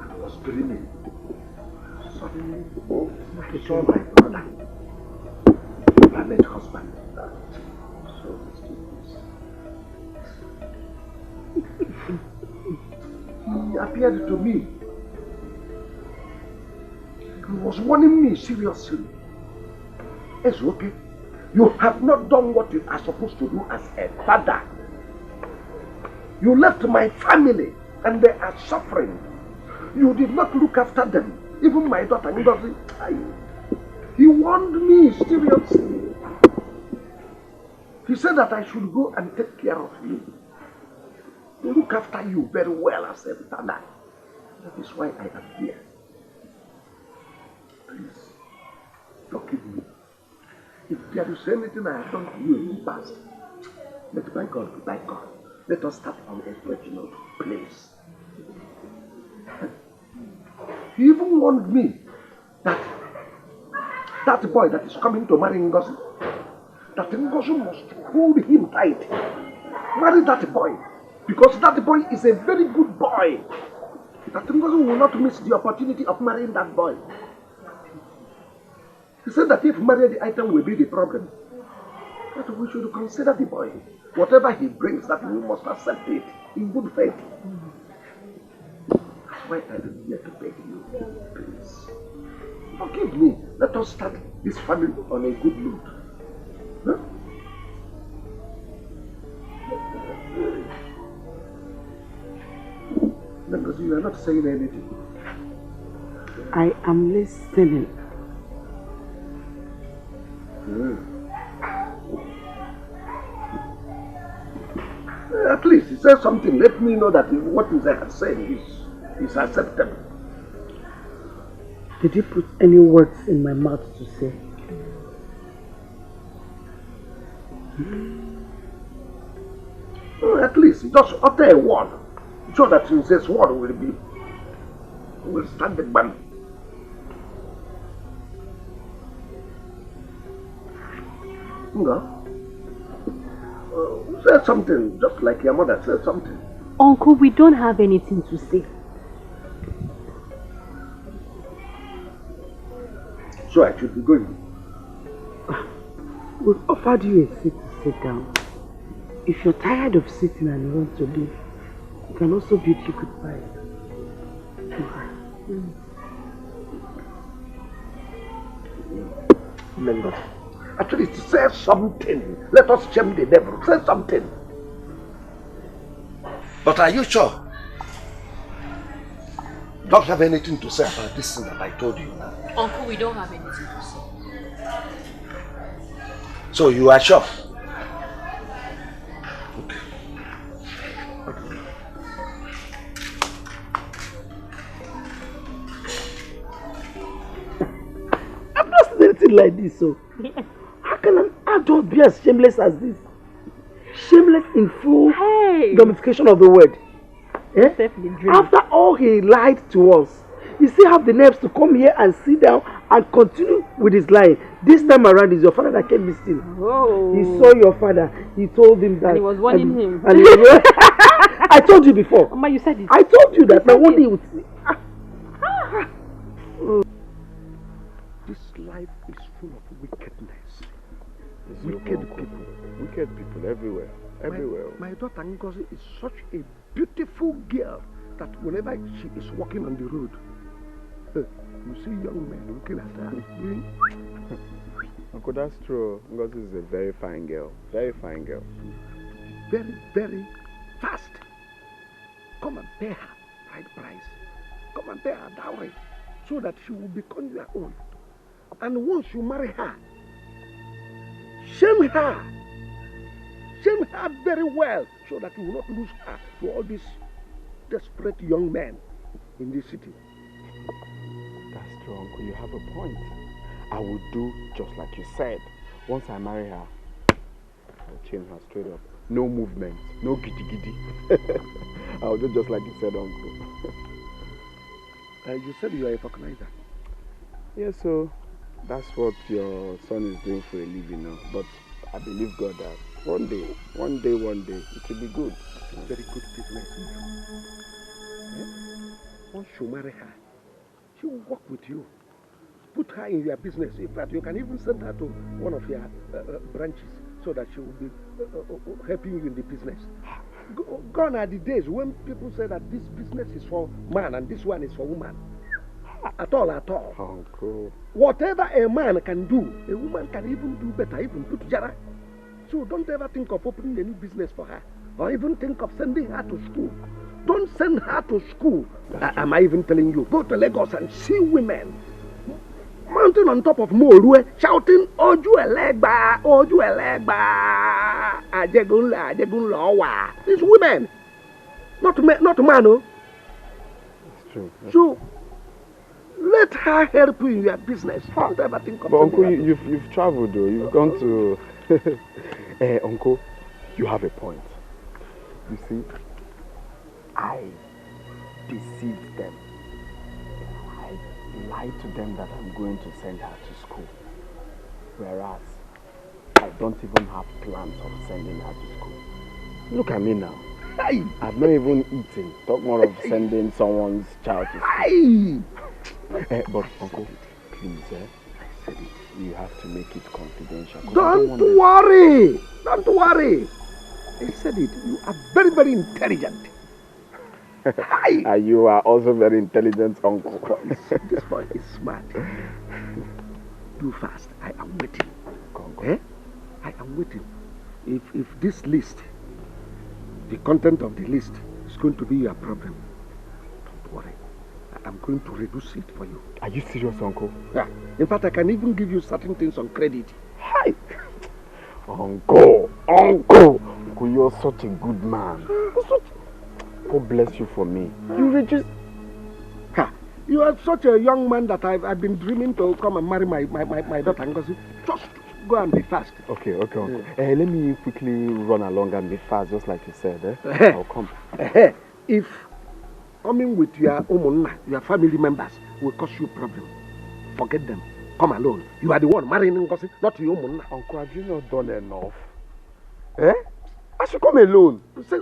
I was dreaming. Suddenly, I saw my brother, my late husband. So mysterious. He appeared to me. He was warning me seriously. It's okay. You have not done what you are supposed to do as a father. You left my family and they are suffering. You did not look after them. Even my daughter, he warned me seriously. He said that I should go and take care of you. Look after you very well as a father. That is why I am here. Please, forgive me. If there is anything I have done to you in the past, let by God be by God. Let us start from a original place. He even warned me that that boy that is coming to marry Ngozi, that Ngozi must hold him tight. Marry that boy, because that boy is a very good boy. That Ngozi will not miss the opportunity of marrying that boy. He said that if married the item will be the problem, that we should consider the boy. Whatever he brings, that we must accept it in good faith. That's why I am here to beg you, please. Forgive me. Let us start this family on a good note. Huh? Because you are not saying anything. I am listening. At least he said something. Let me know that what he has said is acceptable. Did he put any words in my mouth to say? At least just utter a word. So that his word will stand the ban. Say something, just like your mother said something. Uncle, we don't have anything to say. So I should be going. We've offered you a seat to sit down. If you're tired of sitting and you want to leave, you can also bid you goodbye. Remember, actually, say something. Let us shame the devil. Say something. But are you sure? Don't have anything to say about this thing that I told you now? Uncle, we don't have anything to say. So you are sure? Okay. I've not seen anything like this, so how can an adult be as shameless as this? Shameless in full domestication of the word. Eh? After all he lied to us, you still have the nerves to come here and sit down and continue with his lie. This time around, it's your father that came missing. Oh. He saw your father. He told him that. And he was warning him. And he was, I told you before. Mama, you said it. I told you that. Now one day you would see. This life is full of wickedness. Wicked people. Wicked people everywhere. Everywhere. My daughter Ngozi is such a beautiful girl that whenever she is walking on the road, you see young men looking at her. Uncle, that's true. Ngozi is a very fine girl. Very fine girl. Very, very fast. Come and pay her right price. Come and pay her dowry so that she will become your own. And once you marry her, shame her. Shame her very well so that you will not lose her to all these desperate young men in this city. That's true, Uncle. You have a point. I will do just like you said. Once I marry her, I'll chain her straight up. No movement, no giddy. I'll do just like you said, Uncle. You said you are a vulcanizer. Yes, so that's what your son is doing for a living now. But I believe God that one day, it will be good. Very good business. Once you marry her, she will work with you. Put her in your business. In fact, you can even send her to one of your branches so that she will be helping you in the business. Gone are the days when people say that this business is for man and this one is for woman. At all. Uncle. Whatever a man can do, a woman can even do better, even put jara. So don't ever think of opening any business for her, or even think of sending her to school. Don't send her to school. Am I even telling you? Go to Lagos and see women mounting on top of Morue, shouting, Oju Elegba, Ajegunla, Owa. These women, not man, oh. It's true. So let her help you in your business. Don't ever think of. But Uncle, you've traveled though. You've gone to. Uncle, you have a point. You see, I deceived them. I lied to them that I'm going to send her to school. Whereas, I don't even have plans of sending her to school. Look at me now. I've not even eaten. Talk more of sending someone's child to school. But Uncle, please, you have to make it confidential. Don't worry. I said it. You are very, very intelligent. And you are also very intelligent, Uncle. This boy is smart. Do fast. I am waiting. I am waiting. If this list, the content of the list, is going to be your problem, don't worry. I'm going to reduce it for you. Are you serious, Uncle? Yeah. In fact, I can even give you certain things on credit. Hi! Uncle, you're such a good man. God bless you for me. You reduce. You are such a young man that I've been dreaming to come and marry my daughter Ngozi. Just go and be fast. Okay, Uncle. Let me quickly run along and be fast, just like you said. I'll come. If coming with your umunna, your family members, will cause you problem, forget them. Come alone. You are the one marrying Ngozi, not your umunna. Uncle, have you not done enough? I should come alone. Say,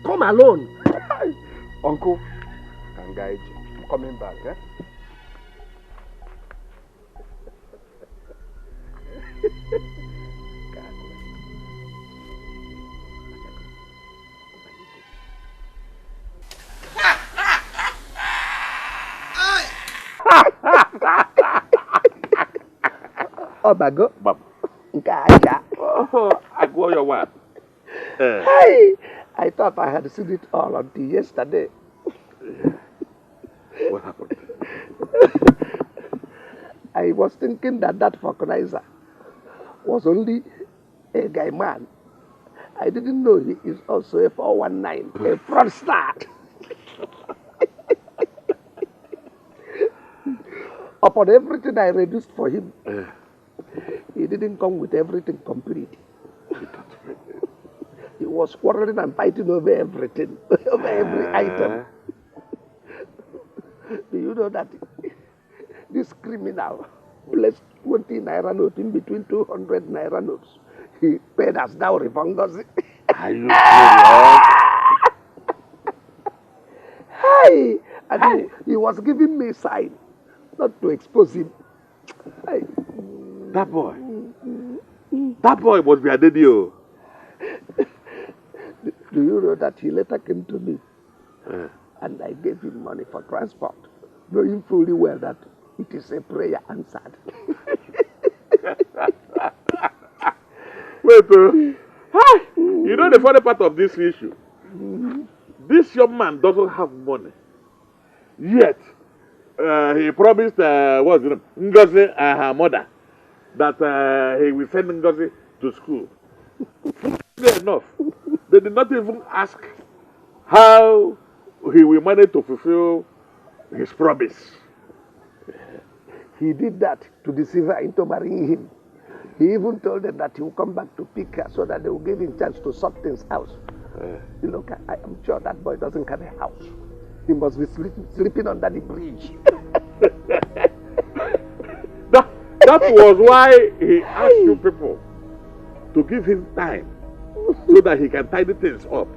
come alone. Uncle, I can guide you. I'm coming back, Oh, bago. I go your one. Hey, I thought I had seen it all until yesterday. What happened? I was thinking that vulcanizer was only a guy man. I didn't know he is also a 419, a fraudster. Upon everything I reduced for him, he didn't come with everything complete. He was quarreling and fighting over everything, over every item. Do you know that this criminal placed 20 naira notes in between 200 naira notes. He paid us dowry for Ngozi. Are you serious? Hey! And he was giving me a sign not to expose him. Hey. That boy must be a daddy. Do you know that he later came to me and I gave him money for transport, knowing fully well that it is a prayer answered. Wait, you know the funny part of this issue? This young man doesn't have money. Yet, he promised Ngozi, her mother, that he will send Ngozi to school. Fair enough. They did not even ask how he will manage to fulfill his promise. He did that to deceive her into marrying him. He even told them that he will come back to pick her so that they will give him chance to sort things out. Look, I am sure that boy doesn't have a house. He must be sleeping under the bridge. That was why he asked you people to give him time so that he can tidy things up.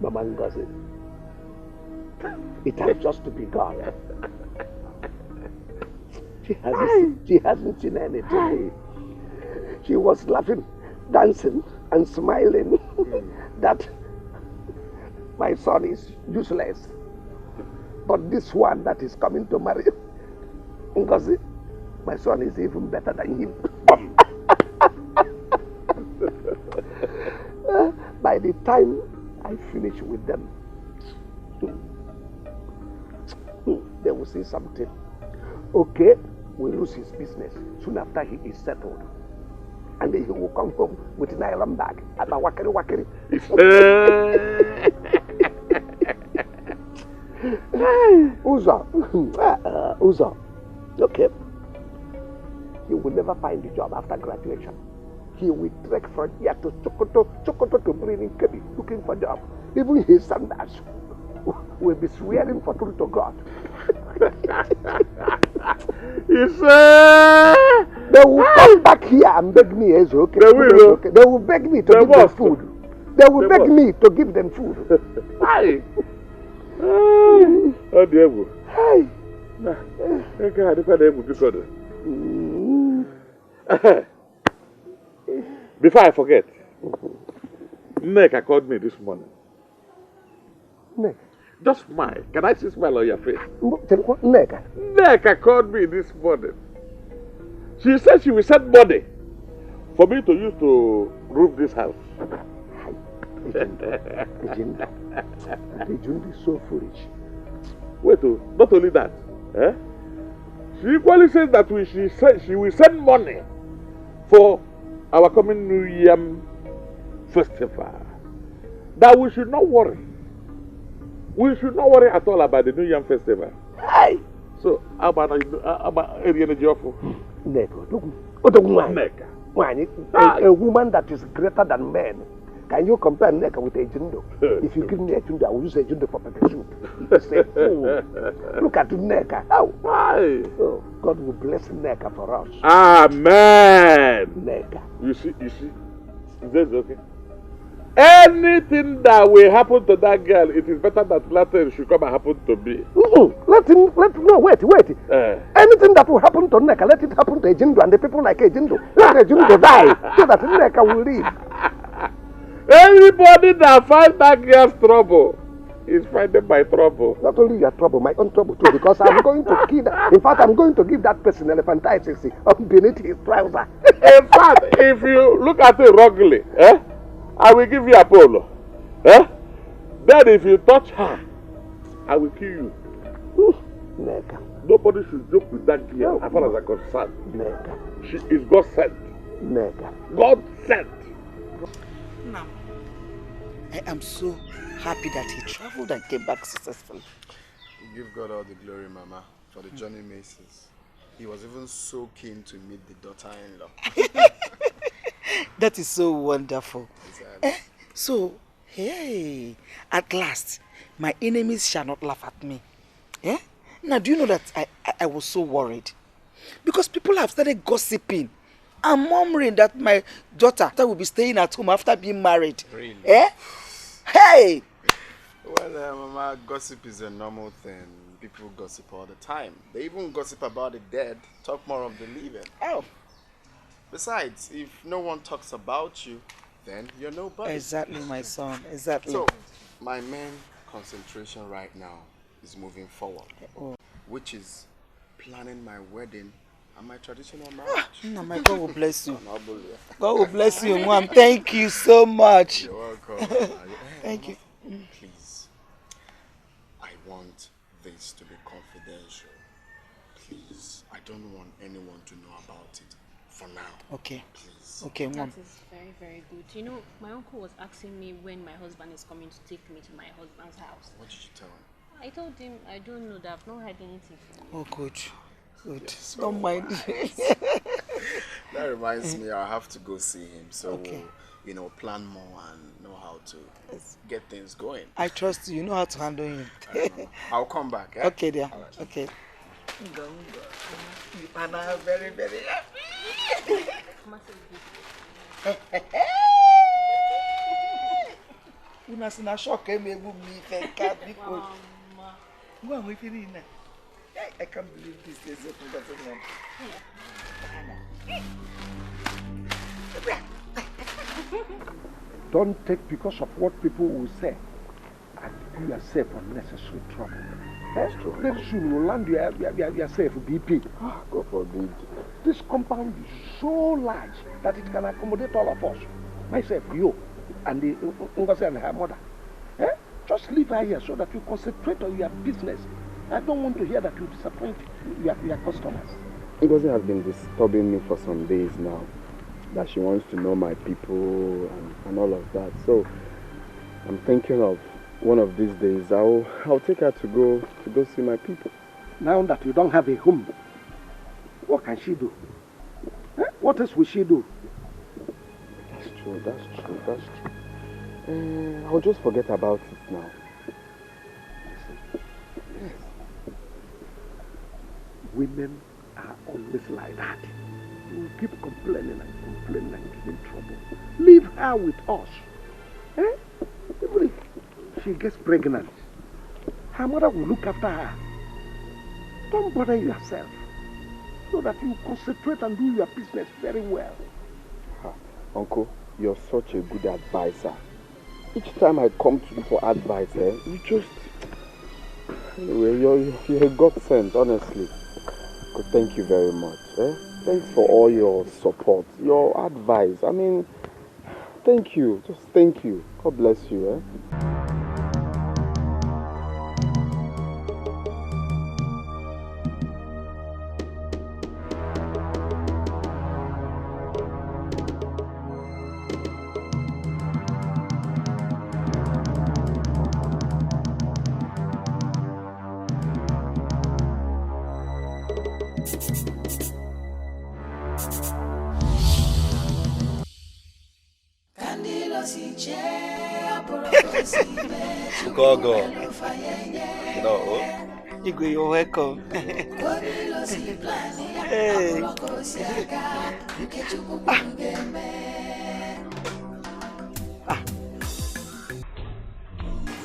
Mama Ngozi, it has just begun. She hasn't seen anything. She was laughing, dancing, and smiling that my son is useless. But this one that is coming to marry Ngozi, my son is even better than him. By the time I finish with them, they will see something. Okay, we lose his business soon after he is settled. And then he will come home with an iron bag. About wakari. Uzo. Okay. He will never find a job after graduation. He will trek from here to Chokoto to bring in Kebi, looking for a job. Even his sandals will be swearing for truth to God. They will come back here and beg me, it's okay. They will beg me to give them food. They will beg me to give them food. Hi. Oh, dear. Hi. Before I forget, Neka called me this morning. Neka? Just smile. Can I see smile on your face? Neka? Neka called me this morning. She said she will send money for me to use to roof this house. Ejundu is so foolish. Wait, not only that. She equally says that she will send money for our coming New Year festival. That we should not worry. We should not worry at all about the New Year festival. Hey. So, how about area energy offer? Neka. A woman that is greater than men. Can you compare Neka with Ejindo? If you give me Ejindo, I will use Ejindo for pepper soup. Say, look at Neka. How? Why? Oh, God will bless Neka for us. Amen. Neka. You see? Is this okay? Anything that will happen to that girl, it is better that later should come and happen to me. Wait. Anything that will happen to Neka, let it happen to Ejindo and the people like Ejindo. Let Ejindo die so that Neka will live. Anybody that finds that girl's trouble is finding my trouble. Not only your trouble, my own trouble too, because I'm going to kill that. In fact, I'm going to give that person elephantitis beneath his trouser. In fact, if you look at it wrongly, I will give you a polo. Then if you touch her, I will kill you. Neka. Nobody should joke with that girl as far as I'm concerned. Neka. She is God sent. Neka. God sent. Now, I am so happy that he traveled and came back successfully. Give God all the glory, Mama, for the Johnny Macy's. He was even so keen to meet the daughter-in-law. That is so wonderful. Exactly. So, hey, at last, my enemies shall not laugh at me. Now, do you know that I was so worried. Because people have started gossiping and murmuring that my daughter will be staying at home after being married. Really? Eh? Hey! Well, Mama, gossip is a normal thing. People gossip all the time. They even gossip about the dead, talk more of the living. Oh. Besides, if no one talks about you, then you're nobody. Exactly, my son. Exactly. So, my main concentration right now is moving forward, which is planning my wedding and my traditional marriage. My God will bless you. God will bless you, Mom. Thank you so much. You're welcome. Thank you. Please, I want this to be confidential. Please, I don't want anyone to know about it for now. Okay. Please. Okay, Mom. That is very, very good. You know, my uncle was asking me when my husband is coming to take me to my husband's house. What did you tell him? I told him I don't know that I've not heard anything from him. Oh, good. Good. Yes, don't mind. That reminds me, I have to go see him. So, plan more and know how to get things going. I trust you. You know how to handle him. I'll come back. Eh? Okay, dear. Right. Okay. You are now very, very happy. You must not shock me. I can't believe this is a Don't take because of what people will say and do yourself unnecessary trouble. Very soon you'll land yourself BP. God forbid. This compound is so large that it can accommodate all of us. Myself, you, and the Ngozi and her mother. Just leave her here so that you concentrate on your business. I don't want to hear that you disappoint your customers. Ngozi has been disturbing me for some days now. That she wants to know my people and all of that. So I'm thinking of one of these days I'll take her to go see my people. Now that you don't have a home, what can she do? What else will she do? That's true. I'll just forget about it now. Yes. Women are always like that. You will keep complaining and giving trouble. Leave her with us. Even if she gets pregnant, her mother will look after her. Don't bother yourself so that you concentrate and do your business very well. Uncle, you're such a good advisor. Each time I come to you for advice, you just... Anyway, you're a godsend, honestly. But thank you very much. Thanks for all your support, your advice. I mean, thank you. Just thank you. God bless you. Gogo. No. Igwe, you're welcome. Hey.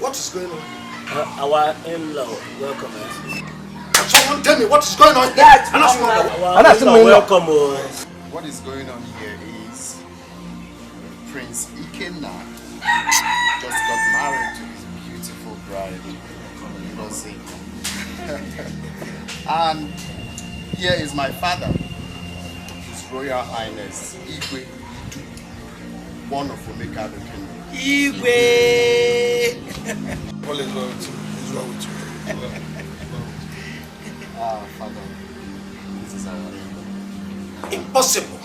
What is going on? Our in-law, welcome. Someone tell me what is going on here. Welcome. What is going on here is Prince Ikenna just got married to his beautiful bride, Ngozi. And here is my father, His Royal Highness Igwe, one of Omeka the Kingdom. Igwe! All is well with you. Is well with you. Father, this is our end. Impossible.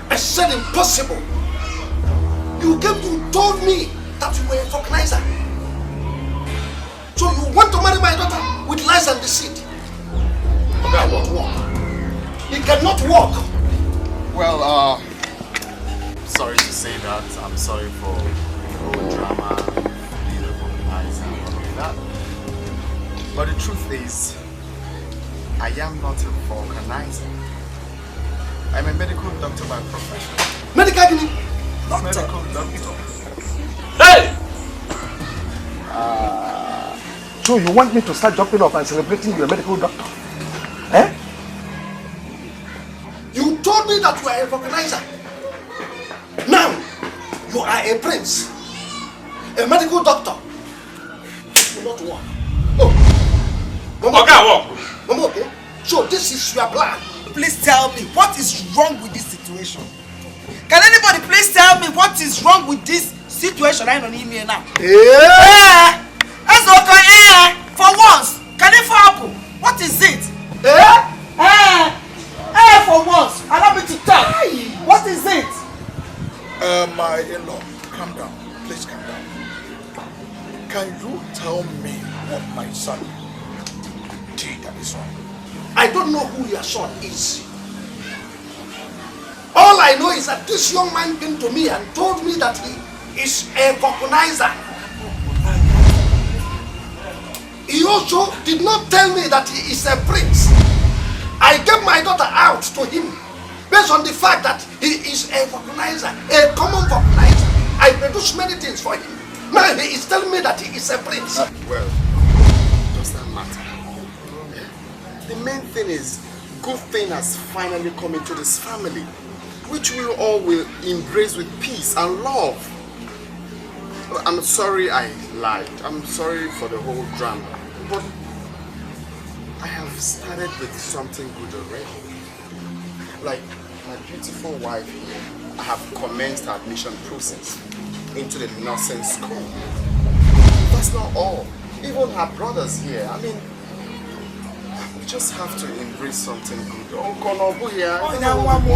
I said impossible. You told me that you were a vulcanizer. So you want to marry my daughter with lies and deceit. It cannot work. It cannot work. Well, sorry to say that. I'm sorry for the whole drama, being a vulcanizer and all of that. But the truth is, I doctor by profession. Medical guinea? Medical doctor. Hey! So you want me to start jumping off and celebrating your medical doctor? Eh? You told me that you are a vulcanizer. Now, you are a prince. A medical doctor. You will not work. Oh. Mama, okay? So this is your plan. Please tell me, what is wrong with this situation? Can anybody please tell me what is wrong with this situation I'm on email now? Yeah. That's okay. For once, can it happen? What is it? For once, allow me to talk. What is it? My in-law, calm down. Please calm down. Can you tell me what my son did that is wrong? I don't know who your son is. All I know is that this young man came to me and told me that he is a vulcanizer. He also did not tell me that he is a prince. I gave my daughter out to him based on the fact that he is a vulcanizer, a common vulcanizer. I produce many things for him. Now he is telling me that he is a prince. Well, does that matter? The main thing is, good thing has finally come into this family, which we all will embrace with peace and love. I'm sorry I lied. I'm sorry for the whole drama. But I have started with something good already. Like my beautiful wife here, I have commenced her admission process into the nursing school. That's not all. Even her brothers here, I mean, we just have to embrace something good. It is not what we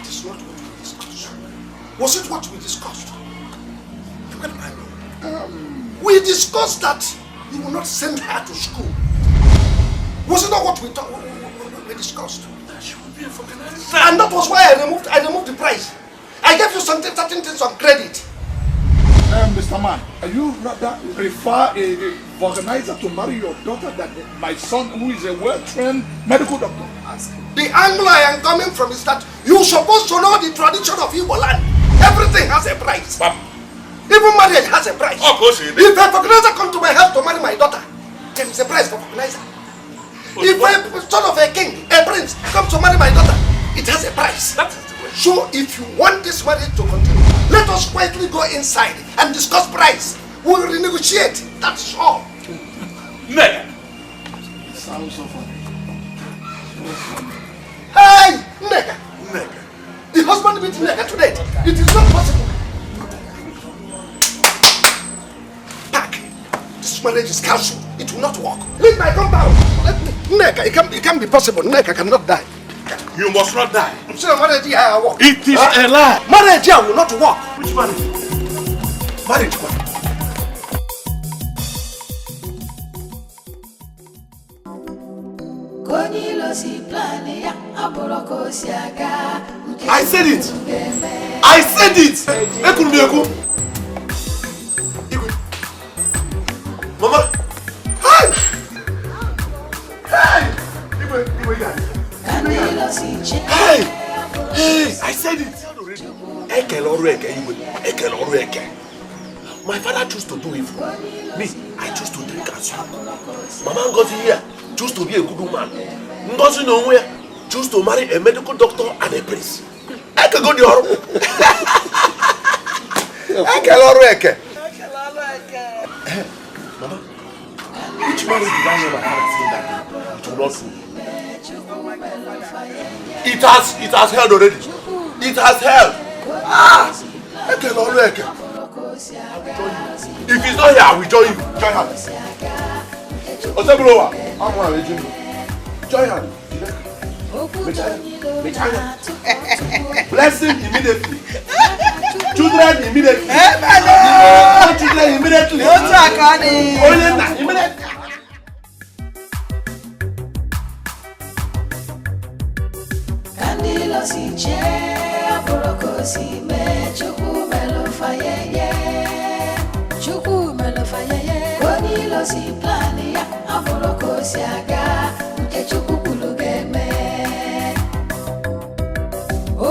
discussed. Was it what we discussed? We discussed that you will not send her to school. Was it not what we discussed? And that was why I removed the price. I gave you certain things on credit. Mr. Man, are you rather prefer a vulcanizer to marry your daughter than my son, who is a well-trained medical doctor? The angle I am coming from is that you're supposed to know the tradition of Igbo land. Everything has a price. Even marriage has a price. If a vulcanizer comes to my house to marry my daughter, there is a price for vulcanizer. If a son of a king, a prince, comes to marry my daughter, it has a price. So if you want this marriage to continue, let us quietly go inside and discuss price. We will renegotiate. That's all. Nigga. Sounds so funny. Hey, nigga. Nigga. The husband beat nigga today. It is not possible. Pack. This marriage is cancelled. It will not work. Leave my compound. Let me. Nigga, it can't be possible. Nigga cannot die. You must not die. I'm saying marriage here will work. It is a lie. Marriage here will not work. Which marriage? Marriage what? I said it. I said it. Mama. Hey. Hey. Hey! Hey! I said it! My father chose to do evil. Me, I choose to drink and smoke. Mama Ngozi here choose to be a good woman. Ngozi nowhere choose to marry a medical doctor and a prince. I can go the horror. Mama, which marriage did I know my father say that it will not do? It has held already. It has held. If he's not here, I will join you. Join her. Osebrowa, I'm one of you. Join her. Blessing immediately. Children immediately. Children immediately. Immediately.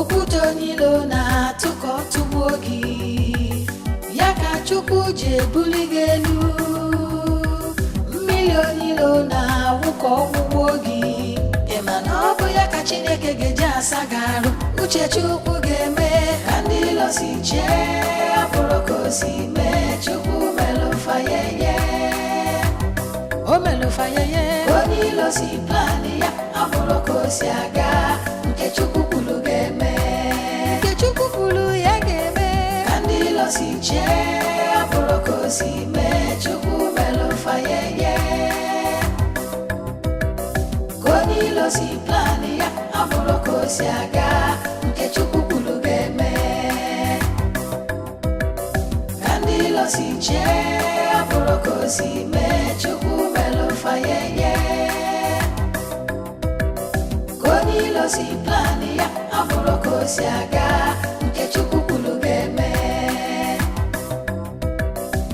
Okwuto nilo na tuko tuwogi Yaka chukwu je buligelu Milioni lo na wuko wuwogi Emana obu yaka Chineke geje asagaru Uche chukwu geme Kandilo si che Apuroko si me Chukwu melufa yeye O melufa yeye Konilo si plani ya Apuroko si aga Nke chukwu kulu geme Nke chukwu kulu ya geme Kandilo si che Apuroko si me Chukwu melufa yeye Konilo si plani ya Apuroko si aga Nke chukwu kulu geme Kandilo si che Apuroko si me Chukwu melufa yeye Konilo si plani ya Apuroko si aga